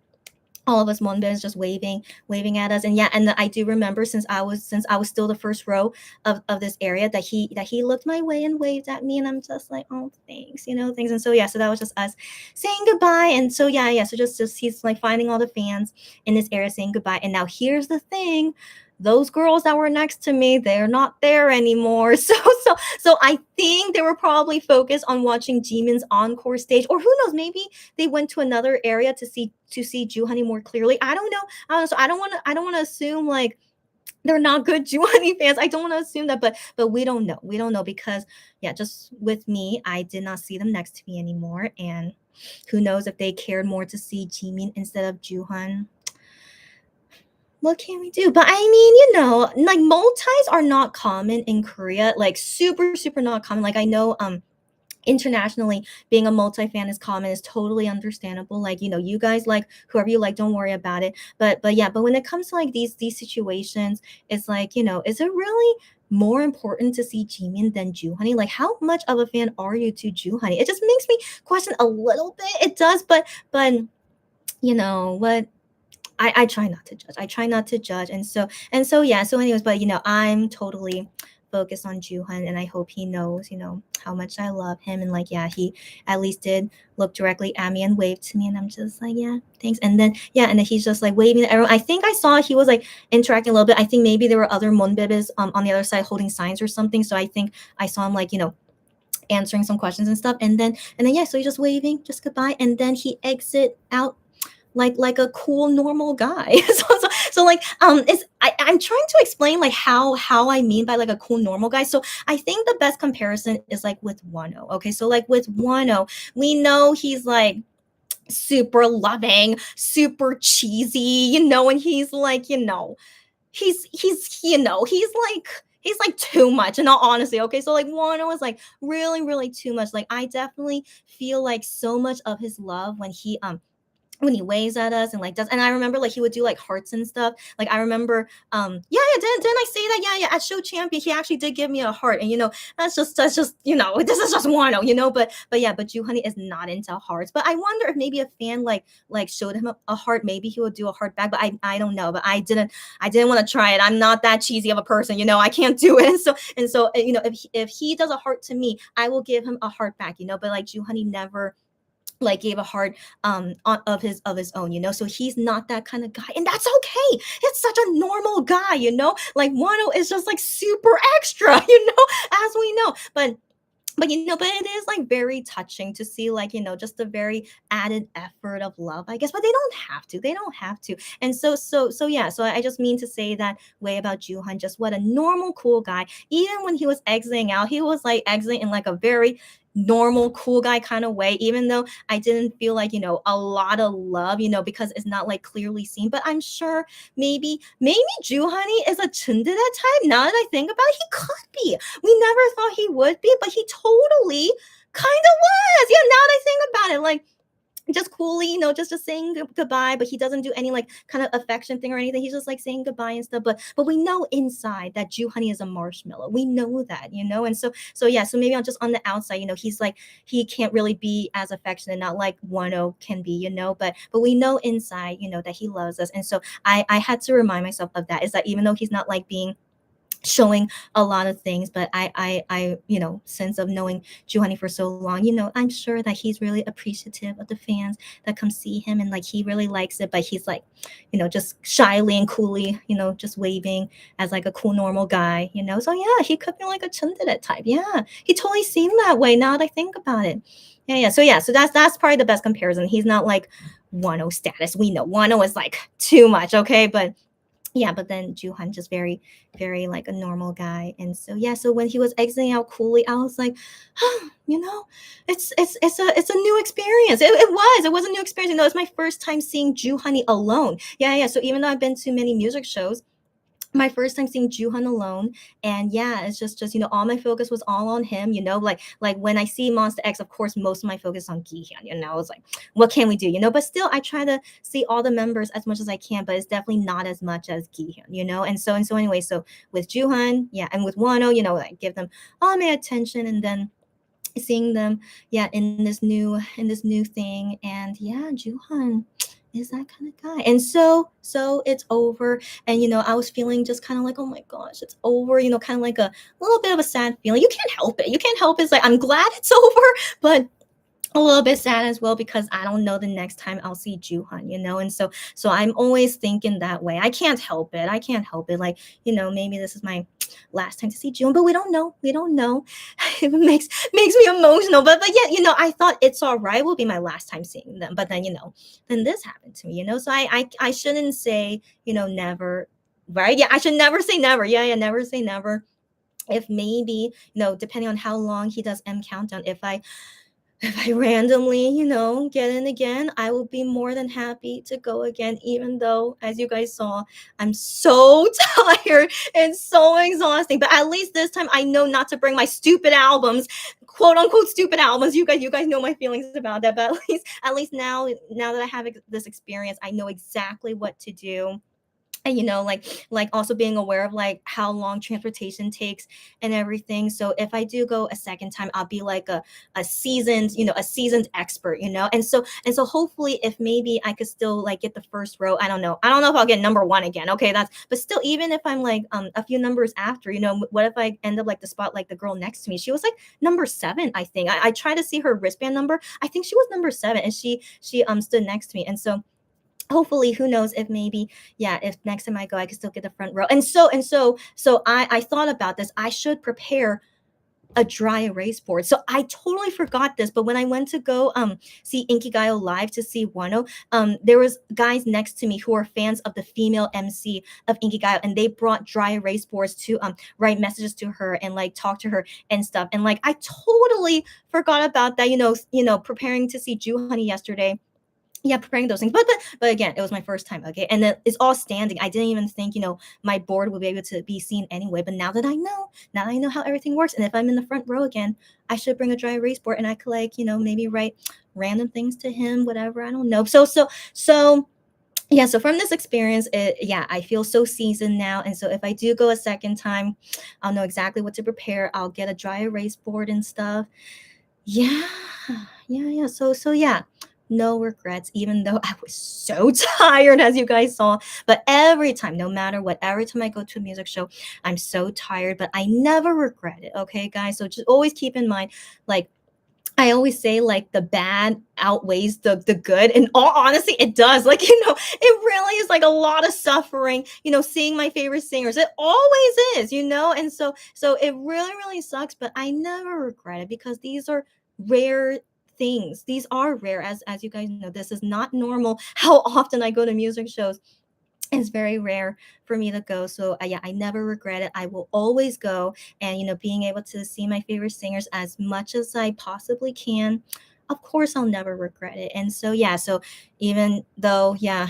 all of us Monbens just waving at us. And yeah, and I do remember, since I was still the first row of this area, that he looked my way and waved at me, and I'm just like, oh, thanks, thanks. And so yeah, so that was just us saying goodbye. And so yeah, so just he's like finding all the fans in this area, saying goodbye. And now here's the thing, those girls that were next to me, they're not there anymore. So I think they were probably focused on watching Jimin's encore stage, or who knows, maybe they went to another area to see Honey more clearly. I don't know. So I don't want to assume like they're not good Honey fans. I don't want to assume that, but we don't know. We don't know, because yeah, just with me, I did not see them next to me anymore, and who knows if they cared more to see Jimin instead of Juhan. What can we do? But I mean, like multis are not common in Korea, like super, super not common. Like I know internationally being a multi fan is common, is totally understandable. Like, you guys, like whoever you like, don't worry about it. But yeah, but when it comes to like these situations, it's like, is it really more important to see Jimin than Honey? Like, how much of a fan are you to Honey? It just makes me question a little bit. It does, but what, I try not to judge. I try not to judge. And so yeah. So anyways, but I'm totally focused on Juhan, and I hope he knows, how much I love him. And like, yeah, he at least did look directly at me and wave to me, and I'm just like, yeah, thanks. And then he's just like waving at everyone. I think I saw he was like interacting a little bit. I think maybe there were other Monbebes on the other side holding signs or something. So I think I saw him like, answering some questions and stuff. And then yeah, so he's just waving, just goodbye, and then he exit out like a cool normal guy. So like I'm trying to explain like how I mean by like a cool normal guy. So I think the best comparison is like with Wano. Okay, so like with Wano, we know he's like super loving, super cheesy, and he's like, he's like too much, in all honesty. Okay, so like Wano is like really, really too much. Like I definitely feel like so much of his love when he waves at us and like does, and I remember like he would do like hearts and stuff. Like I remember didn't I say that? Yeah, at Show Champion he actually did give me a heart. And that's just this is just Wano, but Honey is not into hearts. But I wonder if maybe a fan like showed him a heart, maybe he would do a heart back. But I don't know. But I didn't want to try it. I'm not that cheesy of a person, I can't do it. And so if he does a heart to me, I will give him a heart back, but like Honey never like gave a heart of his own. So he's not that kind of guy, and that's okay. It's such a normal guy. Like Wano is just like super extra, as we know. But but but it is like very touching to see, like, just the very added effort of love, I guess. But they don't have to. And so yeah, so I just mean to say that way about Juhan, just what a normal cool guy. Even when he was exiting out, he was like exiting in like a very normal cool guy kind of way, even though I didn't feel like, a lot of love, because it's not like clearly seen. But I'm sure maybe Juhani is a tsundere type. Now that I think about it, he could be. We never thought he would be, but he totally kind of was. Yeah, now that I think about it, like, just coolly, just saying goodbye, but he doesn't do any like kind of affection thing or anything. He's just like saying goodbye and stuff. But we know inside that Jew Honey is a marshmallow. We know that, and so yeah. So maybe on just on the outside, he's like he can't really be as affectionate, not like Wano can be, But we know inside, that he loves us, and so I had to remind myself of that. Is that even though he's not like being showing a lot of things, but I sense of knowing Giovanni for so long, I'm sure that he's really appreciative of the fans that come see him, and like he really likes it, but he's like, just shyly and coolly, just waving as like a cool normal guy, so yeah, he could be like a tsundere type. Yeah, he totally seemed that way now that I think about it. So that's probably the best comparison. He's not like Wano status. We know Wano is like too much, okay, but yeah, but then Juhan just very, very like a normal guy. And so yeah, so when he was exiting out coolly, I was like, it's a new experience. It was a new experience. It's my first time seeing Juhani alone. Yeah. So even though I've been to many music shows, my first time seeing Juhan alone, and yeah, it's just all my focus was all on him. Like when I see Monster X, of course, most of my focus is on Gihyun. It's like, what can we do? But still, I try to see all the members as much as I can, but it's definitely not as much as Gihyun. And so anyway, so with Juhan, yeah, and with Wano, I give them all my attention, and then seeing them, yeah, in this new thing, and yeah, Juhan is that kind of guy. And so it's over, and I was feeling just kind of like, oh my gosh, it's over, kind of like a little bit of a sad feeling. You can't help it. It's like, I'm glad it's over, but a little bit sad as well, because I don't know the next time I'll see Juhan, and so I'm always thinking that way. I can't help it. Like, maybe this is my last time to see Juhan, but we don't know. It makes me emotional. But yeah, I thought it's all right. It will be my last time seeing them. But then, then this happened to me, so I shouldn't say, never, right? Yeah, I should never say never. Yeah, never say never. If maybe, depending on how long he does M Countdown, if I randomly, get in again, I will be more than happy to go again, even though, as you guys saw, I'm so tired and so exhausting. But at least this time I know not to bring my stupid albums, quote unquote stupid albums. You guys know my feelings about that. But at least now that I have this experience, I know exactly what to do. And like also being aware of like how long transportation takes and everything. So if I do go a second time, I'll be like a seasoned expert, and so hopefully, if maybe I could still like get the first row. I don't know if I'll get number one again. Okay, but still, even if I'm like a few numbers after, what if I end up like the spot like the girl next to me? She was like number 7, I think. I tried to see her wristband number. I think she was number 7, and she stood next to me. And so hopefully, who knows, if maybe, yeah, if next time I go I can still get the front row. And so I thought about this. I should prepare a dry erase board. So I totally forgot this, but when I went to go see Inkigayo live to see Wano, there was guys next to me who are fans of the female MC of Inkigayo, and they brought dry erase boards to write messages to her and like talk to her and stuff. And like I totally forgot about that, preparing to see Juhani yesterday. Yeah, preparing those things. But again, it was my first time. Okay, and it's all standing. I didn't even think my board would be able to be seen anyway. But now that I know how everything works, and if I'm in the front row again, I should bring a dry erase board, and I could like maybe write random things to him, whatever. I don't know. So yeah, so from this experience, I feel so seasoned now. And so if I do go a second time, I'll know exactly what to prepare. I'll get a dry erase board and stuff. Yeah. So yeah, no regrets, even though I was so tired, as you guys saw. But every time, no matter what, every time I go to a music show, I'm so tired, but I never regret it. Okay, guys. So just always keep in mind, like, I always say like the bad outweighs the good. And all honesty, it does. Like, it really is like a lot of suffering, seeing my favorite singers. It always is. And so it really, really sucks, but I never regret it because these are rare things. These are rare, as you guys know. This is not normal how often I go to music shows. It's very rare for me to go. So yeah, I never regret it. I will always go. And being able to see my favorite singers as much as I possibly can, of course I'll never regret it. And so yeah, so even though yeah,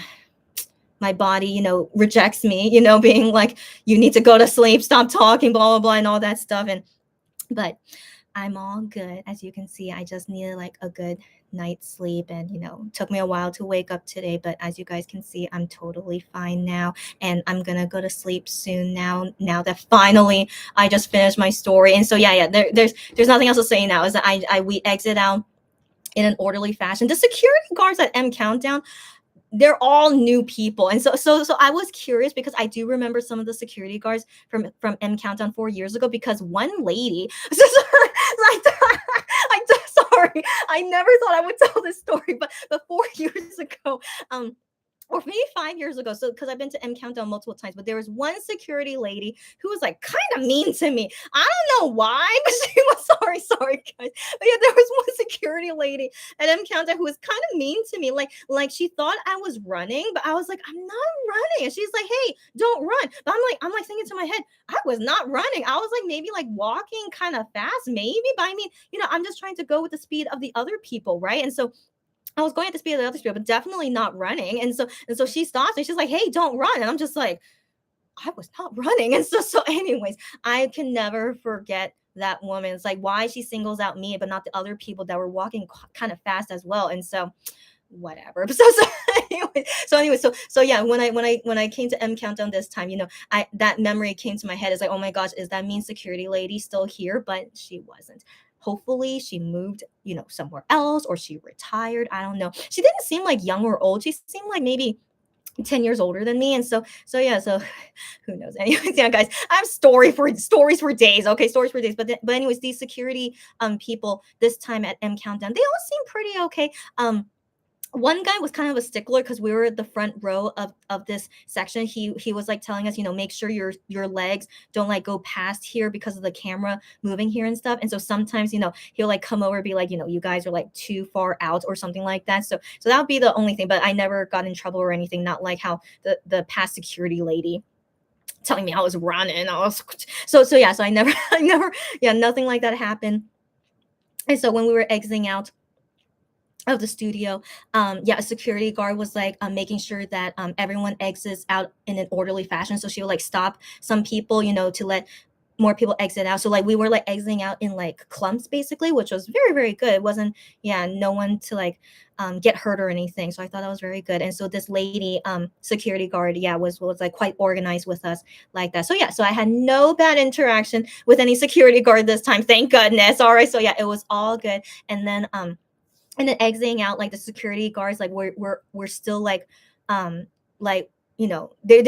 my body rejects me, being like, you need to go to sleep, stop talking, blah blah blah, and all that stuff. But I'm all good. As you can see, I just needed like a good night's sleep, and took me a while to wake up today, but as you guys can see, I'm totally fine now, and I'm gonna go to sleep soon now that finally I just finished my story. And so yeah, there's nothing else to say now, is that we exit out in an orderly fashion. The security guards at M Countdown, they're all new people. And so I was curious because I do remember some of the security guards from M Countdown 4 years ago, because one lady sorry, I never thought I would tell this story, but 4 years ago, or maybe 5 years ago. So, because I've been to M Countdown multiple times, but there was one security lady who was like kind of mean to me. I don't know why, but she was sorry, guys. But yeah, there was one security lady at M Countdown who was kind of mean to me. Like she thought I was running, but I was like, I'm not running. And she's like, hey, don't run. But I'm like thinking to my head, I was not running. I was like maybe like walking kind of fast, maybe. But I mean, I'm just trying to go with the speed of the other people, right? And so I was going at the speed of the other speed, but definitely not running. And so she stops and she's like, hey, don't run. And I'm just like, I was not running. And so anyways, I can never forget that woman. It's like why she singles out me, but not the other people that were walking kind of fast as well. And so whatever. So yeah, when I came to M Countdown this time, that memory came to my head. It's like, oh my gosh, is that mean security lady still here? But she wasn't. Hopefully she moved, somewhere else, or she retired. I don't know. She didn't seem like young or old. She seemed like maybe 10 years older than me. And so yeah, so who knows? Anyways, yeah, guys, I have stories for days. Okay, stories for days. But anyways, these security people this time at M Countdown, they all seem pretty okay. One guy was kind of a stickler because we were at the front row of this section. He was like telling us, make sure your legs don't like go past here because of the camera moving here and stuff. And so sometimes, he'll like come over and be like, you guys are like too far out or something like that. So that would be the only thing. But I never got in trouble or anything. Not like how the past security lady telling me I was running. So yeah. So I never, yeah, nothing like that happened. And so when we were exiting out of the studio, yeah, a security guard was like making sure that everyone exits out in an orderly fashion. So she would like stop some people, to let more people exit out. So like we were like exiting out in like clumps basically, which was very, very good. It wasn't, yeah, no one to like get hurt or anything. So I thought that was very good. And so this lady security guard, yeah, was like quite organized with us like that. So yeah, so I had no bad interaction with any security guard this time, thank goodness. All right, so yeah, it was all good. And then exiting out, like the security guards, like we're still like they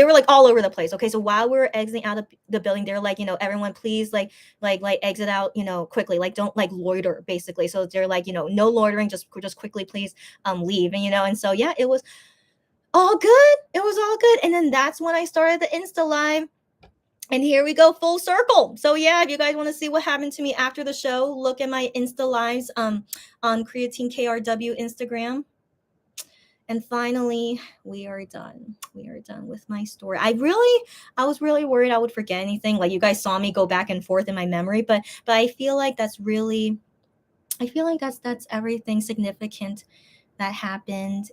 were like all over the place. Okay, so while we were exiting out of the building, they're like, everyone please like exit out, quickly, like don't like loiter basically. So they're like, no loitering, just quickly please leave. And so yeah, it was all good. It was all good. And then that's when I started the Insta Live. And here we go, full circle. So yeah, if you guys want to see what happened to me after the show, look at my Insta Lives on Creatine KRW Instagram. And finally, we are done. We are done with my story. I was really worried I would forget anything. Like you guys saw me go back and forth in my memory, but I feel like that's everything significant that happened.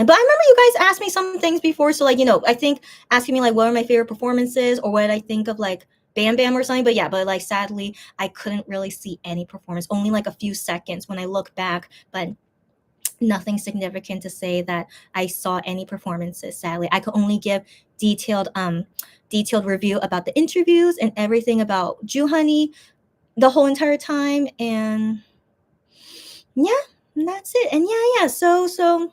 But I remember you guys asked me some things before. So like, I think asking me like, what are my favorite performances, or what did I think of like Bam Bam or something. But yeah, but like sadly, I couldn't really see any performance, only like a few seconds when I look back, but nothing significant to say that I saw any performances. Sadly, I could only give detailed review about the interviews and everything about Joohoney the whole entire time. And yeah, that's it. And yeah. So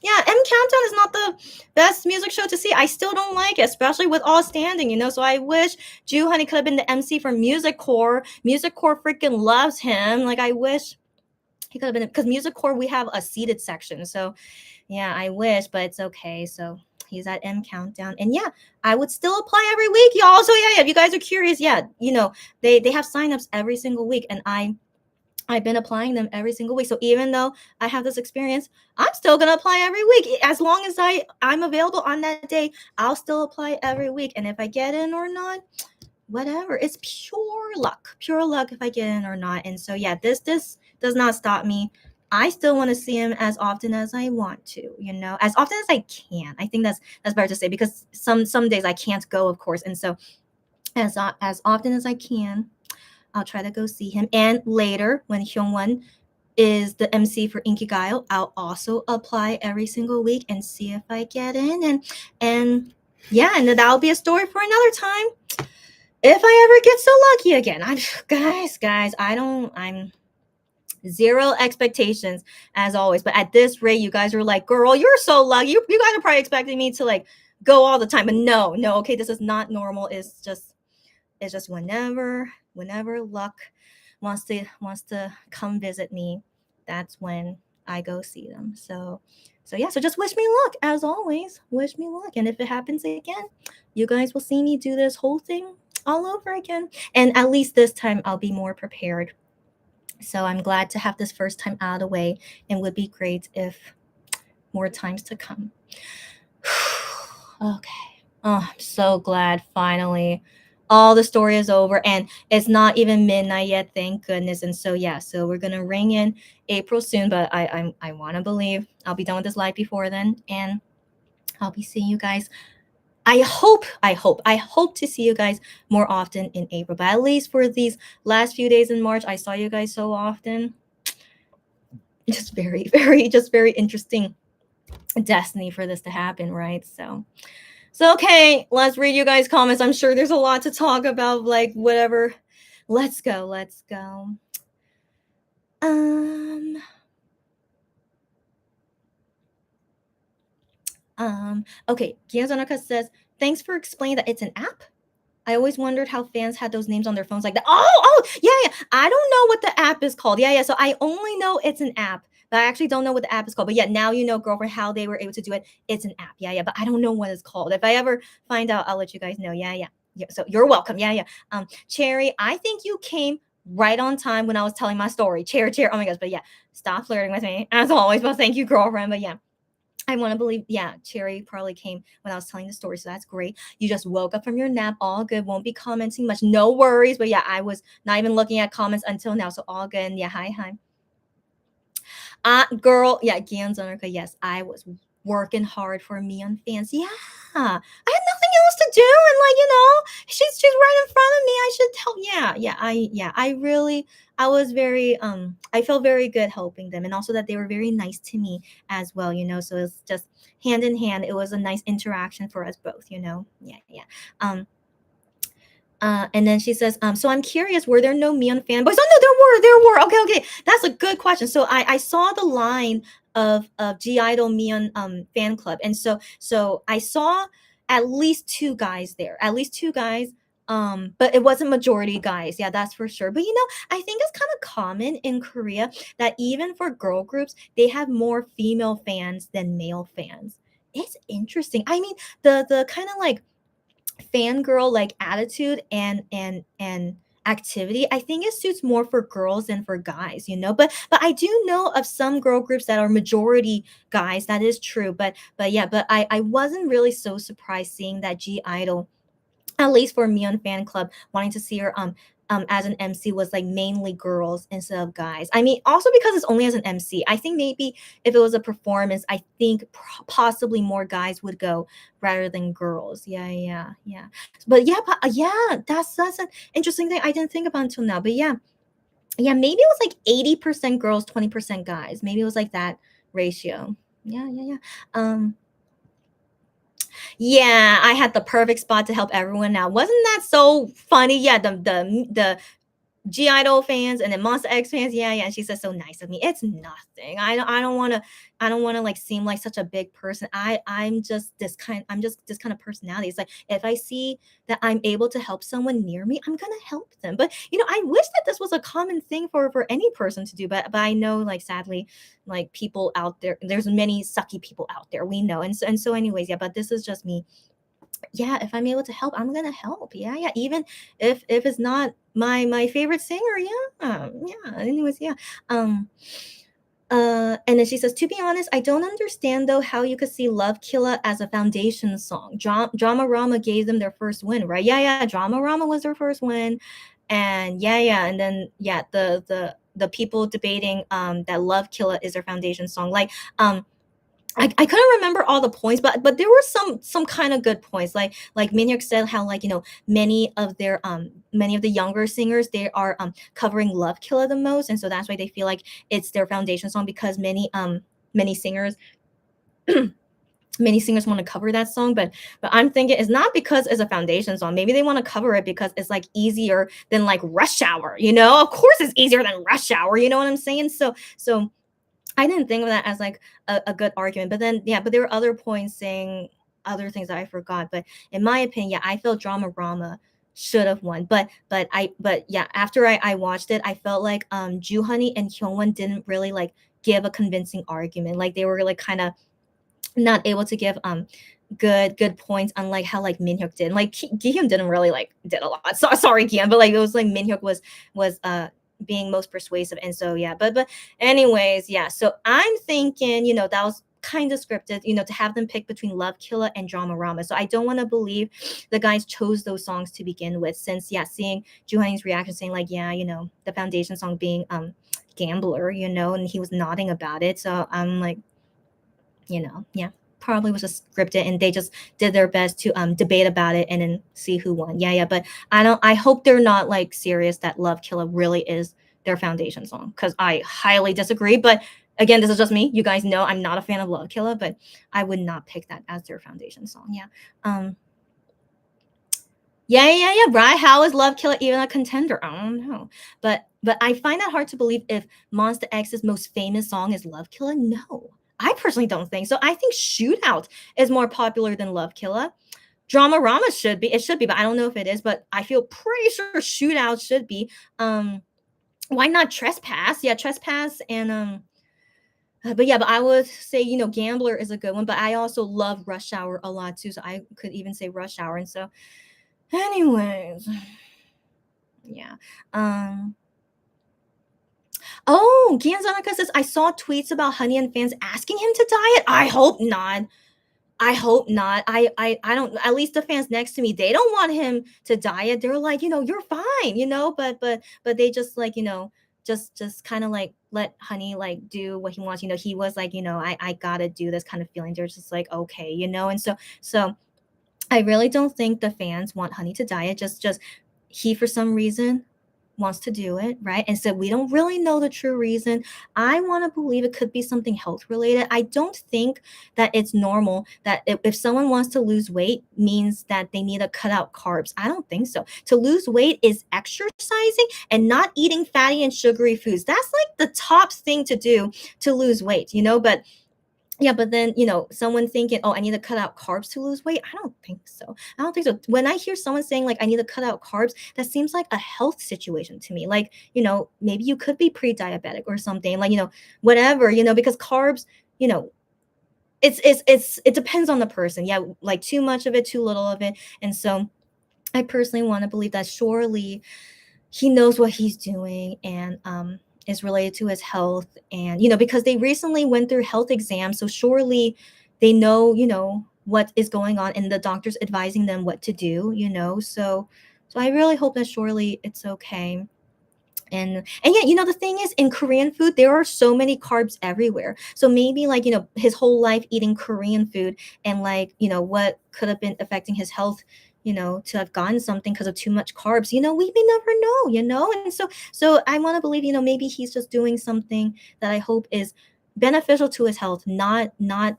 yeah, M Countdown is not the best music show to see. I still don't like it, especially with all standing, So I wish Joohoney could have been the MC for Music Core. Music Core freaking loves him. Like I wish He could have been, because Music Core we have a seated section. So yeah, I wish, but it's okay. So he's at M Countdown, and yeah, I would still apply every week, y'all. So yeah, if you guys are curious, yeah, they have signups every single week, and I've been applying them every single week. So even though I have this experience, I'm still gonna apply every week. As long as I'm available on that day, I'll still apply every week. And if I get in or not, whatever. It's pure luck if I get in or not. And so yeah, this does not stop me. I still want to see him as often as I want to, as often as I can. I think that's better to say, because some days I can't go, of course. And so as often as I can, I'll try to go see him. And later, when Hyungwon is the MC for Inkigayo, I'll also apply every single week and see if I get in. And yeah, and that'll be a story for another time. If I ever get so lucky again. I'm zero expectations as always. But at this rate, you guys are like, girl, you're so lucky. You guys are probably expecting me to like go all the time. But no, okay, this is not normal. It's just whenever luck wants to come visit me, that's when I go see them. So yeah, so just wish me luck as always. Wish me luck. And if it happens again, you guys will see me do this whole thing all over again. And at least this time I'll be more prepared. So I'm glad to have this first time out of the way, and would be great if more times to come. Okay. Oh, I'm so glad finally all the story is over, and it's not even midnight yet, thank goodness. And so yeah, so we're gonna ring in April soon, but I want to believe I'll be done with this live before then, and I'll be seeing you guys. I hope to see you guys more often in April, but at least for these last few days in March, I saw you guys so often. Just very interesting destiny for this to happen, right? So okay, let's read you guys' comments. I'm sure there's a lot to talk about, like whatever. Let's go. Okay, Gianzanaka says, thanks for explaining that it's an app. I always wondered how fans had those names on their phones like that. Oh, yeah. I don't know what the app is called. Yeah. So I only know it's an app, but I actually don't know what the app is called. But yeah, now you know, girlfriend, how they were able to do it. It's an app. Yeah. But I don't know what it's called. If I ever find out, I'll let you guys know. Yeah. So you're welcome. Yeah. Cherry, I think you came right on time when I was telling my story. Chair. Oh my gosh. But yeah, stop flirting with me as always. But thank you, girlfriend. But yeah. I want to believe, yeah, Cherry probably came when I was telling the story, so that's great. You just woke up from your nap, all good, won't be commenting much, no worries. But yeah, I was not even looking at comments until now, so all good. And yeah, hi. Girl, yeah, Gianzonaka, yes, I was working hard for Mion fans. Yeah, I had nothing else to do, and like, she's right in front of me. I should tell. I was very I felt very good helping them, and also that they were very nice to me as well. So it's just hand in hand. It was a nice interaction for us both. Yeah. And then she says, so I'm curious, were there no Mion fanboys? Oh no, there were. Okay. That's a good question. So I saw the line of (G)I-DLE Mion fan club. And so I saw at least two guys there. But it wasn't majority guys. Yeah, that's for sure. But I think it's kind of common in Korea that even for girl groups, they have more female fans than male fans. It's interesting. I mean, the kind of like fangirl like attitude and activity, I think it suits more for girls than for guys, but I do know of some girl groups that are majority guys. That is true. But I wasn't really so surprised seeing that (G)I-DLE, at least for Mion fan club, wanting to see her as an MC was like mainly girls instead of guys. I mean, also because it's only as an MC. I think maybe if it was a performance, I think possibly more guys would go rather than girls. Yeah. But yeah, that's an interesting thing I didn't think about until now. But yeah, maybe it was like 80% girls, 20% guys. Maybe it was like that ratio. Yeah. Yeah, I had the perfect spot to help everyone out. Wasn't that so funny? Yeah, the G Idol fans and then Monster X fans. Yeah, yeah. And she says so nice of me. It's nothing. I don't want to like seem like such a big person. I'm just this kind of personality. It's like if I see that I'm able to help someone near me, I'm gonna help them. But I wish that this was a common thing for any person to do. But I know, like, sadly, like, people out there, there's many sucky people out there. We know. And so anyways, yeah, but this is just me. Yeah, if I'm able to help, I'm gonna help. Yeah, yeah. Even if it's not my favorite singer, yeah. Yeah. Anyways, yeah. Um and then she says, to be honest, I don't understand though how you could see Love Killa as a foundation song. Drama Rama gave them their first win, right? Yeah, yeah. Drama Rama was their first win. And yeah, yeah. And then yeah, the people debating that Love Killa is their foundation song. Like I couldn't remember all the points, but there were some kind of good points. Like Minhyuk said how, like, many of the younger singers, they are covering Love Killa the most, and so that's why they feel like it's their foundation song, because many singers many singers want to cover that song. But I'm thinking it's not because it's a foundation song. Maybe they want to cover it because it's like easier than like Rush Hour. Of course it's easier than Rush Hour. You know what I'm saying? So I didn't think of that as like a good argument. But then, yeah, but there were other points saying other things that I forgot. But in my opinion, yeah, I felt Drama Rama should have won. But yeah, after I watched it, I felt like Ju Honey and Hyungwon didn't really like give a convincing argument. Like they were like kind of not able to give good points, unlike how like Minhyuk did. Like Gihyun didn't really like did a lot. So sorry, Gihyun, but like it was like Minhyuk was being most persuasive. And so yeah, but anyways, yeah. So I'm thinking, that was kind of scripted, to have them pick between Love Killa and Drama Rama. So I don't want to believe the guys chose those songs to begin with, since yeah, seeing Juhani's reaction saying like, yeah, the foundation song being Gambler, and he was nodding about it. So I'm like, yeah, probably was just scripted, and they just did their best to debate about it and then see who won. Yeah, yeah, but I hope they're not like serious that Love Killa really is their foundation song, because I highly disagree. But again, this is just me. You guys know I'm not a fan of Love Killa, but I would not pick that as their foundation song. Yeah. Yeah. Right. How is Love Killa even a contender? I don't know. But I find that hard to believe if Monster X's most famous song is Love Killa. No, I personally don't think so. I think Shootout is more popular than Love Killa. Drama Rama should be. It should be, but I don't know if it is. But I feel pretty sure Shootout should be. Why not Trespass? Yeah, Trespass and but yeah, but I would say, Gambler is a good one, but I also love Rush Hour a lot too. So I could even say Rush Hour. And so, anyways, yeah. Oh, Gian Zanaka says, I saw tweets about Honey and fans asking him to diet. I hope not. I hope not. I don't, at least the fans next to me, they don't want him to diet. They're like, you're fine, but they just like, just kind of like let Honey like do what he wants. He was like, I gotta do this kind of feeling. They're just like, okay, and so I really don't think the fans want Honey to diet. Just he, for some reason, wants to do it, right? And so we don't really know the true reason. I want to believe it could be something health related. I don't think that it's normal that if someone wants to lose weight means that they need to cut out carbs. I don't think so. To lose weight is exercising and not eating fatty and sugary foods. That's like the top thing to do to lose weight, but yeah, but then, someone thinking, oh, I need to cut out carbs to lose weight. I don't think so. I don't think so. When I hear someone saying like, I need to cut out carbs, that seems like a health situation to me. Like, maybe you could be pre-diabetic or something, like, whatever, because carbs, it depends on the person. Yeah. Like too much of it, too little of it. And so I personally want to believe that surely he knows what he's doing, and, is related to his health. And because they recently went through health exams, so surely they know what is going on, and the doctors advising them what to do. So I really hope that surely it's okay. And yeah, the thing is, in Korean food there are so many carbs everywhere, so maybe like his whole life eating Korean food, and like what could have been affecting his health, to have gotten something because of too much carbs, we may never know, and so I want to believe, maybe he's just doing something that I hope is beneficial to his health, not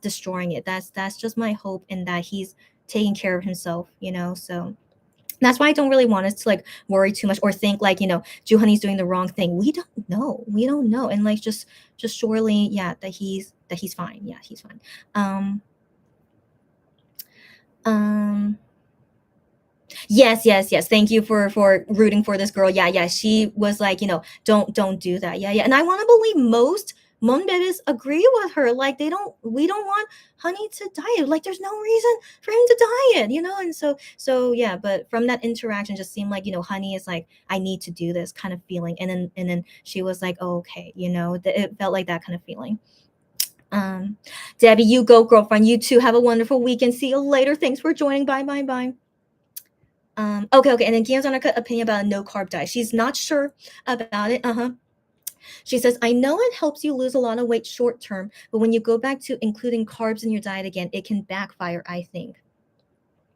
destroying it. That's just my hope, and that he's taking care of himself. So That's why I don't really want us to like worry too much or think like, Juhani's doing the wrong thing. We don't know. We don't know. And like just surely, yeah, that he's fine. Yeah, he's fine. Um um Yes, yes, yes. Thank you for rooting for this girl. Yeah, yeah. She was like, don't do that. Yeah, yeah. And I want to believe most Monbebes agree with her. Like we don't want Honey to diet. Like there's no reason for him to diet. And so yeah. But from that interaction, just seemed like Honey is like, I need to do this kind of feeling, and then she was like, oh, okay. It felt like that kind of feeling. Um, Debbie, you go, girlfriend. You too. Have a wonderful weekend. See you later. Thanks for joining. Bye, bye, bye. Okay. And then Gian's on her opinion about a no carb diet. She's not sure about it. She says, I know it helps you lose a lot of weight short term, but when you go back to including carbs in your diet again, it can backfire, I think.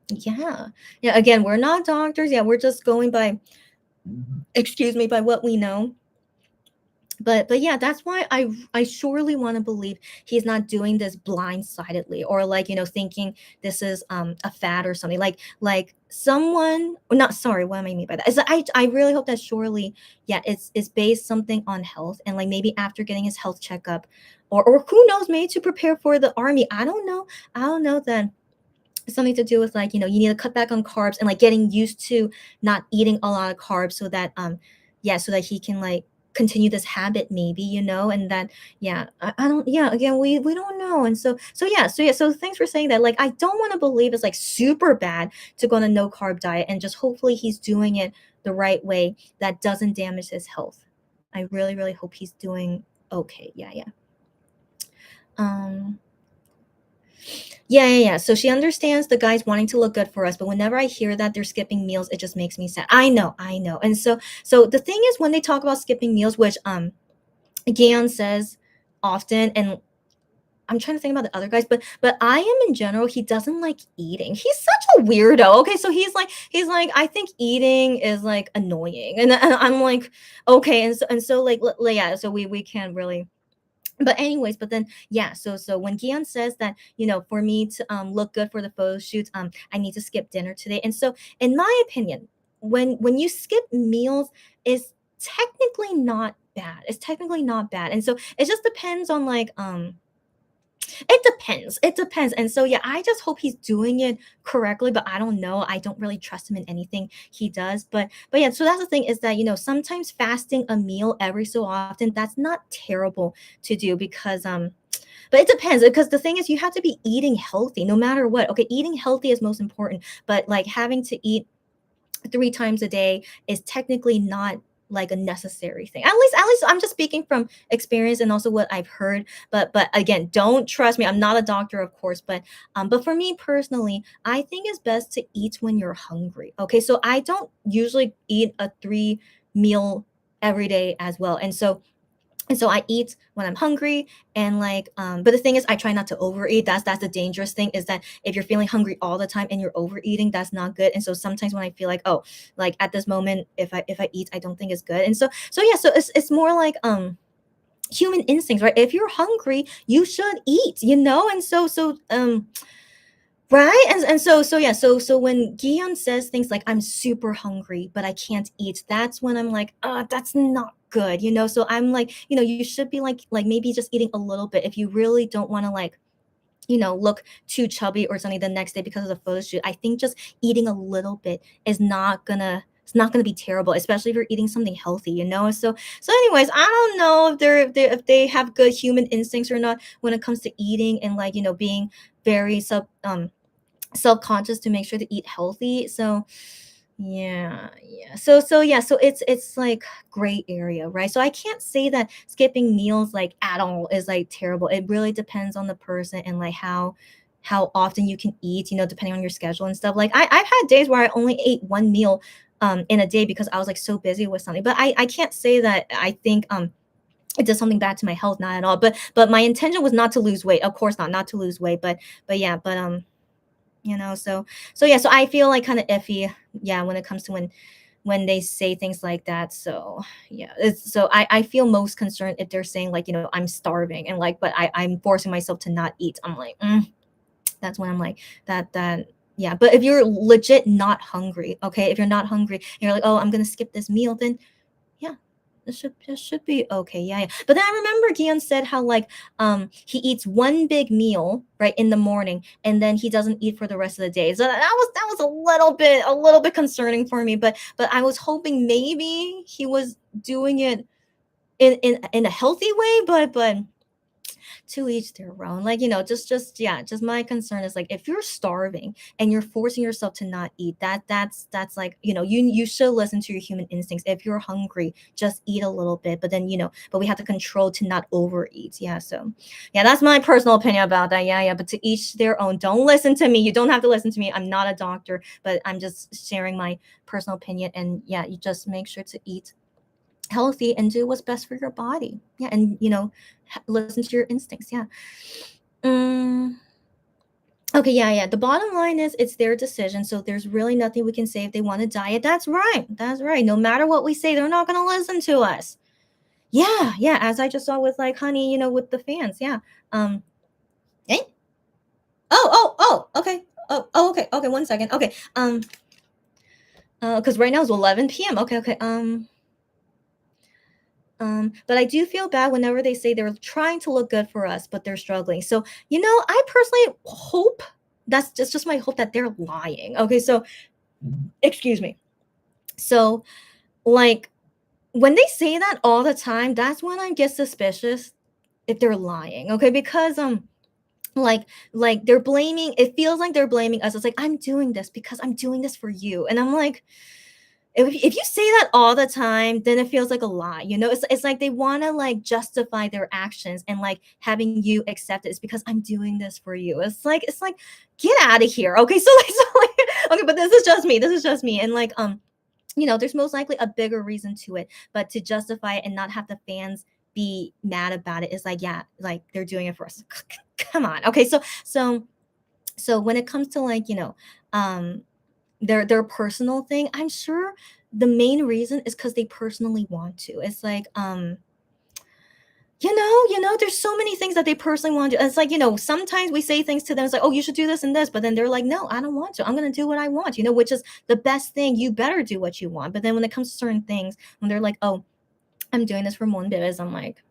Yeah. Yeah. Again, we're not doctors. Yeah. We're just going by, excuse me, by what we know. But yeah, that's why I surely want to believe he's not doing this blindsidedly or like thinking this is a fad or something like someone or not. Sorry, what am I mean by that is I really hope that surely, yeah, it's based something on health, and like maybe after getting his health checkup, or who knows, maybe to prepare for the army. I don't know then something to do with like you need to cut back on carbs and like getting used to not eating a lot of carbs so that yeah, so that he can like continue this habit maybe, and then yeah, I don't, yeah, again, we don't know. And so thanks for saying that. Like I don't want to believe it's like super bad to go on a no carb diet, and just hopefully he's doing it the right way that doesn't damage his health. I really really hope he's doing okay. Yeah, yeah. um yeah. So she understands the guys wanting to look good for us, but whenever I hear that they're skipping meals, it just makes me sad. I know. And so the thing is, when they talk about skipping meals, which Gian says often, and I'm trying to think about the other guys, but I am in general, he doesn't like eating. He's such a weirdo. Okay, so he's like, I think eating is like annoying, and I'm like, okay, and so like yeah, so we can't really, but anyways, but then yeah, so when Gian says that for me to look good for the photo shoots, I need to skip dinner today. And so in my opinion, when you skip meals, is technically not bad. It's technically not bad. And so it just depends on like it depends. And so yeah, I just hope he's doing it correctly, but I don't know. I don't really trust him in anything he does. But yeah, so that's the thing, is that sometimes fasting a meal every so often, that's not terrible to do, because but it depends, because the thing is, you have to be eating healthy no matter what. Okay, eating healthy is most important, but like having to eat 3 times a day is technically not like a necessary thing. At least I'm just speaking from experience and also what I've heard. But again, don't trust me. I'm not a doctor, of course, but for me personally, I think it's best to eat when you're hungry. Okay, so I don't usually eat a 3 meal every day as well. And so I eat when I'm hungry, and like but the thing is, I try not to overeat. That's the dangerous thing, is that if you're feeling hungry all the time and you're overeating, that's not good. And so sometimes when I feel like, oh, like at this moment, if I eat, I don't think it's good. And so yeah, so it's more like human instincts, right? If you're hungry, you should eat. And so right. And so yeah, so when Gion says things like, I'm super hungry but I can't eat, that's when I'm like, that's not good. So I'm like, you should be like maybe just eating a little bit if you really don't want to like look too chubby or something the next day because of the photo shoot. I think just eating a little bit is not gonna, it's not gonna be terrible, especially if you're eating something healthy. So anyways, I don't know if they have good human instincts or not when it comes to eating, and like being very self-conscious to make sure to eat healthy. So yeah. So it's like gray area, right? So I can't say that skipping meals like at all is like terrible. It really depends on the person, and like how often you can eat, depending on your schedule and stuff. Like I've had days where I only ate 1 meal in a day because I was like so busy with something. But I can't say that I think it does something bad to my health, not at all. But my intention was not to lose weight. Of course not to lose weight. But yeah, so yeah, so I feel like kind of iffy, yeah, when it comes to when they say things like that. So yeah, so I feel most concerned if they're saying like, I'm starving, and like, but I'm forcing myself to not eat. I'm like, that's when I'm like, that Yeah, but if you're legit not hungry, okay, if you're not hungry and you're like, oh, I'm gonna skip this meal, then yeah, this should be okay. Yeah, yeah. But then I remember Gian said how like he eats one big meal right in the morning and then he doesn't eat for the rest of the day. So that was a little bit concerning for me. But I was hoping maybe he was doing it in a healthy way, but to each their own. Like, just just my concern is like if you're starving and you're forcing yourself to not eat, that's like, you should listen to your human instincts. If you're hungry, just eat a little bit, but then, but we have to control to not overeat. Yeah. So yeah, that's my personal opinion about that. Yeah, yeah. But to each their own. Don't listen to me. You don't have to listen to me. I'm not a doctor, but I'm just sharing my personal opinion. And yeah, you just make sure to eat healthy and do what's best for your body. Yeah, and listen to your instincts. Yeah. Mm, okay, yeah, yeah. The bottom line is it's their decision, so there's really nothing we can say if they want to diet. That's right. That's right. No matter what we say, they're not going to listen to us. Yeah, yeah. As I just saw with like Honey, with the fans. Yeah. Eh? Oh. Okay. Oh. Okay. Okay. 1 second. Okay. Because right now it's 11 p.m. Okay. Okay. But I do feel bad whenever they say they're trying to look good for us, but they're struggling. So, I personally hope that's just my hope that they're lying. Okay, so excuse me. So, like when they say that all the time, that's when I get suspicious if they're lying. Okay, because like they're blaming. It feels like they're blaming us. It's like I'm doing this because I'm doing this for you, and I'm like, if you say that all the time, then it feels like a lie. It's like they want to like justify their actions and like having you accept it. It's because I'm doing this for you. It's like get out of here. Okay, so like okay, but this is just me. This is just me. And like there's most likely a bigger reason to it, but to justify it and not have the fans be mad about it is like, yeah, like they're doing it for us. Come on. Okay, so when it comes to like their personal thing, I'm sure the main reason is because they personally want to. It's like there's so many things that they personally want to do. It's like, sometimes we say things to them, it's like, oh, you should do this and this, but then they're like, no, I don't want to. I'm going to do what I want, which is the best thing. You better do what you want. But then when it comes to certain things, when they're like, oh, I'm doing this for Monbibis, I'm like,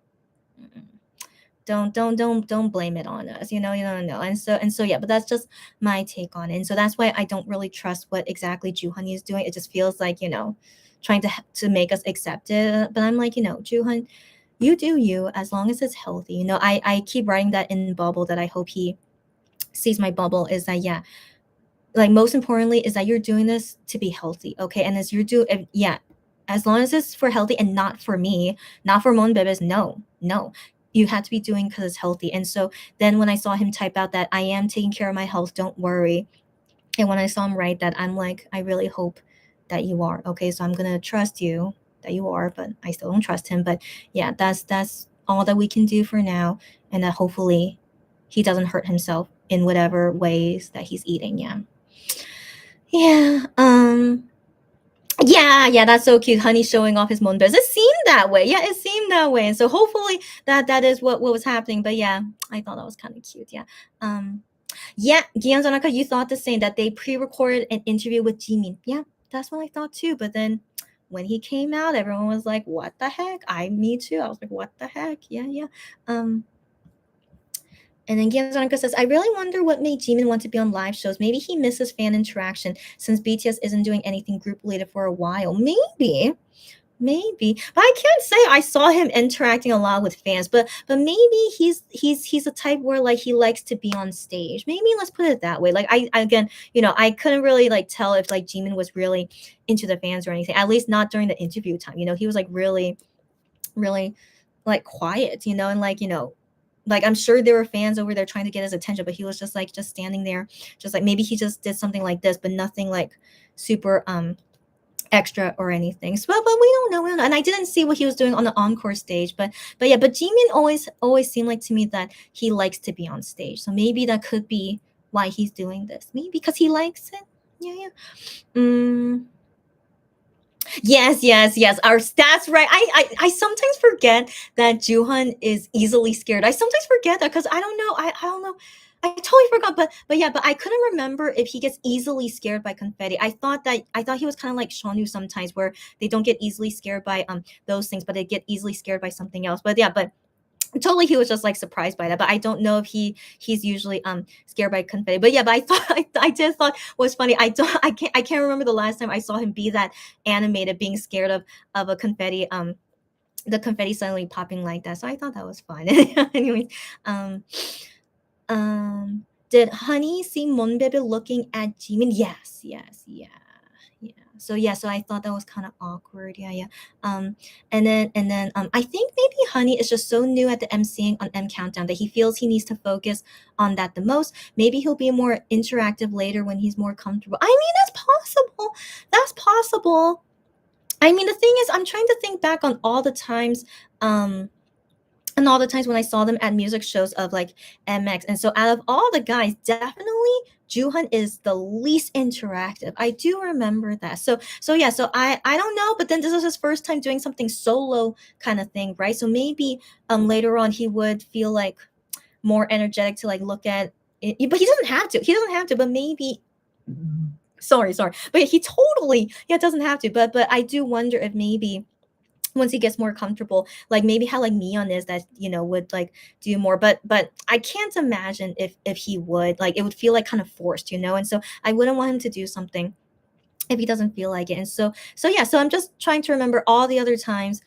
don't blame it on us, no. And so yeah, but that's just my take on it. And so that's why I don't really trust what exactly Juhan is doing. It just feels like, trying to make us accept it. But I'm like, Juhan, you do you, as long as it's healthy. I keep writing that in bubble that I hope he sees my bubble, is that, yeah, like most importantly is that you're doing this to be healthy. Okay, and as yeah, as long as it's for healthy and not for me, not for Monbibis, no, you had to be doing because it's healthy. And so then when I saw him type out that I am taking care of my health, don't worry, and when I saw him write that, I'm like, I really hope that you are. Okay, so I'm gonna trust you that you are, but I still don't trust him. But yeah, that's all that we can do for now, and that hopefully he doesn't hurt himself in whatever ways that he's eating. Yeah. Yeah, that's so cute. Honey showing off his Monbibis. It seemed that way. Yeah, it seemed that way. And so hopefully that is what was happening. But yeah, I thought that was kind of cute. Yeah. Yeah, Gian Zanaka, you thought the same, that they pre-recorded an interview with Jimin. Yeah, that's what I thought too. But then when he came out, everyone was like, what the heck? Me too. I was like, what the heck? Yeah. And then Gian Zanaka says, I really wonder what made Jimin want to be on live shows. Maybe he misses fan interaction since BTS isn't doing anything group related for a while. Maybe. But I can't say I saw him interacting a lot with fans. But maybe he's a type where like he likes to be on stage. Maybe, let's put it that way. Like I again, I couldn't really like tell if like Jimin was really into the fans or anything. At least not during the interview time. He was like really, really like quiet. And like I'm sure there were fans over there trying to get his attention, but he was just standing there, just like maybe he just did something like this, but nothing like super extra or anything. So, but we don't know. And I didn't see what he was doing on the encore stage, but Jimin always seemed like to me that he likes to be on stage. So maybe that could be why he's doing this. Maybe because he likes it. Yeah. Yes. That's right. I sometimes forget that Juhan is easily scared. I sometimes forget that because I don't know. I totally forgot, but yeah, but I couldn't remember if he gets easily scared by confetti. I thought he was kind of like Shonu sometimes, where they don't get easily scared by those things, but they get easily scared by something else. But yeah, but totally he was just like surprised by that. But I don't know if he's usually scared by confetti. But yeah, but I thought I just thought was funny. I can't remember the last time I saw him be that animated, being scared of a confetti the confetti suddenly popping like that. So I thought that was fun. Anyways, um, did Honey see Monbebe looking at Jimin? Yes, yes, yeah, yeah. So yeah, so I thought that was kind of awkward. Yeah, yeah. Um, and then I think maybe Honey is just so new at the emceeing on M Countdown that he feels he needs to focus on that the most. Maybe he'll be more interactive later when he's more comfortable. I mean, that's possible. That's possible. I mean, the thing is, I'm trying to think back on all the times, and all the times when I saw them at music shows of like MX. And so, out of all the guys, definitely Juhan is the least interactive. I do remember that. So yeah. So I don't know, but then this is his first time doing something solo kind of thing, right? So maybe later on he would feel like more energetic to like look at it, but he doesn't have to. He doesn't have to. But maybe sorry, but he totally yeah doesn't have to. But I do wonder if maybe once he gets more comfortable, like maybe how like Neon is that would like do more. But I can't imagine if he would, like it would feel like kind of forced, and so I wouldn't want him to do something if he doesn't feel like it. And so yeah, so I'm just trying to remember all the other times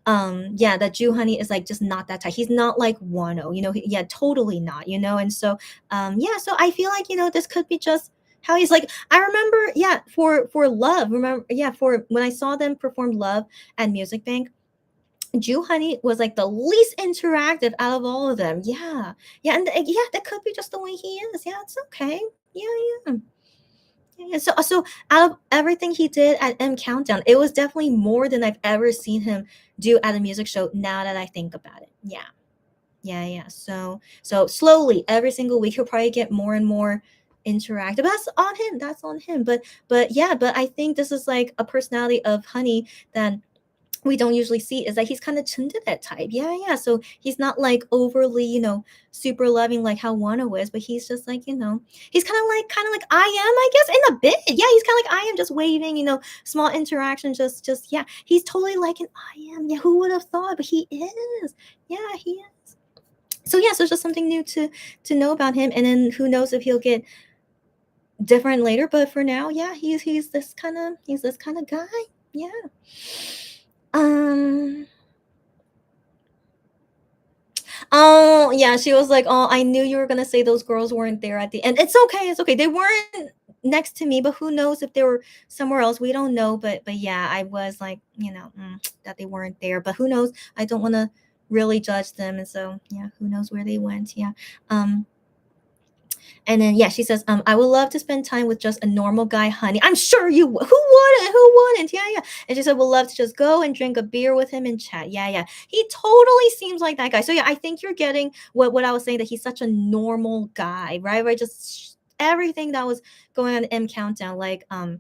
yeah, that Jew Honey is like just not that type. He's not like Wano, yeah, totally not, and so yeah, so I feel like this could be just how he's like. I remember, yeah, for Love, remember, yeah, for when I saw them perform Love at Music Bank, Jew Honey was like the least interactive out of all of them. Yeah, yeah, and yeah, that could be just the way he is. Yeah, it's okay. Yeah, yeah. Yeah, so out of everything he did at M Countdown, it was definitely more than I've ever seen him do at a music show. Now that I think about it, yeah, yeah, yeah. So slowly, every single week, he'll probably get more and more interactive. That's on him. That's on him. But yeah, but I think this is like a personality of Honey that we don't usually see, is that he's kind of that type. Yeah, yeah. So he's not like overly, super loving like how Wano is, but he's just like, he's kind of like I am, I guess, in a bit. Yeah, he's kind of like I am, just waving, small interaction, just yeah. He's totally like an I am. Yeah, who would have thought? But he is. Yeah, he is. So yeah, so it's just something new to know about him, and then who knows if he'll get different later. But for now, yeah, he's this kind of guy. Yeah. Um. Oh, yeah, she was like, "Oh, I knew you were gonna say those girls weren't there at the end." It's okay, it's okay. They weren't next to me, but who knows if they were somewhere else? We don't know. But yeah, I was like, that they weren't there. But who knows? I don't want to really judge them, and so yeah, who knows where they went? Yeah. Um. And then yeah, she says, I would love to spend time with just a normal guy, Honey. I'm sure you would. Who wouldn't? Who wouldn't? Yeah, yeah. And she said, would love to just go and drink a beer with him and chat. Yeah, yeah. He totally seems like that guy. So yeah, I think you're getting what I was saying, that he's such a normal guy, right? Right. Just everything that was going on in M Countdown, like I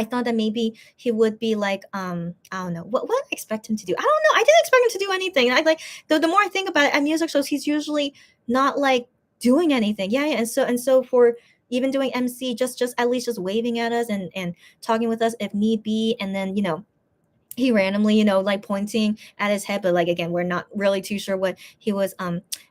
thought that maybe he would be like, I don't know, what I expect him to do. I don't know. I didn't expect him to do anything. I like the more I think about it, at music shows, he's usually not like doing anything. Yeah, yeah. And so for even doing MC, just at least just waving at us and talking with us if need be, and then he randomly, like pointing at his head, but like again, we're not really too sure what he was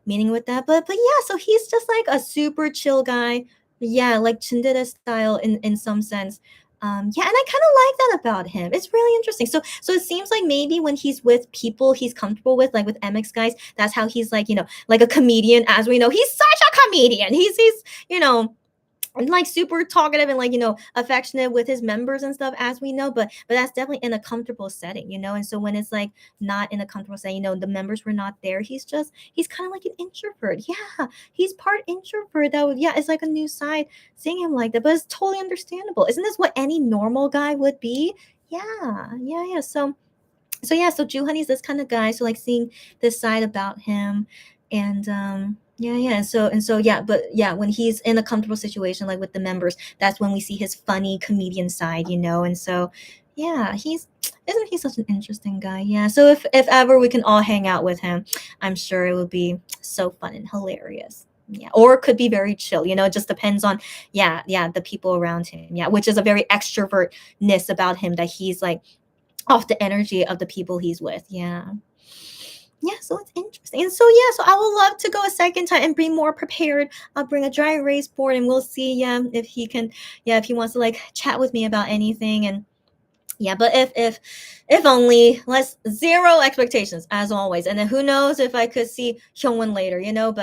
meaning with that. But yeah, so he's just like a super chill guy. Yeah, like Chindera style in some sense. Yeah, and I kind of like that about him. It's really interesting. So it seems like maybe when he's with people he's comfortable with, like with MX guys, that's how he's like, like a comedian. As we know, he's such a comedian. He's and like super talkative and like affectionate with his members and stuff, as we know. But that's definitely in a comfortable setting, and so when it's like not in a comfortable setting, the members were not there, he's kind of like an introvert. Yeah, he's part introvert. That would, yeah, it's like a new side seeing him like that, but it's totally understandable. Isn't this what any normal guy would be? Yeah, yeah, yeah. So yeah, so Jew Honey's this kind of guy, so like seeing this side about him. And yeah, yeah. And so yeah, but yeah, when he's in a comfortable situation like with the members, that's when we see his funny comedian side, and so yeah, isn't he such an interesting guy? Yeah, so if ever we can all hang out with him, I'm sure it would be so fun and hilarious. Yeah, or could be very chill, it just depends on, yeah, the people around him, yeah, which is a very extrovertness about him, that he's like off the energy of the people he's with. Yeah, so it's interesting. And so yeah, so I would love to go a second time and be more prepared. I'll bring a dry erase board and we'll see, if he can, if he wants to like chat with me about anything. And yeah, but if only, less, zero expectations as always. And then who knows if I could see Hyungwon later,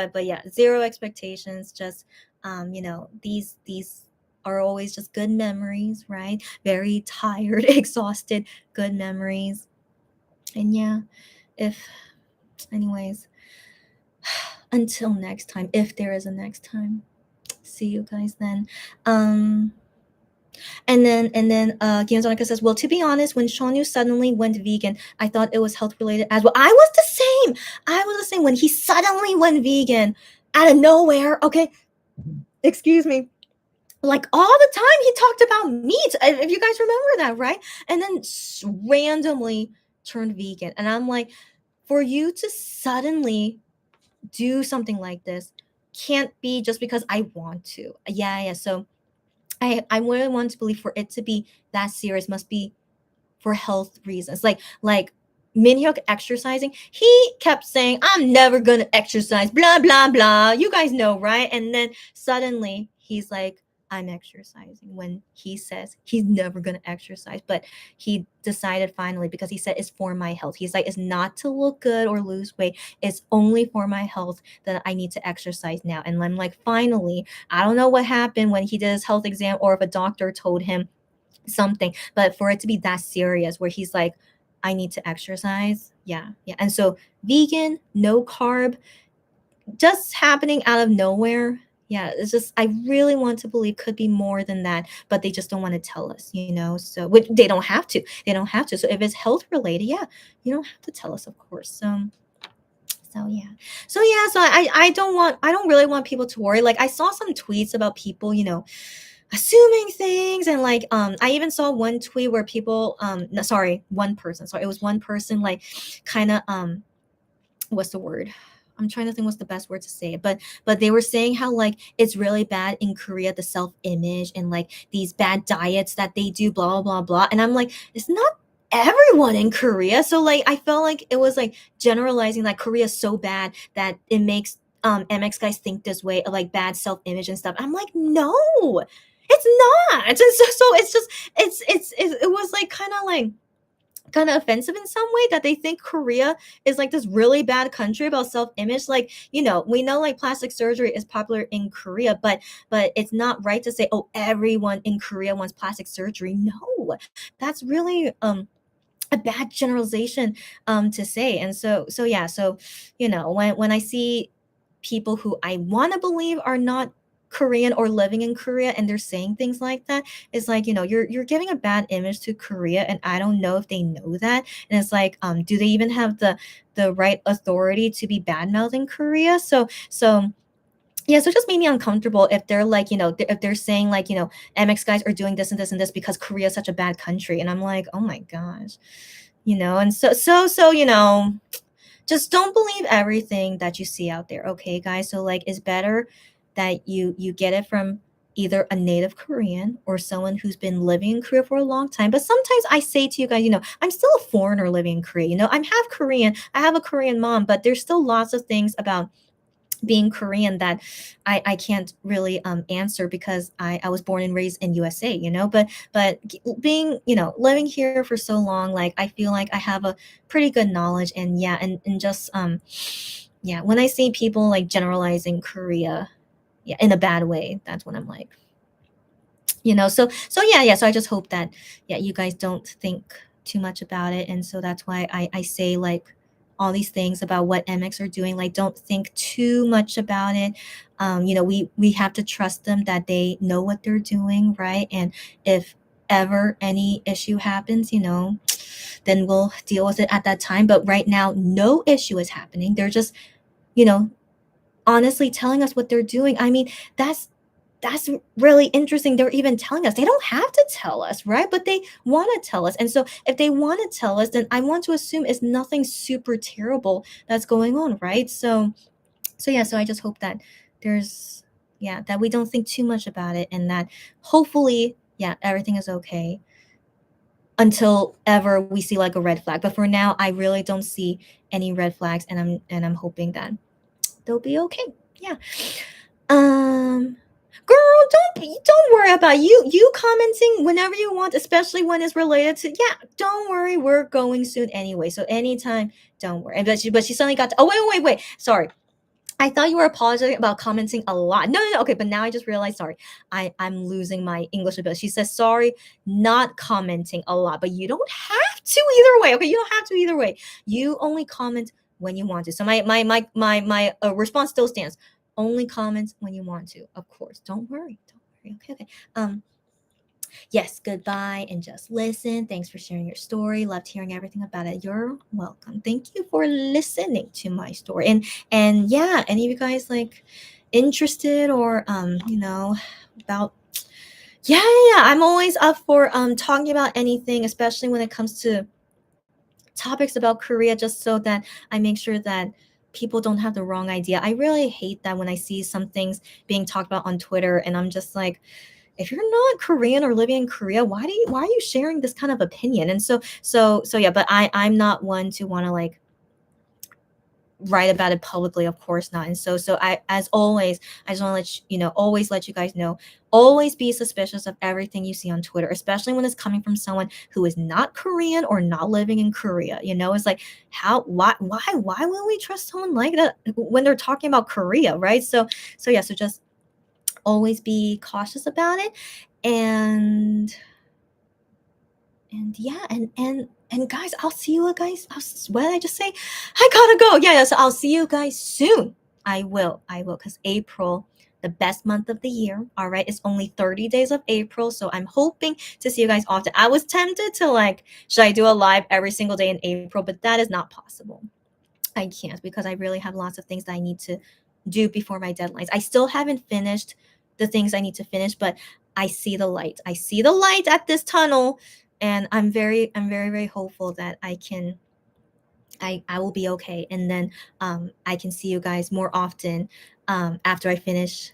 but yeah, zero expectations. Just these are always just good memories, right? Very tired, exhausted, good memories. And yeah, if anyways, until next time, if there is a next time. See you guys then. And then Gianzonica says, well, to be honest, when Shonu suddenly went vegan, I thought it was health related as well. I was the same. When he suddenly went vegan out of nowhere. Okay. Excuse me. Like all the time he talked about meat. If you guys remember that, right? And then randomly turned vegan. And I'm like, for you to suddenly do something like this can't be just because I want to. Yeah. So I really want to believe for it to be that serious must be for health reasons. Like Minhyuk exercising, he kept saying, I'm never gonna exercise, blah blah blah. You guys know, right? And then suddenly he's like, I'm exercising, when he says he's never gonna exercise. But he decided finally, because he said it's for my health. He's like, it's not to look good or lose weight, it's only for my health that I need to exercise now. And I'm like, finally. I don't know what happened when he did his health exam, or if a doctor told him something, but for it to be that serious where he's like, I need to exercise. Yeah. And so vegan, no carb, just happening out of nowhere. Yeah, it's just, I really want to believe could be more than that, but they just don't want to tell us, so which they don't have to. So if it's health related, yeah, you don't have to tell us, of course. So yeah. So I don't really want people to worry. Like I saw some tweets about people, assuming things, and like I even saw one tweet where people no, sorry, one person, sorry, it was one person, like kind of what's the word, I'm trying to think what's the best word to say it, but they were saying how like it's really bad in Korea, the self-image, and like these bad diets that they do, blah blah blah blah. And I'm like, it's not everyone in Korea. So like I felt like it was like generalizing, like Korea's so bad that it makes MX guys think this way of like bad self-image and stuff. I'm like, no, it's not. And so it's just it was like kind of offensive in some way that they think Korea is like this really bad country about self-image. Like, we know like plastic surgery is popular in Korea, but it's not right to say, oh, everyone in Korea wants plastic surgery. No, that's really a bad generalization to say. And so yeah, so when I see people who I want to believe are not Korean or living in Korea, and they're saying things like that, it's like, you're giving a bad image to Korea, and I don't know if they know that. And it's like, do they even have the right authority to be bad mouthing Korea? So yeah, so it just made me uncomfortable if they're like, if they're saying like, MX guys are doing this and this and this because Korea is such a bad country. And I'm like, oh my gosh, and so just don't believe everything that you see out there, okay, guys? So like, it's better that you get it from either a native Korean or someone who's been living in Korea for a long time. But sometimes I say to you guys, I'm still a foreigner living in Korea. I'm half Korean. I have a Korean mom, but there's still lots of things about being Korean that I can't really answer because I was born and raised in USA, but being, living here for so long, like I feel like I have a pretty good knowledge. And yeah, and just yeah, when I see people like generalizing Korea, yeah, in a bad way, that's when I'm like, so yeah, so I just hope that, yeah, you guys don't think too much about it. And so that's why I say like all these things about what MX are doing, like don't think too much about it. We have to trust them that they know what they're doing, right? And if ever any issue happens, then we'll deal with it at that time. But right now, no issue is happening. They're just, honestly telling us what they're doing. I mean, that's really interesting. They're even telling us. They don't have to tell us, right? But they want to tell us. And so if they want to tell us, then I want to assume it's nothing super terrible that's going on, right? So yeah, so I just hope that there's that we don't think too much about it, and that hopefully everything is okay until ever we see like a red flag. But for now, I really don't see any red flags, and I'm hoping that they'll be okay. Yeah. Girl, don't worry about you commenting whenever you want, especially when it's related to don't worry, we're going soon anyway. So anytime, don't worry. And but she suddenly got to, oh wait. Sorry. I thought you were apologizing about commenting a lot. No. Okay, but now I just realized, sorry, I'm losing my English ability. She says, sorry, not commenting a lot, but you don't have to either way. Okay, you don't have to either way. You only comment when you want to. So my response still stands. Only comment when you want to, of course. Don't worry. Okay. Yes, goodbye and just listen. Thanks for sharing your story. Loved hearing everything about it. You're welcome. Thank you for listening to my story. And yeah, any of you guys like interested or about I'm always up for talking about anything, especially when it comes to topics about Korea, just so that I make sure that people don't have the wrong idea. I really hate that when I see some things being talked about on Twitter and I'm just like, if you're not Korean or living in Korea, why are you sharing this kind of opinion? And so yeah, but I'm not one to want to like write about it publicly, of course not. And so I, as always, I just want to always let you guys know, always be suspicious of everything you see on Twitter, especially when it's coming from someone who is not Korean or not living in Korea. It's like, why would we trust someone like that when they're talking about Korea, right? So just always be cautious about it. And yeah, and guys, I'll see you guys. What did I just say? I gotta go. Yeah, so I'll see you guys soon. I will, because April, the best month of the year. All right, it's only 30 days of April, so I'm hoping to see you guys often. I was tempted to like, should I do a live every single day in April? But that is not possible. I can't, because I really have lots of things that I need to do before my deadlines. I still haven't finished the things I need to finish, but I see the light. I see the light at this tunnel, and I'm very, very hopeful that I will be okay. And then I can see you guys more often after I finish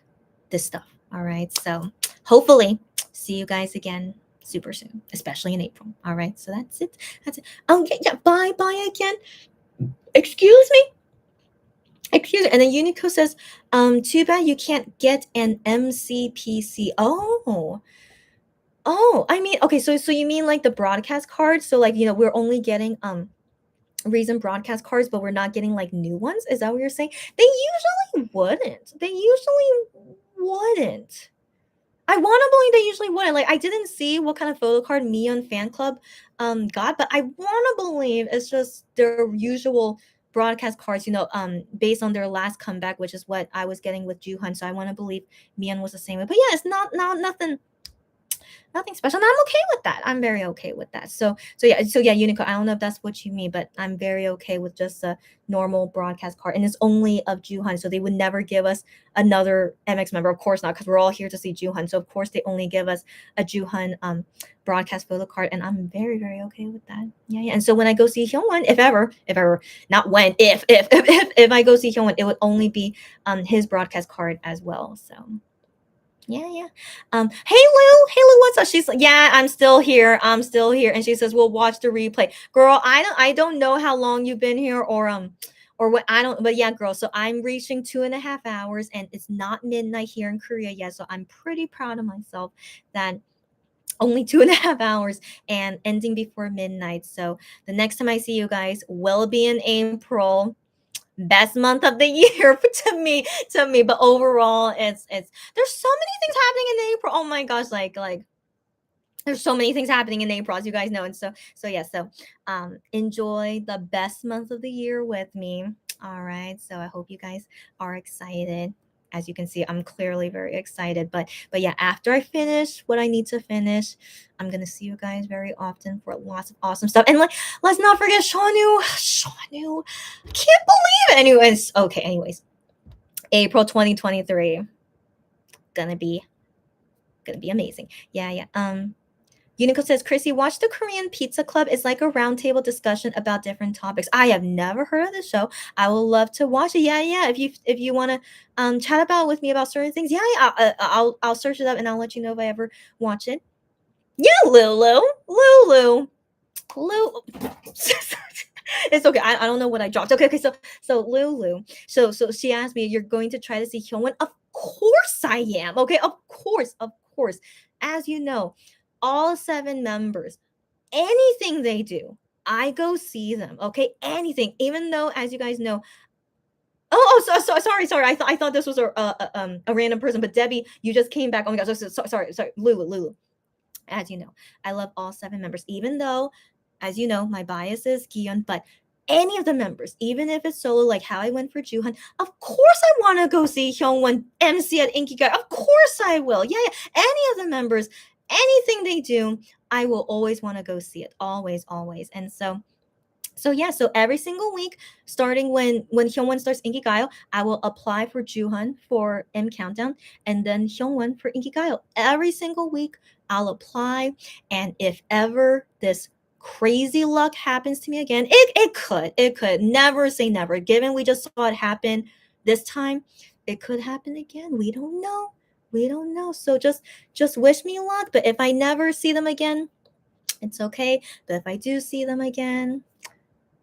this stuff. All right. So hopefully see you guys again super soon, especially in April. All right. So that's it. Oh yeah. Bye again. Excuse me. And then Unico says, too bad you can't get an MCPC. I mean, okay, so you mean like the broadcast cards? So like, we're only getting Reason broadcast cards, but we're not getting like new ones. Is that what you're saying? They usually wouldn't. I want to believe they usually wouldn't. Like, I didn't see what kind of photo card Mion fan club got, but I want to believe it's just their usual broadcast cards, based on their last comeback, which is what I was getting with Juhan. So I want to believe Mion was the same way. But yeah, it's not nothing special. And I'm okay with that. I'm very okay with that. So yeah, Unico, I don't know if that's what you mean, but I'm very okay with just a normal broadcast card. And it's only of Juhan. So they would never give us another MX member. Of course not, because we're all here to see Juhan. So of course they only give us a Juhan broadcast photo card. And I'm very, very okay with that. Yeah. And so when I go see Hyungwon, if ever, not when, if I go see Hyungwon, it would only be his broadcast card as well. So yeah. Hey Lou, what's up? She's like, yeah, I'm still here. And she says, we'll watch the replay. Girl, I don't know how long you've been here or what, I don't, but yeah, girl. So I'm reaching 2.5 hours and it's not midnight here in Korea yet. So I'm pretty proud of myself that only 2.5 hours and ending before midnight. So the next time I see you guys will be in April. Best month of the year to me. But overall, it's there's so many things happening in April. Oh my gosh, like there's so many things happening in April, as you guys know. And so enjoy the best month of the year with me. All right. So I hope you guys are excited. As you can see, I'm clearly very excited. But yeah, after I finish what I need to finish, I'm gonna see you guys very often for lots of awesome stuff. And like, let's not forget Shawnu. I can't believe it. Anyways, April 2023. Gonna be amazing. Yeah. Unico says, Chrissy, watch the Korean Pizza Club. It's like a roundtable discussion about different topics. I have never heard of the show. I will love to watch it. Yeah. If you want to chat about with me about certain things, I'll search it up and I'll let you know if I ever watch it. Yeah, Lulu. It's okay. I don't know what I dropped. Okay. So Lulu. So she asked me, "You're going to try to see Hyungwon?" Of course I am. Okay, of course. As you know, all 7 members, anything they do, I go see them. Okay, anything. Even though, as you guys know, sorry. I thought this was a random person, but Debbie, you just came back. Oh my gosh, sorry, Lulu. As you know, I love all 7 members, even though, as you know, my bias is Gion, but any of the members, even if it's solo, like how I went for Juhan, of course I want to go see Hyungwon MC at Inkigayo. Of course I will. Yeah. Any of the members, anything they do, I will always want to go see it. Always. And so every single week, starting when Hyungwon starts Inkigayo, I will apply for Juhan for M Countdown, and then Hyungwon for Inkigayo. Every single week, I'll apply, and if ever this crazy luck happens to me again, it could. Never say never. Given we just saw it happen this time, it could happen again. We don't know. So just wish me luck. But if I never see them again, it's okay. But if I do see them again,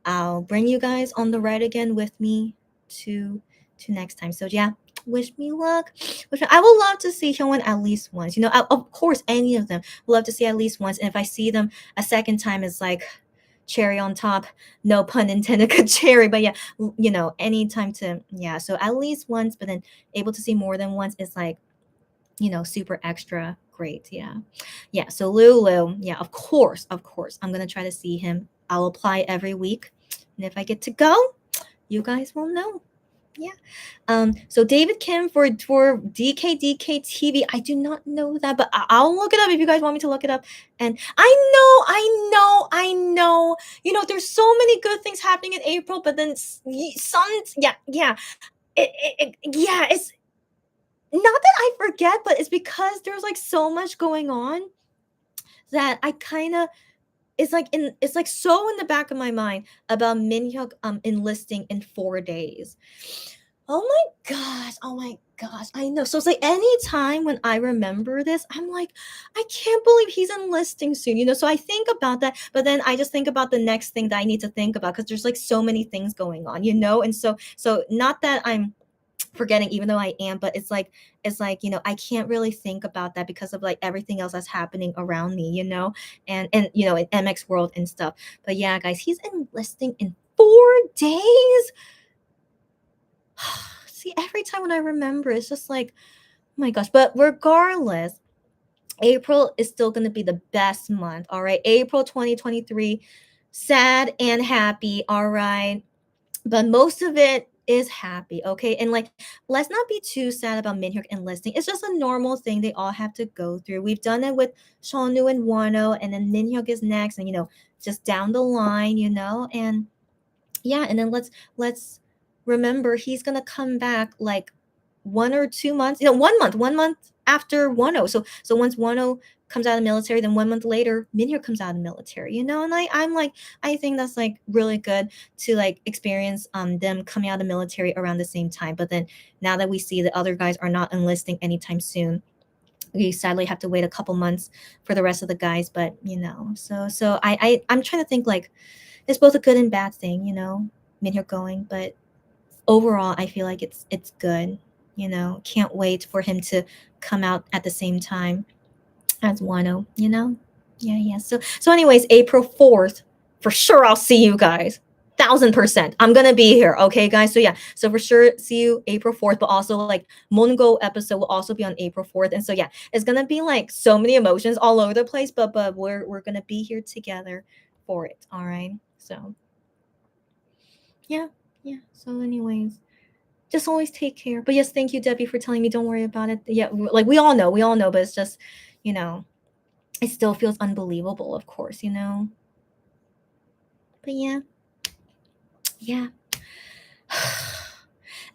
I'll bring you guys on the ride again with me to next time. So yeah, wish me luck. I would love to see Hyungwon at least once. Of course, any of them. Love to see at least once. And if I see them a second time, it's like cherry on top. No pun intended, cherry. But yeah, anytime so at least once, but then able to see more than once is like, super extra great. Yeah. So Lulu, yeah, of course, I'm gonna try to see him. I'll apply every week, and if I get to go, you guys will know. Yeah. So David Kim for DKDK TV. I do not know that, but I'll look it up if you guys want me to look it up. And I know. There's so many good things happening in April, but then some, yeah. It's not that I forget, but it's because there's like so much going on that I kind of it's like so in the back of my mind about Minhyuk enlisting in 4 days. Oh my gosh, I know. So it's like any time when I remember this, I'm like, I can't believe he's enlisting soon. So I think about that, but then I just think about the next thing that I need to think about because there's like so many things going on, and so not that I'm forgetting, even though I am, but it's like I can't really think about that because of like everything else that's happening around me, and in MX world and stuff. But yeah, guys, he's enlisting in 4 days. See, every time when I remember, it's just like, oh my gosh. But regardless, April is still going to be the best month. All right, April 2023, sad and happy. All right, but most of it is happy, okay? And like, let's not be too sad about Minhyuk enlisting. It's just a normal thing they all have to go through. We've done it with Seonu and Wano, and then Minhyuk is next, and just down the line, and yeah, and then let's remember he's gonna come back like 1 or 2 months, 1 month after Wano. So once Wano comes out of the military, then 1 month later, Minhyuk comes out of the military, and I'm like, I think that's like really good to like experience them coming out of the military around the same time. But then now that we see the other guys are not enlisting anytime soon, we sadly have to wait a couple months for the rest of the guys. But so I'm trying to think like it's both a good and bad thing, Minhyuk going, but overall I feel like it's good. Can't wait for him to come out at the same time as Wano, Yeah. So anyways, April 4th, for sure I'll see you guys. 1000%. I'm gonna be here, okay, guys? So yeah, so for sure see you April 4th, but also like Mongo episode will also be on April 4th. And so yeah, it's gonna be like so many emotions all over the place, but we're gonna be here together for it. All right. So yeah. So anyways, just always take care. But yes, thank you, Debbie, for telling me. Don't worry about it. Yeah, like we all know, but it's just, it still feels unbelievable, of course, But yeah.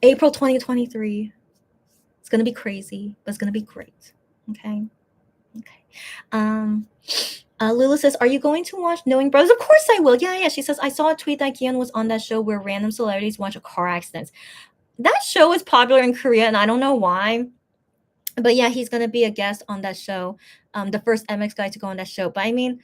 April 2023. It's gonna be crazy, but it's gonna be great. Okay. Lula says, "Are you going to watch Knowing Brothers?" Of course I will. Yeah. She says, "I saw a tweet that Gion was on that show where random celebrities watch a car accident." That show is popular in Korea, and I don't know why. But yeah, he's gonna be a guest on that show. The first MX guy to go on that show. But I mean,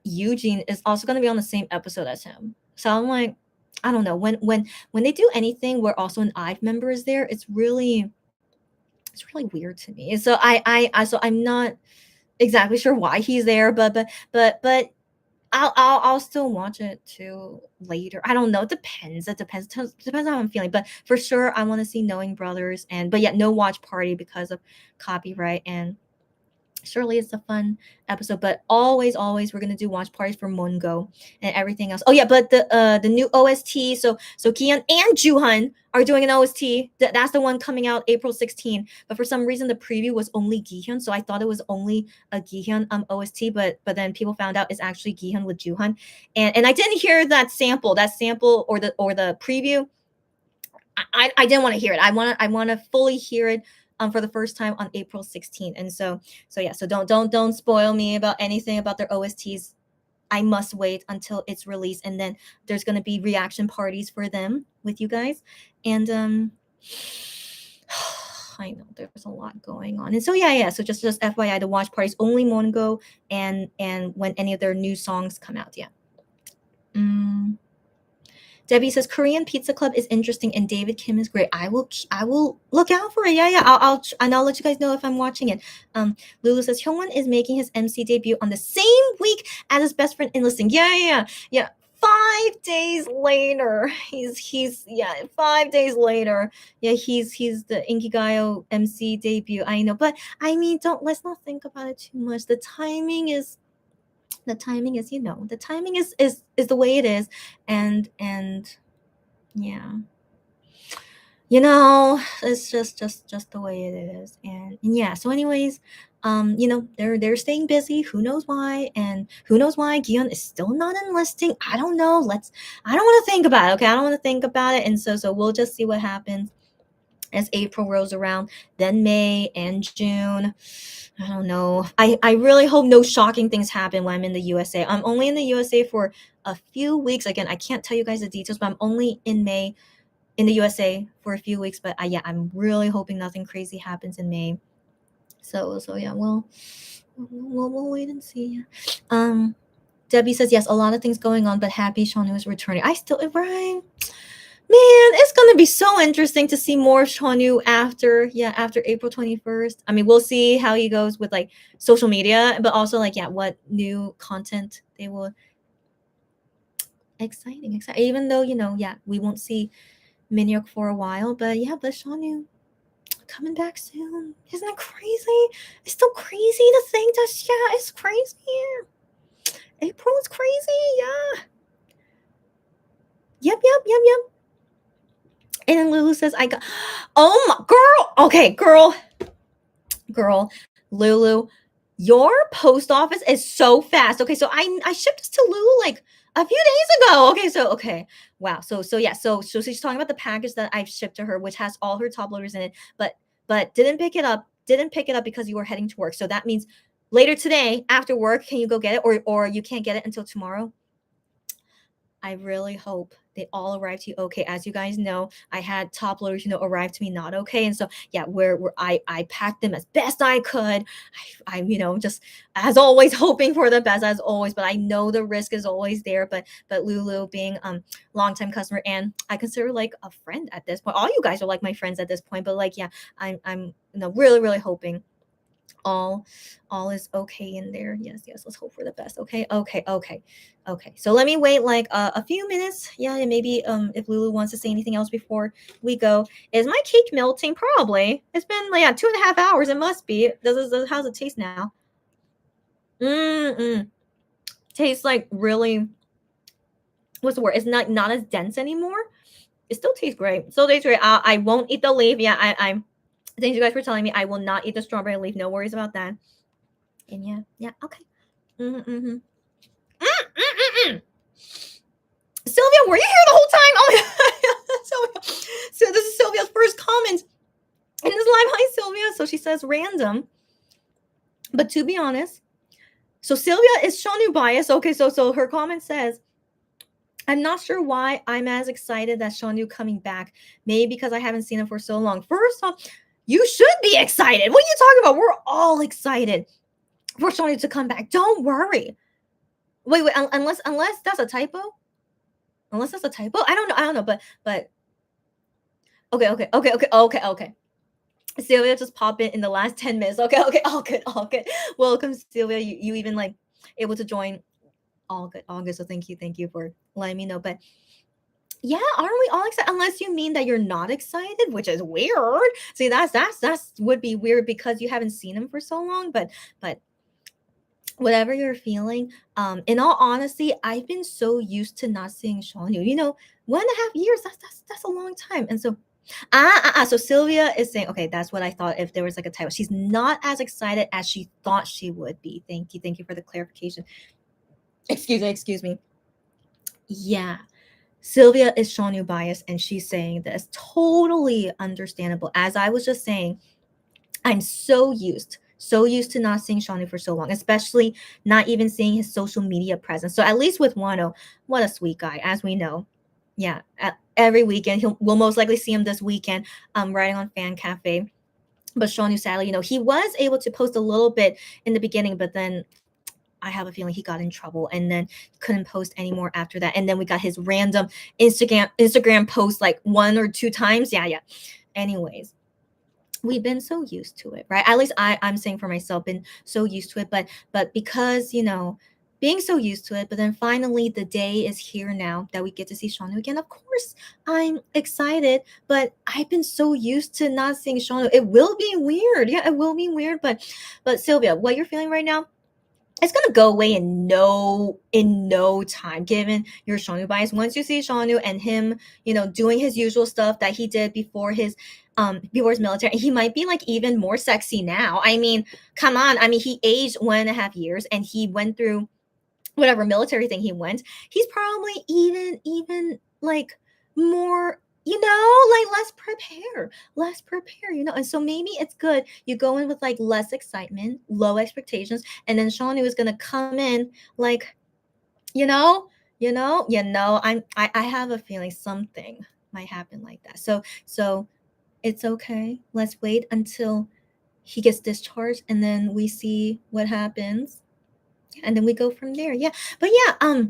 Eugene is also gonna be on the same episode as him. So I'm like, I don't know. When they do anything where also an IVE member is there, it's really weird to me. So so I'm not exactly sure why he's there, but I'll still watch it too later. I don't know. It depends. Depends on how I'm feeling. But for sure, I want to see Knowing Brothers, and but yet no watch party because of copyright. And surely it's a fun episode, but always we're gonna do watch parties for Mongo and everything else. Oh yeah, but the new OST. So Kian and Juhan are doing an OST. That's the one coming out April 16. But for some reason the preview was only Gihyun, so I thought it was only a Gihyun OST. But then people found out it's actually Gihyun with Juhan, and I didn't hear that sample or the preview. I didn't want to hear it. I want to fully hear it for the first time on April 16th. And so yeah, so don't spoil me about anything about their OSTs. I must wait until it's released, and then there's going to be reaction parties for them with you guys. And I know there's a lot going on. And so yeah, so just FYI, the watch parties only Mongo and when any of their new songs come out. Yeah. Debbie says Korean Pizza Club is interesting and David Kim is great. I will look out for it. Yeah. I'll let you guys know if I'm watching it. Lulu says Hyungwon is making his MC debut on the same week as his best friend enlisting. Yeah. 5 days later, he's 5 days later. Yeah, he's the Inkigayo MC debut. I know, but I mean, let's not think about it too much. The timing is the timing is the way it is, and yeah, it's just the way it is. And yeah, so anyways, they're staying busy. Who knows why? And who knows why Gion is still not enlisting? I don't know. I don't want to think about it. Okay, I don't want to think about it. And so we'll just see what happens as April rolls around, then May and June. I don't know. I really hope no shocking things happen when I'm in the USA. I'm only in the USA for a few weeks. Again, I can't tell you guys the details, but I'm only in May in the USA for a few weeks. But I'm really hoping nothing crazy happens in May. So yeah, we'll wait and see. Debbie says yes, a lot of things going on, but happy Seanu is returning. Right. Man, it's gonna be so interesting to see more of Seanu after April 21st. I mean, we'll see how he goes with like social media, but also like what new content they will. Exciting. Even though we won't see Minhyuk for a while, but Seanu coming back soon. Isn't that crazy? It's still crazy to think that. Yeah, it's crazy. April is crazy. Yeah. Yep. And then Lulu says, oh my girl. Okay, girl, Lulu, your post office is so fast. Okay, so I shipped this to Lulu like a few days ago. Okay. Wow. So she's talking about the package that I've shipped to her, which has all her top loaders in it, but didn't pick it up because you were heading to work. So that means later today after work, can you go get it, or you can't get it until tomorrow? I really hope they all arrive to you okay. As you guys know, I had top loaders, arrive to me not okay. And so where I packed them as best I could. I'm just as always hoping for the best as always, but I know the risk is always there. But Lulu being longtime customer, and I consider like a friend at this point. All you guys are like my friends at this point, but like I'm really hoping all is okay in there. Yes, let's hope for the best. Okay. So let me wait like a few minutes. And maybe if Lulu wants to say anything else before we go. Is my cake melting? Probably. It's been like 2.5 hours. It must be. How's it taste now? Tastes like really, what's the word? It's not as dense anymore. It still tastes great. I won't eat the leaf. I'm thank you guys for telling me. I will not eat the strawberry leaf. No worries about that. And okay. Sylvia, were you here the whole time? Oh my God. So this is Sylvia's first comment in this live. Hi, Sylvia. So she says random, but to be honest, So Sylvia is Shonu biased. Okay, so her comment says, I'm not sure why I'm as excited that Shonu coming back. Maybe because I haven't seen him for so long. First off, you should be excited. What are you talking about? We're all excited for Shonu to come back. Don't worry. Wait, unless that's a typo. Unless that's a typo. I don't know, but okay. Sylvia just pop in the last 10 minutes. Okay, all good. Welcome, Sylvia. You even like able to join. All good. So thank you for letting me know. But yeah, aren't we all excited? Unless you mean that you're not excited, which is weird. See, that's would be weird because you haven't seen him for so long. But whatever you're feeling, in all honesty, I've been so used to not seeing Shonu. 1.5 years. That's a long time. And so so Sylvia is saying, okay, that's what I thought if there was like a typo. She's not as excited as she thought she would be. Thank you for the clarification. Excuse me. Yeah. Sylvia is Shonu biased and she's saying this. Totally understandable. As I was just saying, I'm so used to not seeing Shonu for so long, especially not even seeing his social media presence. So at least with Wano, what a sweet guy, as we know. Yeah, every weekend we'll most likely see him this weekend, writing on Fan Cafe. But Shonu, sadly, he was able to post a little bit in the beginning, but then I have a feeling he got in trouble and then couldn't post anymore after that. And then we got his random Instagram post like 1 or 2 times. Yeah. Anyways, we've been so used to it, right? At least I'm saying for myself, been so used to it. But because being so used to it, but then finally the day is here now that we get to see Shonu again. Of course, I'm excited, but I've been so used to not seeing Shonu. It will be weird. Yeah, it will be weird. But Sylvia, what you're feeling right now, it's gonna go away in no time, given your Shonu bias. Once you see Shonu and him, doing his usual stuff that he did before his military, he might be like even more sexy now. I mean, come on. I mean, he aged 1.5 years and he went through whatever military thing he went. He's probably even like more, like less prepare, and so maybe it's good you go in with like less excitement, low expectations, and then Shonu is gonna come in like, I have a feeling something might happen like that. So it's okay. Let's wait until he gets discharged and then we see what happens. And then we go from there. Yeah. But yeah,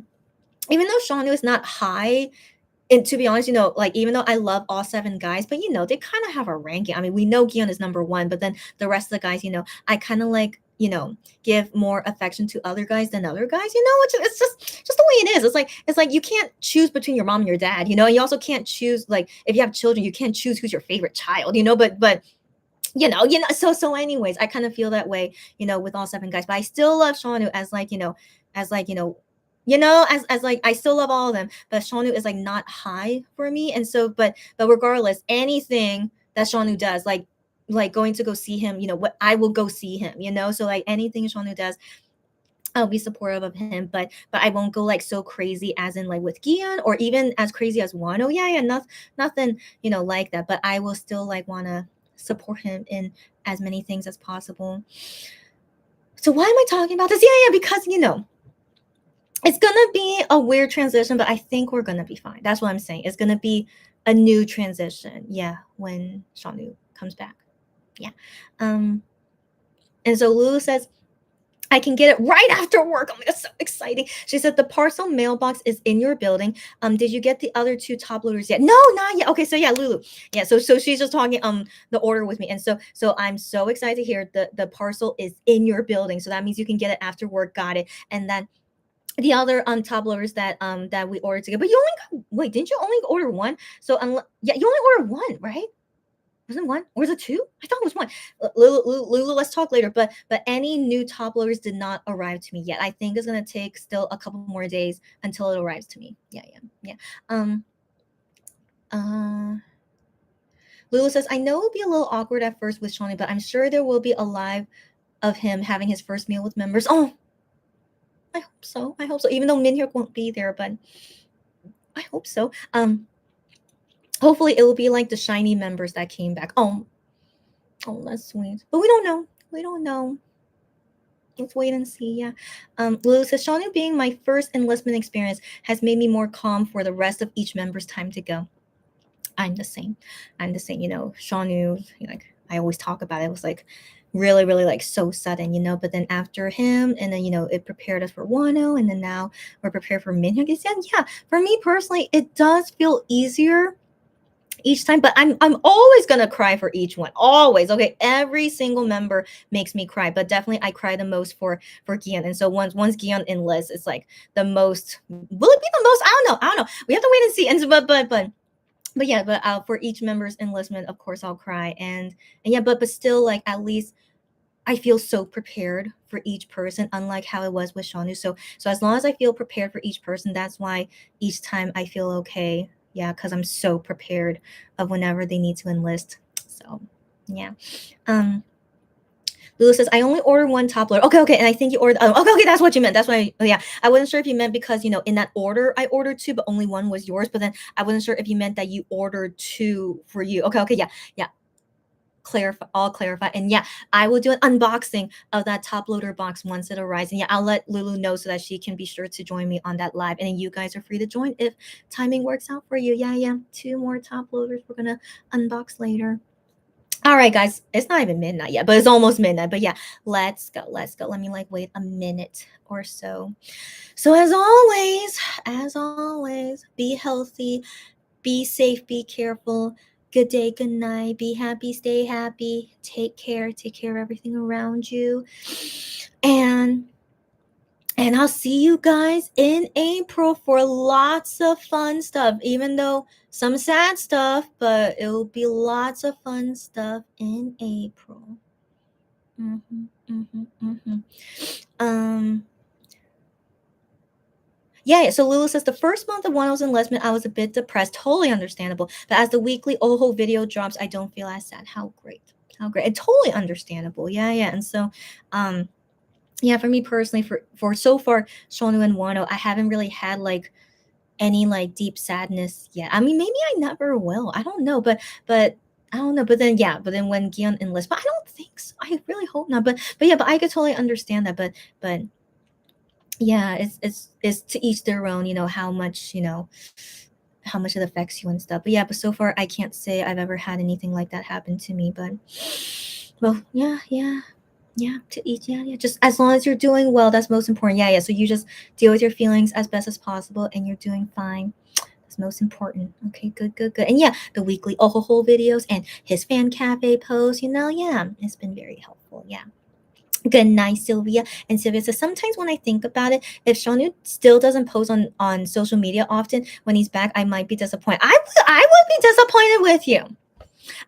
even though Shonu is not high, and to be honest, like even though I love all 7 guys, but they kind of have a ranking. I mean, we know Gion is number 1, but then the rest of the guys, I kind of like, give more affection to other guys than other guys. It's just the way it is. It's like you can't choose between your mom and your dad. You also can't choose, like if you have children, you can't choose who's your favorite child. But so anyways, I kind of feel that way, with all 7 guys, but I still love Shonu as like, as like I still love all of them, but Shonu is like not high for me. And so but regardless, anything that Shonu does, like going to go see him, what I will go see him, so like anything Shonu does, I'll be supportive of him, but I won't go like so crazy as in like with Gion, or even as crazy as Wano. Yeah, nothing, like that. But I will still like want to support him in as many things as possible. So why am I talking about this? Yeah, because it's gonna be a weird transition, but I think we're gonna be fine. That's what I'm saying. It's gonna be a new transition. Yeah, when Shonu comes back. Yeah. And so Lulu says, I can get it right after work. Oh my god, so exciting. She said the parcel mailbox is in your building. Did you get the other 2 top loaders yet? No, not yet. Okay, so yeah, Lulu. Yeah, so she's just talking the order with me. And so I'm so excited to hear the parcel is in your building. So that means you can get it after work. Got it. And then the other top loaders that we ordered together. But you only wait, didn't you only order 1? So yeah, you only ordered 1, right? Wasn't 1? Or was it 2? I thought it was 1. Lulu, let's talk later. But any new top loaders did not arrive to me yet. I think it's gonna take still a couple more days until it arrives to me. Yeah. Lulu says, I know it'll be a little awkward at first with Shawnee, but I'm sure there will be a live of him having his first meal with members. Oh, I hope so. Even though Minhyuk won't be there, but I hope so. Hopefully it will be like the shiny members that came back. Oh, that's sweet. But we don't know. Let's wait and see. Yeah. Lulu says, Shanu being my first enlistment experience has made me more calm for the rest of each member's time to go. I'm the same. I'm the same. Shanu, like I always talk about it, it was like really, really like so sudden, but then after him, and then, it prepared us for Wano, and then now we're prepared for Minhyuk. Yeah, for me personally, it does feel easier each time, but I'm always gonna cry for each one, always. Okay, every single member makes me cry, but definitely I cry the most for Gion. And so once Gion enlists, it's like the most. Will it be the most? I don't know. We have to wait and see. And so, but yeah, but for each member's enlistment, of course I'll cry. And yeah, but still, like, at least I feel so prepared for each person, unlike how it was with Shanu. So as long as I feel prepared for each person, that's why each time I feel okay. Yeah, because I'm so prepared of whenever they need to enlist. So yeah. Lulu says, I only ordered one top loader. Okay, and I think you ordered. Okay, that's what you meant. That's why. Yeah, I wasn't sure if you meant because in that order I ordered two, but only one was yours. But then I wasn't sure if you meant that you ordered two for you. Okay, yeah. I'll clarify. And yeah, I will do an unboxing of that top loader box once it arrives. And yeah, I'll let Lulu know so that she can be sure to join me on that live. And then you guys are free to join if timing works out for you. Yeah. 2 more top loaders we're gonna unbox later. All right, guys, it's not even midnight yet, but it's almost midnight. But yeah, let's go. Let me wait a minute or so. So as always, be healthy, be safe, be careful. Good day, good night. Be happy, stay happy. Take care of everything around you. And I'll see you guys in April for lots of fun stuff, even though some sad stuff, but it'll be lots of fun stuff in April. Yeah, so Lulu says the first month of Wano's enlistment, I was a bit depressed. Totally understandable. But as the weekly Oho video drops, I don't feel as sad. How great. And totally understandable. Yeah. And so, yeah, for me personally, for so far, Shonu and Wano, I haven't really had like any like deep sadness yet. I mean, maybe I never will. I don't know, but I don't know. But then when Gion enlists, but I don't think so. I really hope not. But I could totally understand that. But yeah, it's to each their own, how much how much it affects you and stuff. But yeah, but so far I can't say I've ever had anything like that happen to me. But well, yeah, to each. Yeah, just as long as you're doing well, that's most important. Yeah, so you just deal with your feelings as best as possible, and you're doing fine. That's most important. Okay, good. And yeah, the weekly Ohoho videos and his fan cafe posts, yeah, it's been very helpful. Yeah. Good night, Sylvia. And Sylvia says, sometimes when I think about it, if Shonu still doesn't post on social media often when he's back, I might be disappointed. I would be disappointed with you.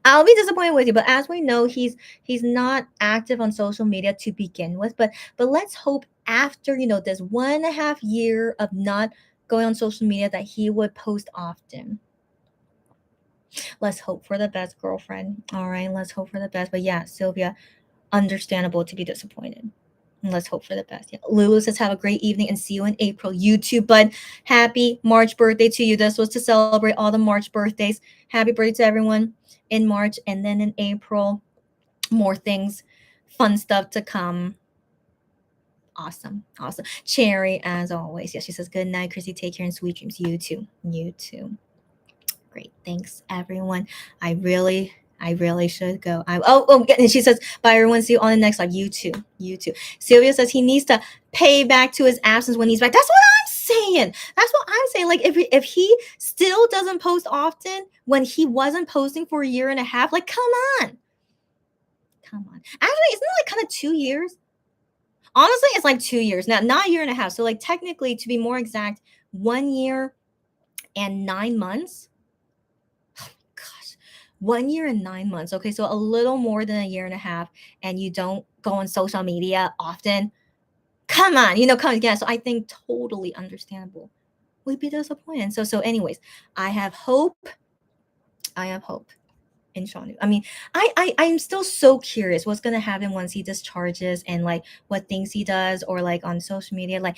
I'll be disappointed with you. But as we know, he's not active on social media to begin with. But let's hope after this 1.5 year of not going on social media that he would post often. Let's hope for the best, girlfriend. All right, let's hope for the best. But yeah, Sylvia, understandable to be disappointed. And let's hope for the best. Yeah. Lulu says, have a great evening and see you in April. You too, bud. Happy March birthday to you. This was to celebrate all the March birthdays. Happy birthday to everyone in March. And then in April, more things, fun stuff to come. Awesome. Cherry, as always. Yeah, she says, good night, Chrissy. Take care and sweet dreams. You too. Great. Thanks, everyone. I really should go. And she says, bye everyone. See you on the next live. You too. Sylvia says he needs to pay back to his absence when he's back. That's what I'm saying. Like if he still doesn't post often when he wasn't posting for 1.5 years, like come on. Actually, isn't it like kind of 2 years? Honestly, it's like 2 years now, not 1.5 years. So like technically, to be more exact, 1 year and 9 months. 1 year and 9 months. Okay, so a little more than 1.5 years, and you don't go on social media often. Come on, yeah. So I think totally understandable. We'd be disappointed. So anyways, I have hope in Shonu. I mean, I'm still so curious what's gonna happen once he discharges and like what things he does or like on social media, like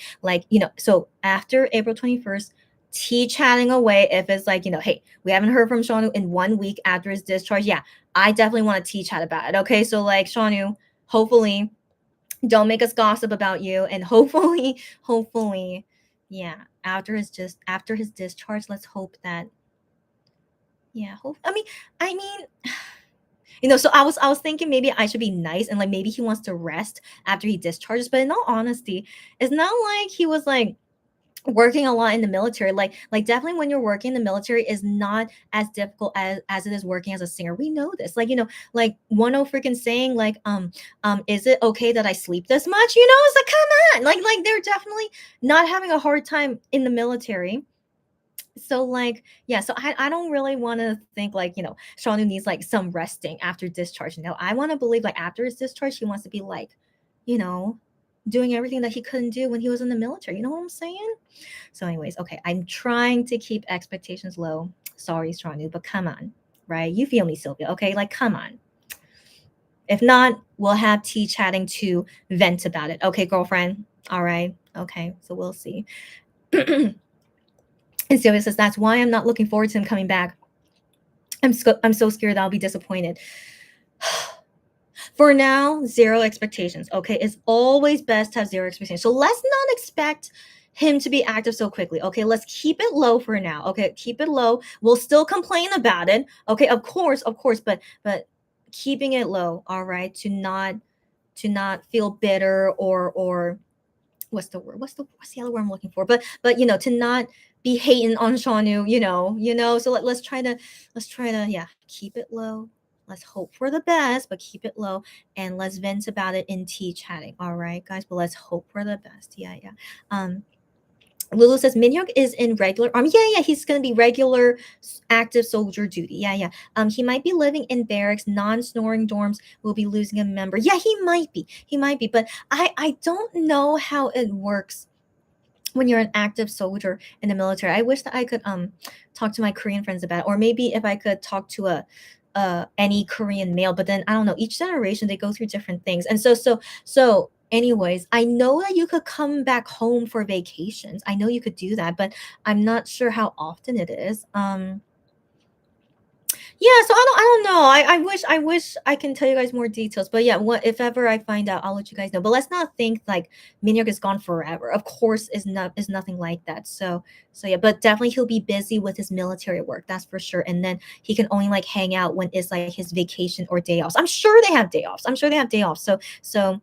so after April 21st. Chatting away if it's like, hey, we haven't heard from Shonu in 1 week after his discharge. Yeah, I definitely want to chat about it. Okay, so like Shonu, hopefully Don't make us gossip about you. And hopefully, yeah, after his discharge, let's hope that, yeah, I mean, so I was thinking maybe I should be nice and like maybe he wants to rest after he discharges. But in all honesty, it's not like he was like working a lot in the military. Like definitely when you're working in the military is not as difficult as it is working as a singer. We know this. Like 10 freaking saying like is it okay that I sleep this much? It's like, come on. Like they're definitely not having a hard time in the military. So like, yeah, so I don't really want to think like, Shanu needs like some resting after discharge. No, I want to believe like after his discharge he wants to be like, you know doing everything that he couldn't do when he was in the military. You know what I'm saying? So anyways, okay, I'm trying to keep expectations low. Sorry, Shanu, but come on, right? You feel me, Sylvia? Okay, like come on. If not, we'll have tea chatting to vent about it. Okay, girlfriend. All right. Okay, so we'll see. And Sylvia says, that's why I'm not looking forward to him coming back. I'm so scared that I'll be disappointed. For now, zero expectations. Okay, it's always best to have zero expectations. So let's not expect him to be active so quickly. Okay, let's keep it low for now. Okay, keep it low. We'll still complain about it. Okay, of course, but keeping it low. All right, to not feel bitter or what's the word? What's the other word I'm looking for? But to not be hating on Shanu, So let's try to yeah, keep it low. Let's hope for the best, but keep it low, and let's vent about it in tea chatting. All right, guys, but let's hope for the best. Yeah, yeah. Lulu says Minhyuk is in regular army. Yeah, he's gonna be regular active soldier duty. Yeah. He might be living in barracks, non-snoring dorms. Will be losing a member. Yeah, he might be. But I don't know how it works when you're an active soldier in the military. I wish that I could talk to my Korean friends about it, or maybe if I could talk to any Korean male. But then I don't know. Each generation they go through different things, and so. Anyways, I know that you could come back home for vacations. I know you could do that, but I'm not sure how often it is. Yeah, so I don't know. I wish I can tell you guys more details. But yeah, what if ever I find out, I'll let you guys know. But let's not think like Minhyuk is gone forever. Of course, is nothing like that. So yeah, but definitely he'll be busy with his military work. That's for sure. And then he can only like hang out when it's like his vacation or day offs. I'm sure they have day offs. So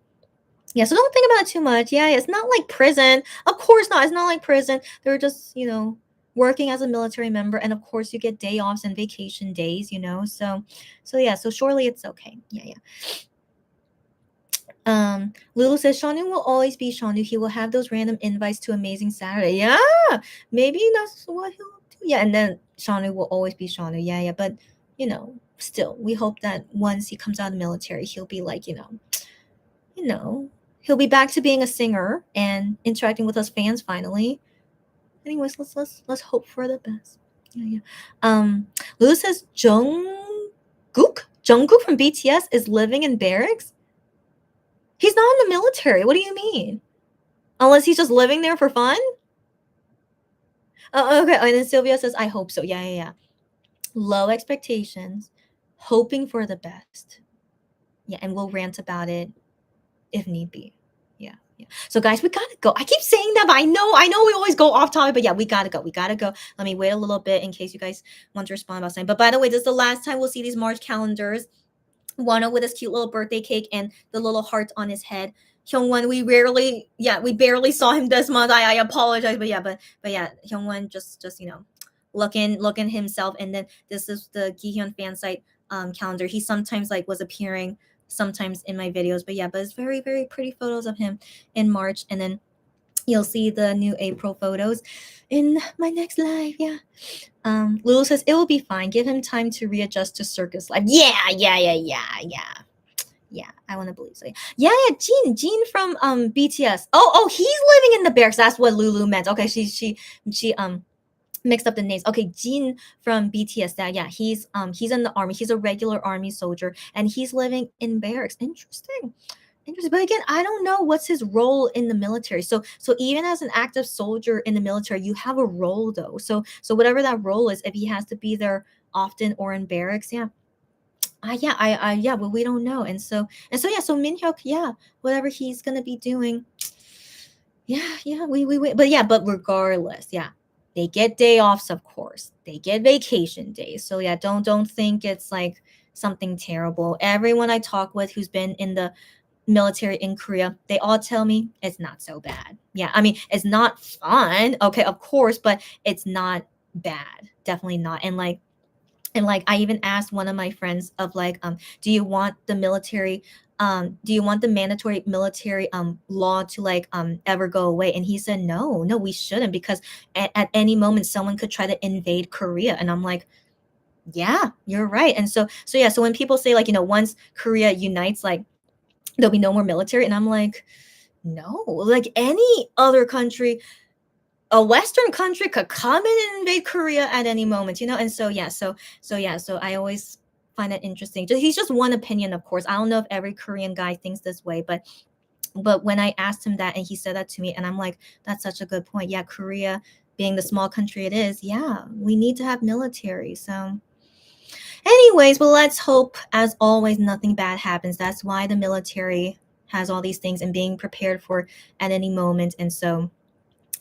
yeah, so don't think about it too much. Yeah, it's not like prison. Of course not. It's not like prison. They're just, working as a military member, and of course you get day offs and vacation days, So yeah, so surely it's okay. Yeah. Lulu says Shanu will always be Shanu. He will have those random invites to Amazing Saturday. Yeah, maybe that's what he'll do. Yeah, and then Shanu will always be Shanu. Yeah, but still, we hope that once he comes out of the military, he'll be like, he'll be back to being a singer and interacting with us fans finally. Anyways, let's hope for the best. Yeah. Lulu says Jungkook from BTS is living in barracks. He's not in the military. What do you mean? Unless he's just living there for fun? Oh, okay. And then Sylvia says, I hope so. Yeah. Low expectations, hoping for the best. Yeah, and we'll rant about it if need be. Yeah. So guys, we gotta go. I keep saying that, but I know we always go off topic, but yeah, we gotta go. Let me wait a little bit in case you guys want to respond about something. But by the way, this is the last time we'll see these March calendars. Wano with his cute little birthday cake and the little heart on his head. Hyungwon, we barely saw him this month. I apologize, but yeah, Hyungwon just looking himself. And then this is the Gihyun fan site calendar. He sometimes like was appearing sometimes in my videos, but it's very, very pretty photos of him in March. And then you'll see the new April photos in my next live. Yeah. Lulu says it will be fine. Give him time to readjust to circus life. Yeah. I want to believe so. Yeah. Jean from BTS. Oh, he's living in the barracks. That's what Lulu meant. Okay, she mixed up the names. Okay, Jin from BTS. He's in the army. He's a regular army soldier, and he's living in barracks. Interesting. But again, I don't know what's his role in the military. So even as an active soldier in the military, you have a role though. So whatever that role is, if he has to be there often or in barracks, yeah, Yeah, yeah, well, we don't know. And so yeah, so Minhyuk, yeah, whatever he's gonna be doing, yeah, we but yeah, but regardless, yeah, they get day offs, of course. They get vacation days. So yeah, don't think it's like something terrible. Everyone I talk with who's been in the military in Korea, they all tell me it's not so bad. Yeah, I mean, it's not fun, okay, of course, but it's not bad. Definitely not. And like I even asked one of my friends of like, do you want the military, do you want the mandatory military law to like ever go away? And he said no, no, we shouldn't, because at any moment someone could try to invade Korea. And I'm like, yeah, you're right. And so yeah, so when people say like, once Korea unites, like there'll be no more military, and I'm like, no, like any other country, a Western country could come in and invade Korea at any moment, And so yeah, so I always find it interesting. He's just one opinion, of course. I don't know if every Korean guy thinks this way, but when I asked him that and he said that to me, and I'm like, that's such a good point. Yeah, Korea being the small country it is, yeah, we need to have military. So anyways, well, let's hope, as always, nothing bad happens. That's why the military has all these things and being prepared for at any moment. And so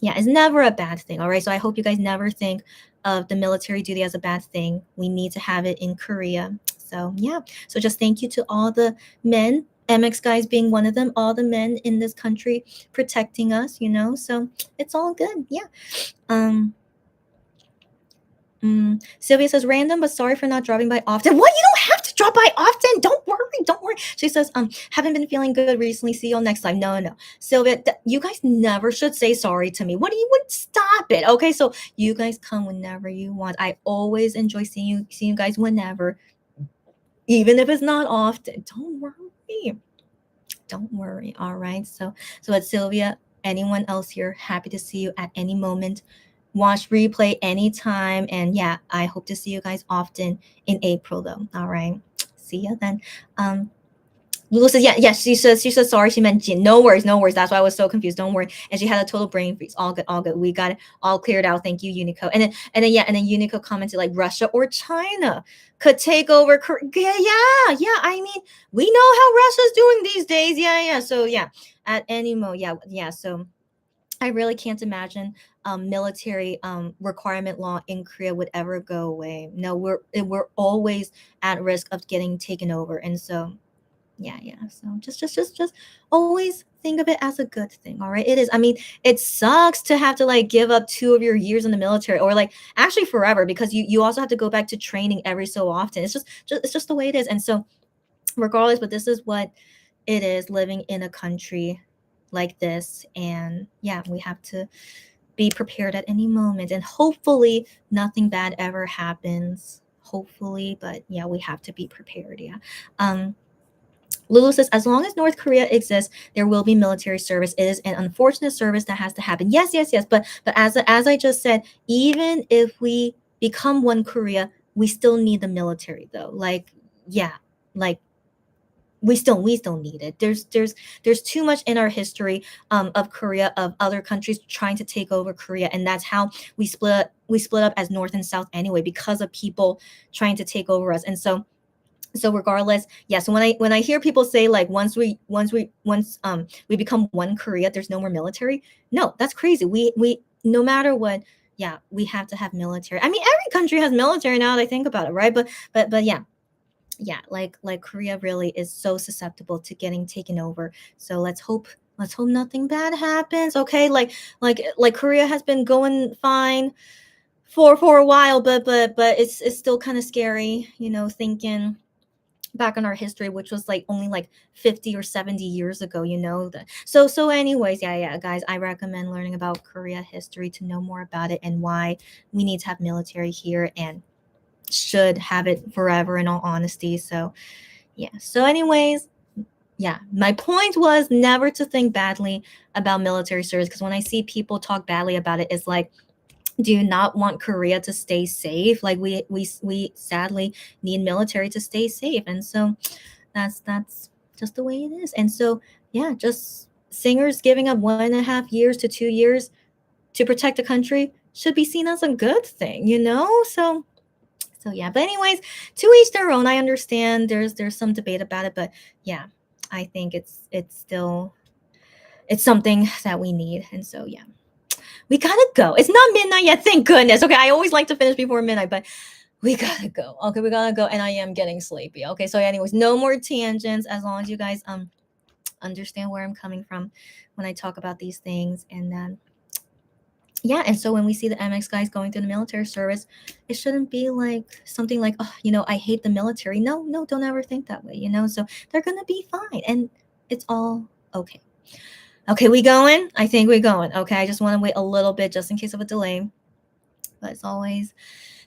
yeah, it's never a bad thing. All right. So I hope you guys never think of the military duty as a bad thing. We need to have it in Korea. So yeah. So just thank you to all the men, MX guys being one of them, all the men in this country protecting us. So it's all good. Yeah. Um Sylvia says, random, but sorry for not dropping by often. What? You don't have to drop by often. Don't worry. Don't worry. She says, haven't been feeling good recently. See you next time. No. Sylvia, you guys never should say sorry to me. What do you would stop it? Okay, so you guys come whenever you want. I always enjoy seeing you guys whenever, even if it's not often. Don't worry. Don't worry. All right. So at Sylvia, anyone else here, happy to see you at any moment. Watch replay anytime. And yeah, I hope to see you guys often in April though. All right. See ya then. Lulu says, yeah, she says sorry, she meant Jin. No worries, no worries. That's why I was so confused. Don't worry. And she had a total brain freeze. All good, all good. We got it all cleared out. Thank you, Unico. And then Unico commented like Russia or China could take over Korea. Yeah. I mean, we know how Russia's doing these days. Yeah. So yeah, at any moment, yeah. So I really can't imagine military requirement law in Korea would ever go away. No, we're always at risk of getting taken over. And so yeah. So just always think of it as a good thing. All right. It is. I mean, it sucks to have to like give up 2 of your years in the military, or like actually forever, because you also have to go back to training every so often. It's just the way it is. And so regardless, but this is what it is, living in a country like this. And yeah, we have to be prepared at any moment, and hopefully nothing bad ever happens, hopefully. But yeah, we have to be prepared. Yeah. Lulu says, as long as North Korea exists, there will be military service. It is an unfortunate service that has to happen. Yes. But as I just said, even if we become one Korea, we still need the military though. Like, yeah, like we still need it. There's too much in our history of Korea, of other countries trying to take over Korea, and that's how we split up as North and South anyway, because of people trying to take over us. And so regardless, yeah, so when I hear people say like once we become one Korea, there's no more military. No, that's crazy. We no matter what, yeah, we have to have military. I mean, every country has military now that I think about it, right? But yeah, like Korea really is so susceptible to getting taken over. So let's hope nothing bad happens. Okay, like Korea has been going fine for a while, but it's still kind of scary, thinking back on our history, which was like only like 50 or 70 years ago. So anyways, yeah, guys, I recommend learning about Korea history to know more about it and why we need to have military here, and should have it forever, in all honesty. So yeah, so anyways, yeah, my point was never to think badly about military service, because when I see people talk badly about it, it's like, do you not want Korea to stay safe? Like we sadly need military to stay safe. And so that's just the way it is. And so yeah, just singers giving up 1.5 years to 2 years to protect the country should be seen as a good thing. So So yeah, but anyways, to each their own. I understand there's some debate about it, but yeah, I think it's still it's something that we need. And so yeah, we gotta go. It's not midnight yet, thank goodness. Okay, I always like to finish before midnight, but we gotta go. Okay, we gotta go, and I am getting sleepy. Okay, so anyways, no more tangents. As long as you guys understand where I'm coming from when I talk about these things, and then yeah, and so when we see the MX guys going through the military service, it shouldn't be like something like, oh, I hate the military. No, no, don't ever think that way. So they're gonna be fine, and it's all okay. Okay, we going? I think we're going. Okay, I just want to wait a little bit just in case of a delay. But as always,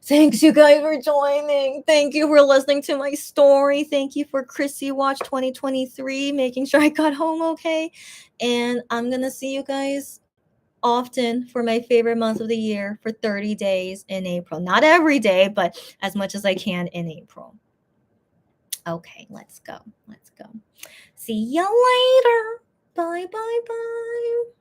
thanks you guys for joining. Thank you for listening to my story. Thank you for Chrissy Watch 2023, making sure I got home okay. And I'm going to see you guys often for my favorite month of the year for 30 days in April. Not every day, but as much as I can in April. Okay, let's go. Let's go. See you later. Bye, bye, bye.